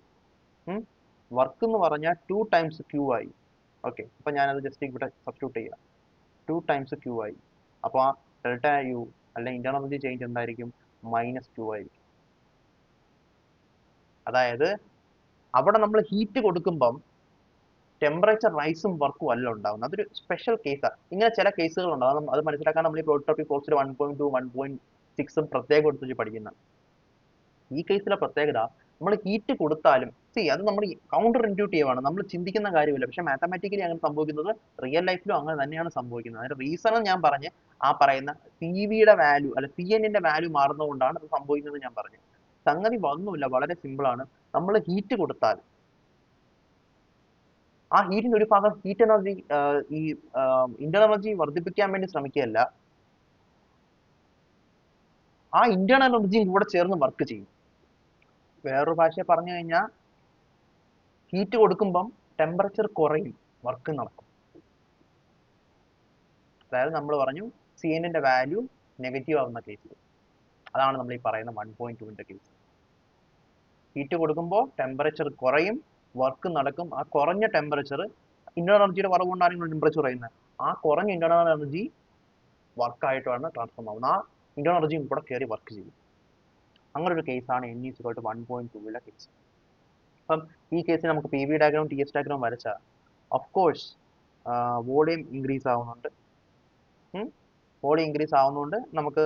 Work എന്ന് പറഞ്ഞാൽ 2 times Q ആയി. ഓക്കെ, അപ്പൊ ഞാനത് ജസ്റ്റ് ഇവിടെ സബ്സ്റ്റിറ്റ്യൂട്ട് ചെയ്യാം. 2 times Q ആയി. അപ്പോൾ ആ ഡെൽറ്റ യു അല്ലെങ്കിൽ ഇന്റേണൽ എനർജി ചേഞ്ച് എന്തായിരിക്കും? -2 ആയിരിക്കും. അതായത് അവിടെ നമ്മൾ ഹീറ്റ് കൊടുക്കുമ്പം ടെമ്പറേച്ചർ റൈസും വർക്കും അല്ല ഉണ്ടാകുന്നത്. അതൊരു സ്പെഷ്യൽ കേസാണ്. ഇങ്ങനെ ചില കേസുകൾ ഉണ്ടാകും. അത് മനസ്സിലാക്കാൻ നമ്മൾ ഈ പോളിട്രോപിക് പ്രോസസ്സിൽ 1.2 1.6 പ്രത്യേകം എടുത്ത് വെച്ച് പഠിക്കുന്ന ഈ കേസിലെ പ്രത്യേകത, നമ്മൾ ഹീറ്റ് കൊടുത്താലും അത് നമ്മൾ കൗണ്ടർ ഇൻറ്റ്യൂട്ടീവ് ആണ്, നമ്മൾ ചിന്തിക്കുന്ന കാര്യമില്ല. പക്ഷെ മാത്തമാറ്റിക്കലി അങ്ങനെ സംഭവിക്കുന്നത് റിയൽ ലൈഫിലും അങ്ങനെ തന്നെയാണ് സംഭവിക്കുന്നത്. അതിന്റെ റീസൺ ഞാൻ പറഞ്ഞ് ആ പറയുന്ന സിവിയുടെ വാല്യൂ അല്ല CNന്റെ വാല്യൂ മാറുന്നതുകൊണ്ടാണ് അത് സംഭവിക്കുന്നത് ഞാൻ പറഞ്ഞു. സംഗതി ഒന്നുമില്ല, വളരെ സിമ്പിൾ ആണ്. നമ്മൾ ഹീറ്റ് കൊടുത്താൽ ആ ഹീറ്റിന്റെ ഒരു ഭാഗം ഹീറ്റ് എനർജി ഈ ഇന്റേണൽ എനർജി വർദ്ധിപ്പിക്കാൻ വേണ്ടി ശ്രമിക്കുകയല്ല, ആ ഇന്റേണൽ എനർജിയും കൂടെ ചേർന്ന് വർക്ക് ചെയ്യും. വേറൊരു ഭാഷ പറഞ്ഞു കഴിഞ്ഞാൽ ഹീറ്റ് കൊടുക്കുമ്പം ടെമ്പറേച്ചർ കുറയും, വർക്ക് നടക്കും. അതായത് നമ്മൾ പറഞ്ഞു CNന്റെ വാല്യൂ നെഗറ്റീവ് ആവുന്ന കേസ്, അതാണ് നമ്മൾ ഈ പറയുന്ന 1.2ന്റെ കേസ്. ഹീറ്റ് കൊടുക്കുമ്പോൾ ടെമ്പറേച്ചർ കുറയും, വർക്ക് നടക്കും. ആ കുറഞ്ഞ ടെമ്പറേച്ചർ, ഇന്റേണൽ എനർജിയുടെ കുറവുകൊണ്ടാണ് ടെമ്പറേച്ചർ കുറയുന്നത്. ആ കുറഞ്ഞ ഇന്റേണൽ എനർജി വർക്കായിട്ടാണ് ട്രാൻസ്ഫോം ആവുന്നത്. ആ ഇന്റേണൽ എനർജിയും കൂടെ കയറി വർക്ക് ചെയ്യും. അങ്ങനെ ഒരു കേസാണ് N=1.2 കേസ്. അപ്പം ഈ കേസിൽ നമുക്ക് P V diagram T S diagram വരച്ചാൽ ഓഫ് കോഴ്സ് വോളിയം ഇൻക്രീസ് ആവുന്നുണ്ട്. വോളിയം ഇൻക്രീസ് ആവുന്നതുകൊണ്ട് നമുക്ക്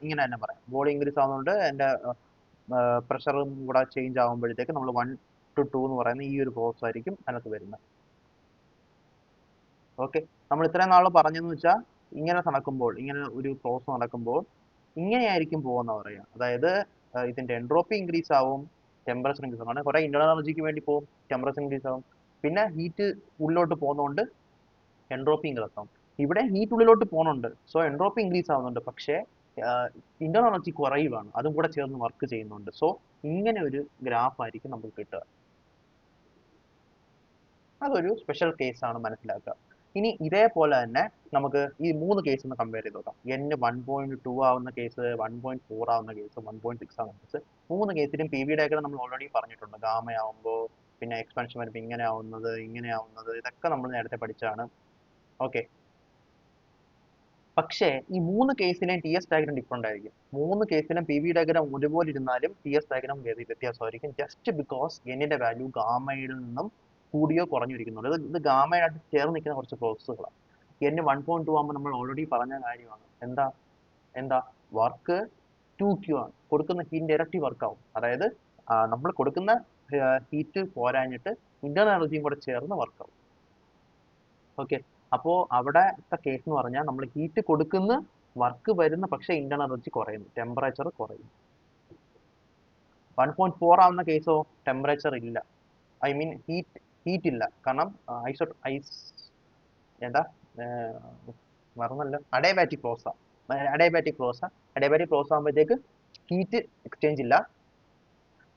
ഇങ്ങനെ തന്നെ പറയാം, വോളിയം ഇൻക്രീസ് ആവുന്നതുകൊണ്ട് എൻ്റെ പ്രഷറും കൂടെ ചേഞ്ച് ആകുമ്പോഴത്തേക്ക് നമ്മൾ 1 to 2 എന്ന് പറയുന്ന ഈ ഒരു പ്രോസസ് ആയിരിക്കും അതിനകത്ത് വരുന്നത്. ഓക്കെ, നമ്മൾ ഇത്രയും നാൾ പറഞ്ഞെന്ന് വെച്ചാൽ ഇങ്ങനെ നടക്കുമ്പോൾ, ഇങ്ങനെ ഒരു പ്രോസസ് നടക്കുമ്പോൾ ഇങ്ങനെയായിരിക്കും പോകുന്ന പറയുക. അതായത് ഇതിന്റെ എൻട്രോപ്പി ഇൻക്രീസ് ആവും, ടെമ്പറേച്ചർ ഇൻക്രീസ് ആവും. കാരണം കുറെ ഇന്റേണൽ എനർജിക്ക് വേണ്ടി പോകും, ടെമ്പറേച്ചർ ഇൻക്രീസ് ആവും. പിന്നെ ഹീറ്റ് ഉള്ളിലോട്ട് പോകുന്നതുകൊണ്ട് എൻട്രോപ്പി ഇൻക്രീസ് ആവും. ഇവിടെ ഹീറ്റ് ഉള്ളിലോട്ട് പോകുന്നുണ്ട്, സോ എൻട്രോപ്പി ഇൻക്രീസ് ആവുന്നുണ്ട്. പക്ഷേ ഇന്റേണൽ എനർജി കുറയുവാണ്, അതും കൂടെ ചേർന്ന് വർക്ക് ചെയ്യുന്നുണ്ട്. സോ ഇങ്ങനെ ഒരു ഗ്രാഫ് ആയിരിക്കും നമുക്ക് കിട്ടുക. അതൊരു സ്പെഷ്യൽ കേസാണ്, മനസ്സിലാക്കുക. ഇനി ഇതേപോലെ തന്നെ നമുക്ക് ഈ 3 കേസ് ഒന്ന് കമ്പയർ ചെയ്ത് നോക്കാം. N1.2 ആവുന്ന കേസ്, 1.4 ആവുന്ന കേസ്, 1.6 ആവുന്ന കേസ്. 3 കേസിലും പി വി ഡയഗ്രാം നമ്മൾ ഓൾറെഡി പറഞ്ഞിട്ടുണ്ട്. ഗാമ ആവുമ്പോൾ പിന്നെ എക്സ്പാൻഷൻ വരുമ്പോൾ ഇങ്ങനെ ആവുന്നത്, ഇങ്ങനെ ആവുന്നത്, ഇതൊക്കെ നമ്മൾ നേരത്തെ പഠിച്ചാണ്. ഓക്കെ, പക്ഷേ ഈ 3 കേസിലെയും ടി എസ് ഡയഗ്രാം ഡിഫറെന്റ് ആയിരിക്കും. 3 കേസിലും പി വി ഡയഗ്രാം ഒരുപോലെ ഇരുന്നാലും ടി എസ് ഡയഗ്രാം വ്യത്യാസമായിരിക്കും. ജസ്റ്റ് ബിക്കോസ് എന്നിന്റെ വാല്യൂ ഗാമയിൽ നിന്നും കൂടിയോ കുറഞ്ഞോ ഇരിക്കുന്നുണ്ട്. ഇത് ഗാമയായിട്ട് ചേർന്ന് നിൽക്കുന്ന കുറച്ച് പ്രോസസ്സുകളാണ്. N1.2 ആകുമ്പോൾ നമ്മൾ ഓൾറെഡി പറഞ്ഞ കാര്യമാണ്. എന്താ വർക്ക് 2Q ആണ്. കൊടുക്കുന്ന ഹീറ്റിന്റെ ഇരട്ടി വർക്ക് ആവും. അതായത് നമ്മൾ കൊടുക്കുന്ന ഹീറ്റ് പോരാഞ്ഞിട്ട് ഇന്റേണൽ എനർജിയും കൂടെ ചേർന്ന് വർക്ക് ആവും. ഓക്കെ, അപ്പോ അവിടത്തെ കേസ് എന്ന് പറഞ്ഞാൽ നമ്മൾ ഹീറ്റ് കൊടുക്കുന്ന വർക്ക് വരുന്ന, പക്ഷേ ഇന്റേണൽ എനർജി കുറയുന്നു, ടെമ്പറേച്ചർ കുറയുന്നു. 1.4 ആവുന്ന കേസോ ടെമ്പറേച്ചർ ഇല്ല, ഐ മീൻ ഹീറ്റ് ഇല്ല. കാരണം എന്താ മറന്നല്ലോ, അഡയബാറ്റിക് ക്ലോസ് ആകുമ്പോഴത്തേക്ക് ഹീറ്റ് എക്സ്ചേഞ്ച് ഇല്ല,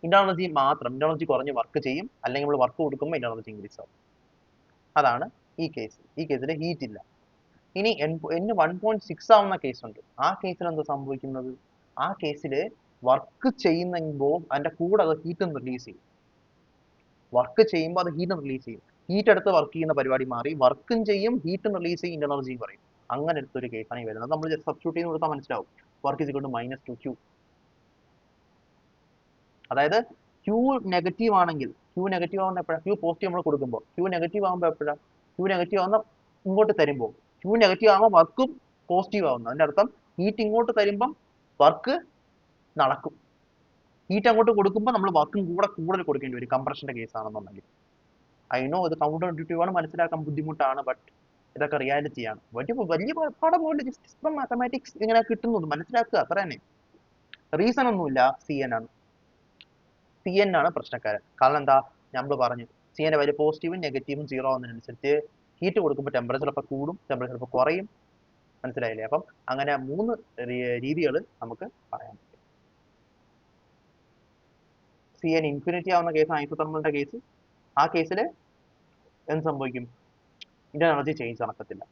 ഇന്റേണൽ എനർജി മാത്രം, ഇന്റേണൽ എനർജി കുറഞ്ഞ് വർക്ക് ചെയ്യും. അല്ലെങ്കിൽ നമ്മൾ വർക്ക് കൊടുക്കുമ്പോൾ ഇന്റേണൽ എനർജി ഇൻക്രീസ് ആവും. അതാണ് ഈ കേസ്. ഈ കേസിൽ ഹീറ്റ് ഇല്ല. ഇനി N1.6 ആവുന്ന കേസ് ഉണ്ട്. ആ കേസിൽ എന്താ സംഭവിക്കുന്നത്? ആ കേസിൽ വർക്ക് ചെയ്യുമ്പോൾ അതിന്റെ കൂടെ അത് ഹീറ്റും റിലീസ് ചെയ്യും. വർക്ക് ചെയ്യുമ്പോൾ അത് ഹീറ്റും റിലീസ് ചെയ്യും. ഹീറ്റ് എടുത്ത് വർക്ക് ചെയ്യുന്ന പരിപാടി മാറി വർക്കും ചെയ്യും, ഹീറ്റും റിലീസ് ചെയ്യും, ഇന്റേണൽ എനർജിയും പറയും. അങ്ങനെ എടുത്തൊരു കേസാണ് ഈ വരുന്നത്. നമ്മൾ ജസ്റ്റ് സബ്സ്റ്റിറ്റ്യൂട്ട് ചെയ്ത് കൊടുത്താൽ മനസ്സിലാവും. Work is equal to -2Q. അതായത് Q നെഗറ്റീവ് ആണെങ്കിൽ, Q നെഗറ്റീവ് ആവുന്ന എപ്പോഴാണ്? Q പോസിറ്റീവ് നമ്മൾ കൊടുക്കുമ്പോൾ. Q നെഗറ്റീവ് ആകുമ്പോൾ എപ്പോഴാണ്? Q നെഗറ്റീവ് ആവുന്ന ഇങ്ങോട്ട് തരുമ്പോൾ. Q നെഗറ്റീവ് ആകുമ്പോൾ വർക്കും പോസിറ്റീവ് ആവുന്നു. അതിന്റെ അർത്ഥം ഹീറ്റ് ഇങ്ങോട്ട് തരുമ്പം വർക്ക് നടക്കും. ഹീറ്റ് അങ്ങോട്ട് കൊടുക്കുമ്പോൾ നമ്മൾ വർക്കും കൂടെ കൂടുതൽ കൊടുക്കേണ്ടി വരും, കംപ്രഷന്റെ കേസ് ആണെന്നുണ്ടെങ്കിൽ. ഐ നോ ഇത് കൗണ്ടർ ഇൻട്യൂട്ടീവ് ആണ്, മനസ്സിലാക്കാൻ ബുദ്ധിമുട്ടാണ്, ബട്ട് ഇതൊക്കെ റിയാലിറ്റിയാണ്. വലിയ പാഠം പോലെ ജസ്റ്റ് മാത്തമാറ്റിക്സ് ഇങ്ങനെ കിട്ടുന്നത് മനസ്സിലാക്കുക, അത്ര തന്നെ. റീസൺ ഒന്നുമില്ല, CN ആണ് പ്രശ്നക്കാരൻ. കാരണം എന്താ, നമ്മൾ പറഞ്ഞു CNന്റെ വാല്യൂ പോസിറ്റീവും നെഗറ്റീവും 0 ആവുന്നതിനനുസരിച്ച് ഹീറ്റ് കൊടുക്കുമ്പോൾ ടെമ്പറേച്ചർ ചിലപ്പോൾ കൂടും, ടെമ്പറേച്ചർ ചിലപ്പോൾ കുറയും. മനസ്സിലായില്ലേ? അപ്പം അങ്ങനെ 3 രീതികൾ നമുക്ക് പറയാം. CN ഇൻഫിനിറ്റി ആവുന്ന കേസ് ഐസോതെർമലിന്റെ കേസ്. ആ കേസിൽ എന്ത് സംഭവിക്കും? ഇന്റേണൽ എനർജി ചേഞ്ച് നടക്കത്തില്ല,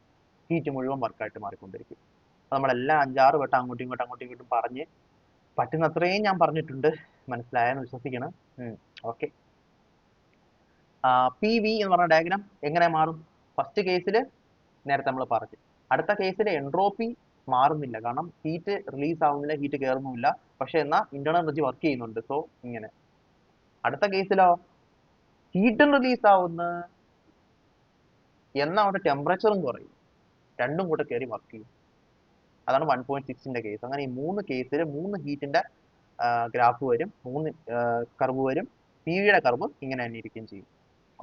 ഹീറ്റ് മുഴുവൻ വർക്കായിട്ട് മാറിക്കൊണ്ടിരിക്കും. നമ്മളെല്ലാം 5-6 വട്ടം അങ്ങോട്ടും ഇങ്ങോട്ടും പറഞ്ഞ് പറ്റുന്നത്രയും ഞാൻ പറഞ്ഞിട്ടുണ്ട്. മനസ്സിലായെന്ന് വിശ്വസിക്കണം. ഓക്കെ, പി വി എന്ന് പറഞ്ഞ ഡയഗ്രാം എങ്ങനെ മാറും? ഫസ്റ്റ് കേസിൽ നേരത്തെ നമ്മൾ പറഞ്ഞു. അടുത്ത കേസിൽ എൻട്രോപ്പി മാറുന്നില്ല, കാരണം ഹീറ്റ് റിലീസ് ആവുന്നില്ല, ഹീറ്റ് കയറുന്നില്ല. പക്ഷെ എന്നാൽ ഇന്റേണൽ എനർജി വർക്ക് ചെയ്യുന്നുണ്ട്. സോ ഇങ്ങനെ. അടുത്ത കേസിലോ ഹീറ്റും റിലീസ് ആവുന്ന, എന്നാൽ അവിടെ ടെമ്പറേച്ചറും കുറയും, രണ്ടും കൂടെ കയറി വർക്ക് ചെയ്യും. അതാണ് 1.6ന്റെ കേസ്. അങ്ങനെ ഈ 3 കേസിൽ 3 ഹീറ്റിന്റെ ഗ്രാഫ് വരും, 3 കർവ് വരും. പി വിയുടെ കർവ് ഇങ്ങനെ തന്നെ ഇരിക്കുകയും ചെയ്യും.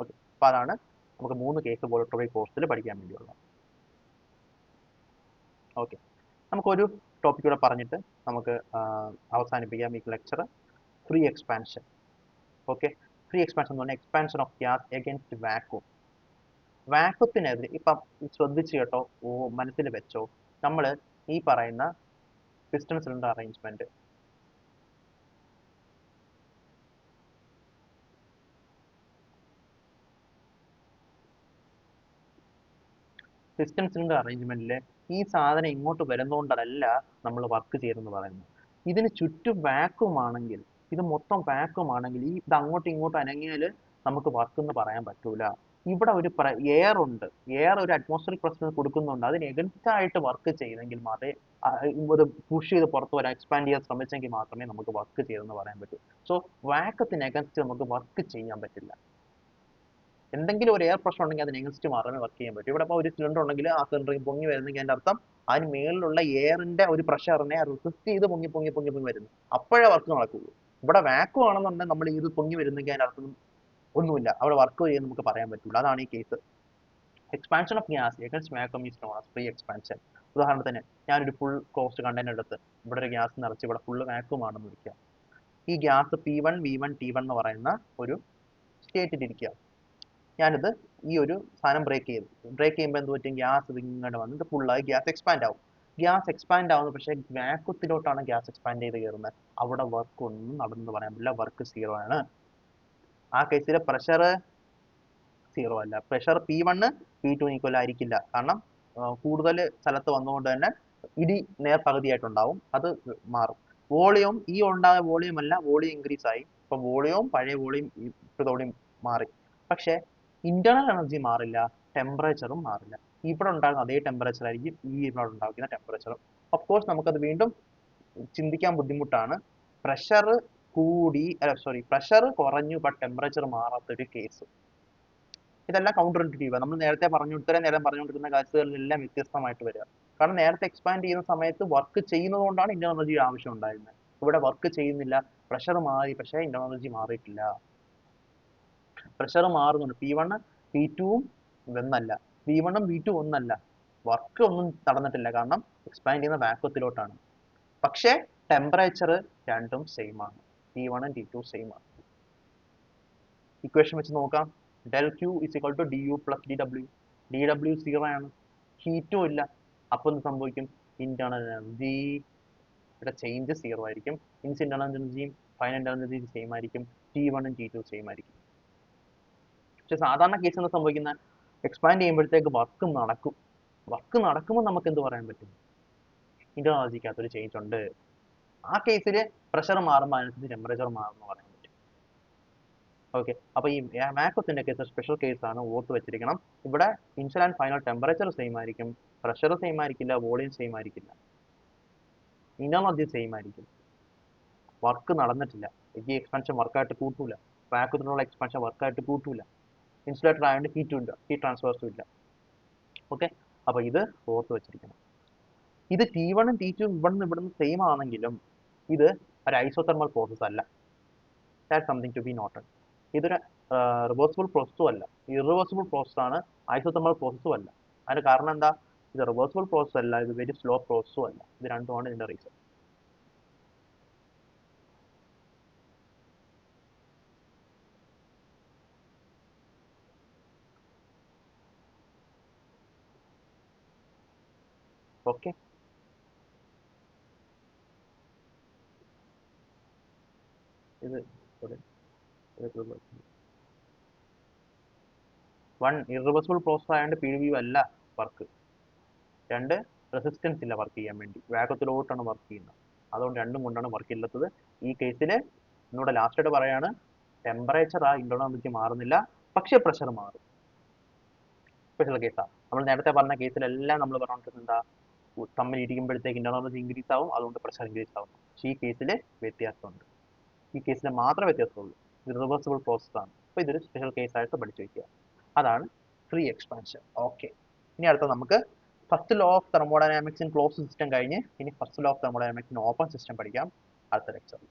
ഓക്കെ, അപ്പൊ അതാണ് നമുക്ക് 3 കേസ് വോളട്രോപിക് കോഴ്സിൽ പഠിക്കാൻ വേണ്ടിയുള്ളത്. ഓക്കെ, നമുക്കൊരു ടോപ്പിക് കൂടെ പറഞ്ഞിട്ട് നമുക്ക് അവസാനിപ്പിക്കാം ഈ lecture. Free expansion. Okay, free expansion എന്ന് പറഞ്ഞാൽ expansion of gas against vacuum. വാക്വത്തിനെതിരെ ഇപ്പം ശ്രദ്ധിച്ചു കേട്ടോ, മനസ്സിൽ വെച്ചോ. നമ്മൾ ഈ പറയുന്ന piston cylinder arrangement, piston cylinder അറേഞ്ച്മെന്റിൽ ഈ സാധനം ഇങ്ങോട്ട് വരുന്നതുകൊണ്ടല്ല നമ്മൾ വർക്ക് ചെയ്തെന്ന് പറയുന്നത്. ഇതിന് ചുറ്റും വാക്വം ആണെങ്കിൽ, ഇത് മൊത്തം വാക്വം ആണെങ്കിൽ ഇത് അങ്ങോട്ടും ഇങ്ങോട്ടും അനങ്ങിയാൽ നമുക്ക് വർക്ക് എന്ന് പറയാൻ പറ്റൂല. ഇവിടെ ഒരു എയർ ഉണ്ട്, എയർ ഒരു അറ്റ്മോസ്ഫിയറിക് പ്രഷർ കൊടുക്കുന്നുണ്ട്, അതിന് എഗൻസ്റ്റ് ആയിട്ട് വർക്ക് ചെയ്തെങ്കിൽ മാത്രമേ ഇത് പുഷ് ചെയ്ത് പുറത്ത് വരാൻ എക്സ്പാൻഡ് ചെയ്യാൻ ശ്രമിച്ചെങ്കിൽ മാത്രമേ നമുക്ക് വർക്ക് ചെയ്തെന്ന് പറയാൻ പറ്റൂ. സോ വാക്കത്തിന് എഗൻസ്റ്റ് നമുക്ക് വർക്ക് ചെയ്യാൻ പറ്റില്ല. എന്തെങ്കിലും ഒരു എയർ പ്രഷർ ഉണ്ടെങ്കിൽ അതിന് എഗൻസ്റ്റ് മാത്രമേ വർക്ക് ചെയ്യാൻ പറ്റൂ. ഇവിടെ ഇപ്പോൾ ഒരു സിലിണ്ടർ ഉണ്ടെങ്കിൽ ആ സിലിണ്ടറിൽ പൊങ്ങി വരുന്നെങ്കിൽ അതിന്റെ അർത്ഥം അതിന് മേളിലുള്ള എയറിന്റെ ഒരു പ്രഷറിനെ റെസിസ്റ്റ് ചെയ്ത് പൊങ്ങി പൊങ്ങി പൊങ്ങി പൊങ്ങി വരുന്നു, അപ്പോഴേ വർക്ക് നടക്കുള്ളൂ. ഇവിടെ വാക്വം ആണെന്നുണ്ടെങ്കിൽ നമ്മൾ ഇത് പൊങ്ങി വരുന്നെങ്കിൽ അതിന്റെ അർത്ഥം ഒന്നുമില്ല, അവിടെ വർക്ക് ചെയ്യുമെന്ന് നമുക്ക് പറയാൻ പറ്റില്ല. അതാണ് ഈ case. Expansion of gas against vacuum is known as free expansion. ഉദാഹരണത്തിന് ഞാനൊരു ഫുൾ ക്ലോസ്ഡ് കണ്ടെയ്നർ എടുത്ത് ഇവിടെ ഒരു ഗ്യാസ് നിറച്ച് ഇവിടെ ഫുള്ള് വാക്വം ആണെന്ന് വിളിക്കുക. ഈ ഗ്യാസ് P1 V1 T1 എന്ന് പറയുന്ന ഒരു സ്റ്റേറ്റിൽ ഇരിക്കുക. ഞാനിത് ഈ ഒരു സാധനം ബ്രേക്ക് ചെയ്യുമ്പോൾ എന്ത് പറ്റും, ഗ്യാസ് ഇത് ഇങ്ങോട്ട് വന്നിട്ട് ഫുള്ളായി ഗ്യാസ് എക്സ്പാൻഡ് ആവും. ഗ്യാസ് എക്സ്പാൻഡ് ആവുന്നു, പക്ഷേ വാക്വത്തിലോട്ടാണ് ഗ്യാസ് എക്സ്പാൻഡ് ചെയ്ത് കയറുന്നത്. അവിടെ വർക്ക് ഒന്നും നടന്നു പറയാൻ പറ്റില്ല, വർക്ക് സീറോ ആണ്. ആ കേസിലെ പ്രഷർ സീറോ അല്ല. പ്രഷർ P1 P2 ഈക്വൽ ആയിരിക്കില്ല, കാരണം കൂടുതൽ സ്ഥലത്ത് വന്നുകൊണ്ട് തന്നെ ഇടി നേർപകുതിയായിട്ടുണ്ടാവും, അത് മാറും. വോളിയം ഈ ഉണ്ടായ വോളിയം അല്ല, വോളിയം ഇൻക്രീസ് ആയി. ഇപ്പൊ വോളിയവും പഴയ വോളിയം ഇപ്പോഴും മാറി, പക്ഷെ ഇന്റേണൽ എനർജി മാറില്ല, ടെമ്പറേച്ചറും മാറില്ല. ഇവിടെ ഉണ്ടാകുന്ന അതേ ടെമ്പറേച്ചർ ആയിരിക്കും ഈ ഇവിടെ ഉണ്ടാക്കുന്ന ടെമ്പറേച്ചറും. ഓഫ് കോഴ്സ് നമുക്കത് വീണ്ടും ചിന്തിക്കാൻ ബുദ്ധിമുട്ടാണ്. പ്രഷർ കൂടി പ്രഷർ കുറഞ്ഞു ബട്ട് ടെമ്പറേച്ചർ മാറാത്തൊരു കേസ്. ഇതെല്ലാം കൗണ്ടർ ഇൻറ്റുറ്റീവ്. നമ്മൾ നേരത്തെ ഇത്രയും നേരം പറഞ്ഞുകൊണ്ടിരുന്ന കേസുകളിലെല്ലാം വ്യത്യസ്തമായിട്ട് വരിക. കാരണം നേരത്തെ എക്സ്പാൻഡ് ചെയ്യുന്ന സമയത്ത് വർക്ക് ചെയ്യുന്നത് കൊണ്ടാണ് ഇന്റേണൽ എനർജി ആവശ്യം ഉണ്ടായിരുന്നത്. ഇവിടെ വർക്ക് ചെയ്യുന്നില്ല, പ്രഷർ മാറി, പക്ഷേ ഇന്റേണൽ എനർജി മാറിയിട്ടില്ല. പ്രഷർ മാറുന്നുണ്ട്. P1 P2 ഒന്നല്ല, V1 V2 ഒന്നല്ല, വർക്ക് ഒന്നും നടന്നിട്ടില്ല, കാരണം എക്സ്പാൻഡ് ചെയ്യുന്ന വാക്വത്തിലോട്ടാണ്. പക്ഷേ ടെമ്പറേച്ചർ രണ്ടും സെയിം ആണ്, T1 T2 സെയിം ആണ്. ഇക്വേഷൻ വെച്ച് നോക്കാം. del Q is equal to du plus dw. dw 0 ആണ്, ഹീറ്റും ഇല്ല. അപ്പോൾ എന്ത് സംഭവിക്കും, ഇന്റേണൽ എനർജി ഇവിടെ ചേഞ്ച് സീറോ ആയിരിക്കും. മീൻസ് ഇന്റേണൽ എനർജിയും ഫൈനൽ എനർജി സെയിം ആയിരിക്കും, T1 T2 സെയിം ആയിരിക്കും. പക്ഷെ സാധാരണ കേസ് എന്താ സംഭവിക്കുന്നത്, എക്സ്പാൻഡ് ചെയ്യുമ്പോഴത്തേക്ക് വർക്ക് നടക്കും. വർക്ക് നടക്കുമ്പോൾ നമുക്ക് എന്ത് പറയാൻ പറ്റും, ഇന്റേണൽ എനർജിക്കകത്തൊരു ചേഞ്ച് ഉണ്ട്. ആ കേസിൽ പ്രഷർ മാറുമ്പോൾ അതിനനുസരിച്ച് ടെമ്പറേച്ചർ മാറുമെന്ന് പറയാൻ പറ്റും. ഓക്കെ, അപ്പോൾ ഈ വാക്വത്തിന്റെ കേസ് സ്പെഷ്യൽ കേസാണ്, ഓർത്ത് വെച്ചിരിക്കണം. ഇവിടെ initial and final temperature same ആയിരിക്കും, പ്രഷർ സെയിം ആയിരിക്കില്ല, വോളിയം സെയിം ആയിരിക്കില്ല, ഇന്റേണൽ എനർജി സെയിം ആയിരിക്കും. വർക്ക് നടന്നിട്ടില്ല, ഈ എക്സ്പാൻഷൻ വർക്കായിട്ട് കൂട്ടൂല, വാക്വത്തിനുള്ള എക്സ്പാൻഷൻ വർക്കായിട്ട് കൂട്ടൂല. ഇൻസുലേറ്റർ ആയതുകൊണ്ട് ഹീറ്റും ഇല്ല, ഹീറ്റ് ട്രാൻസ്ഫേഴ്സും ഇല്ല. ഓക്കെ, അപ്പോൾ ഇത് ഓർത്ത് വെച്ചിരിക്കണം. ഇത് T1 T2 ഇവിടുന്ന് സെയിം ആണെങ്കിലും ഇത് ഒരു ഐസോതെർമൽ പ്രോസസ് അല്ല. That something to be noted. ഇതൊരു റിവേഴ്സിബിൾ പ്രോസസ്സും അല്ല, ഇറിവേഴ്സിബിൾ പ്രോസസ് ആണ്, ഐസോതെർമൽ പ്രോസസ്സും അല്ല. അതിന്റെ കാരണം എന്താ, ഇത് റിവേഴ്സിബിൾ പ്രോസസ് അല്ല, ഇത് വെരി സ്ലോ പ്രോസസ്സും അല്ല. ഇത് രണ്ടുമാണ് ഇതിന്റെ റീസൺ. ഓക്കെ, ഇത് വൺ ഇറിവേഴ്സിബിൾ പ്രോസസ് ആയതുകൊണ്ട് PV അല്ല വർക്ക്. രണ്ട്, റെസിസ്റ്റൻസ് ഇല്ല വർക്ക് ചെയ്യാൻ വേണ്ടി, വാക്വത്തിലോട്ടാണ് വർക്ക് ചെയ്യുന്നത്. അതുകൊണ്ട് രണ്ടും കൊണ്ടാണ് വർക്ക് ഇല്ലാത്തത്. ഈ കേസിൽ എന്നോട് ലാസ്റ്റ് ആയിട്ട് പറയാണ്, ടെമ്പറേച്ചർ ആ ഇന്റേണൽ എനർജി മാറുന്നില്ല, പക്ഷേ പ്രഷർ മാറും. സ്പെഷ്യൽ കേസാണ്. നമ്മൾ നേരത്തെ പറഞ്ഞ കേസിലെല്ലാം നമ്മൾ പറഞ്ഞിട്ടുണ്ട് എന്താ, തമ്മിൽ ഇരിക്കുമ്പോഴത്തേക്ക് ഇന്റേണൽ എനർജി ഇൻക്രീസ് ആവും, അതുകൊണ്ട് പ്രഷർ ഇൻക്രീസ് ആവും. പക്ഷേ ഈ കേസിൽ വ്യത്യാസമുണ്ട്, ഈ കേസിൽ മാത്രമേ വ്യത്യാസമുള്ളൂ. ഇത് റിവേഴ്സിബിൾ പ്രോസസ് ആണ്. അപ്പോൾ ഇതൊരു സ്പെഷ്യൽ കേസായിട്ട് പഠിച്ചു വയ്ക്കുക. അതാണ് ഫ്രീ എക്സ്പാൻഷൻ. ഓക്കെ, ഇനി അടുത്ത നമുക്ക് first law of thermodynamics in closed system കഴിഞ്ഞ് ഇനി first law of thermodynamics in open system പഠിക്കാം അടുത്ത ലെക്ചറിൽ.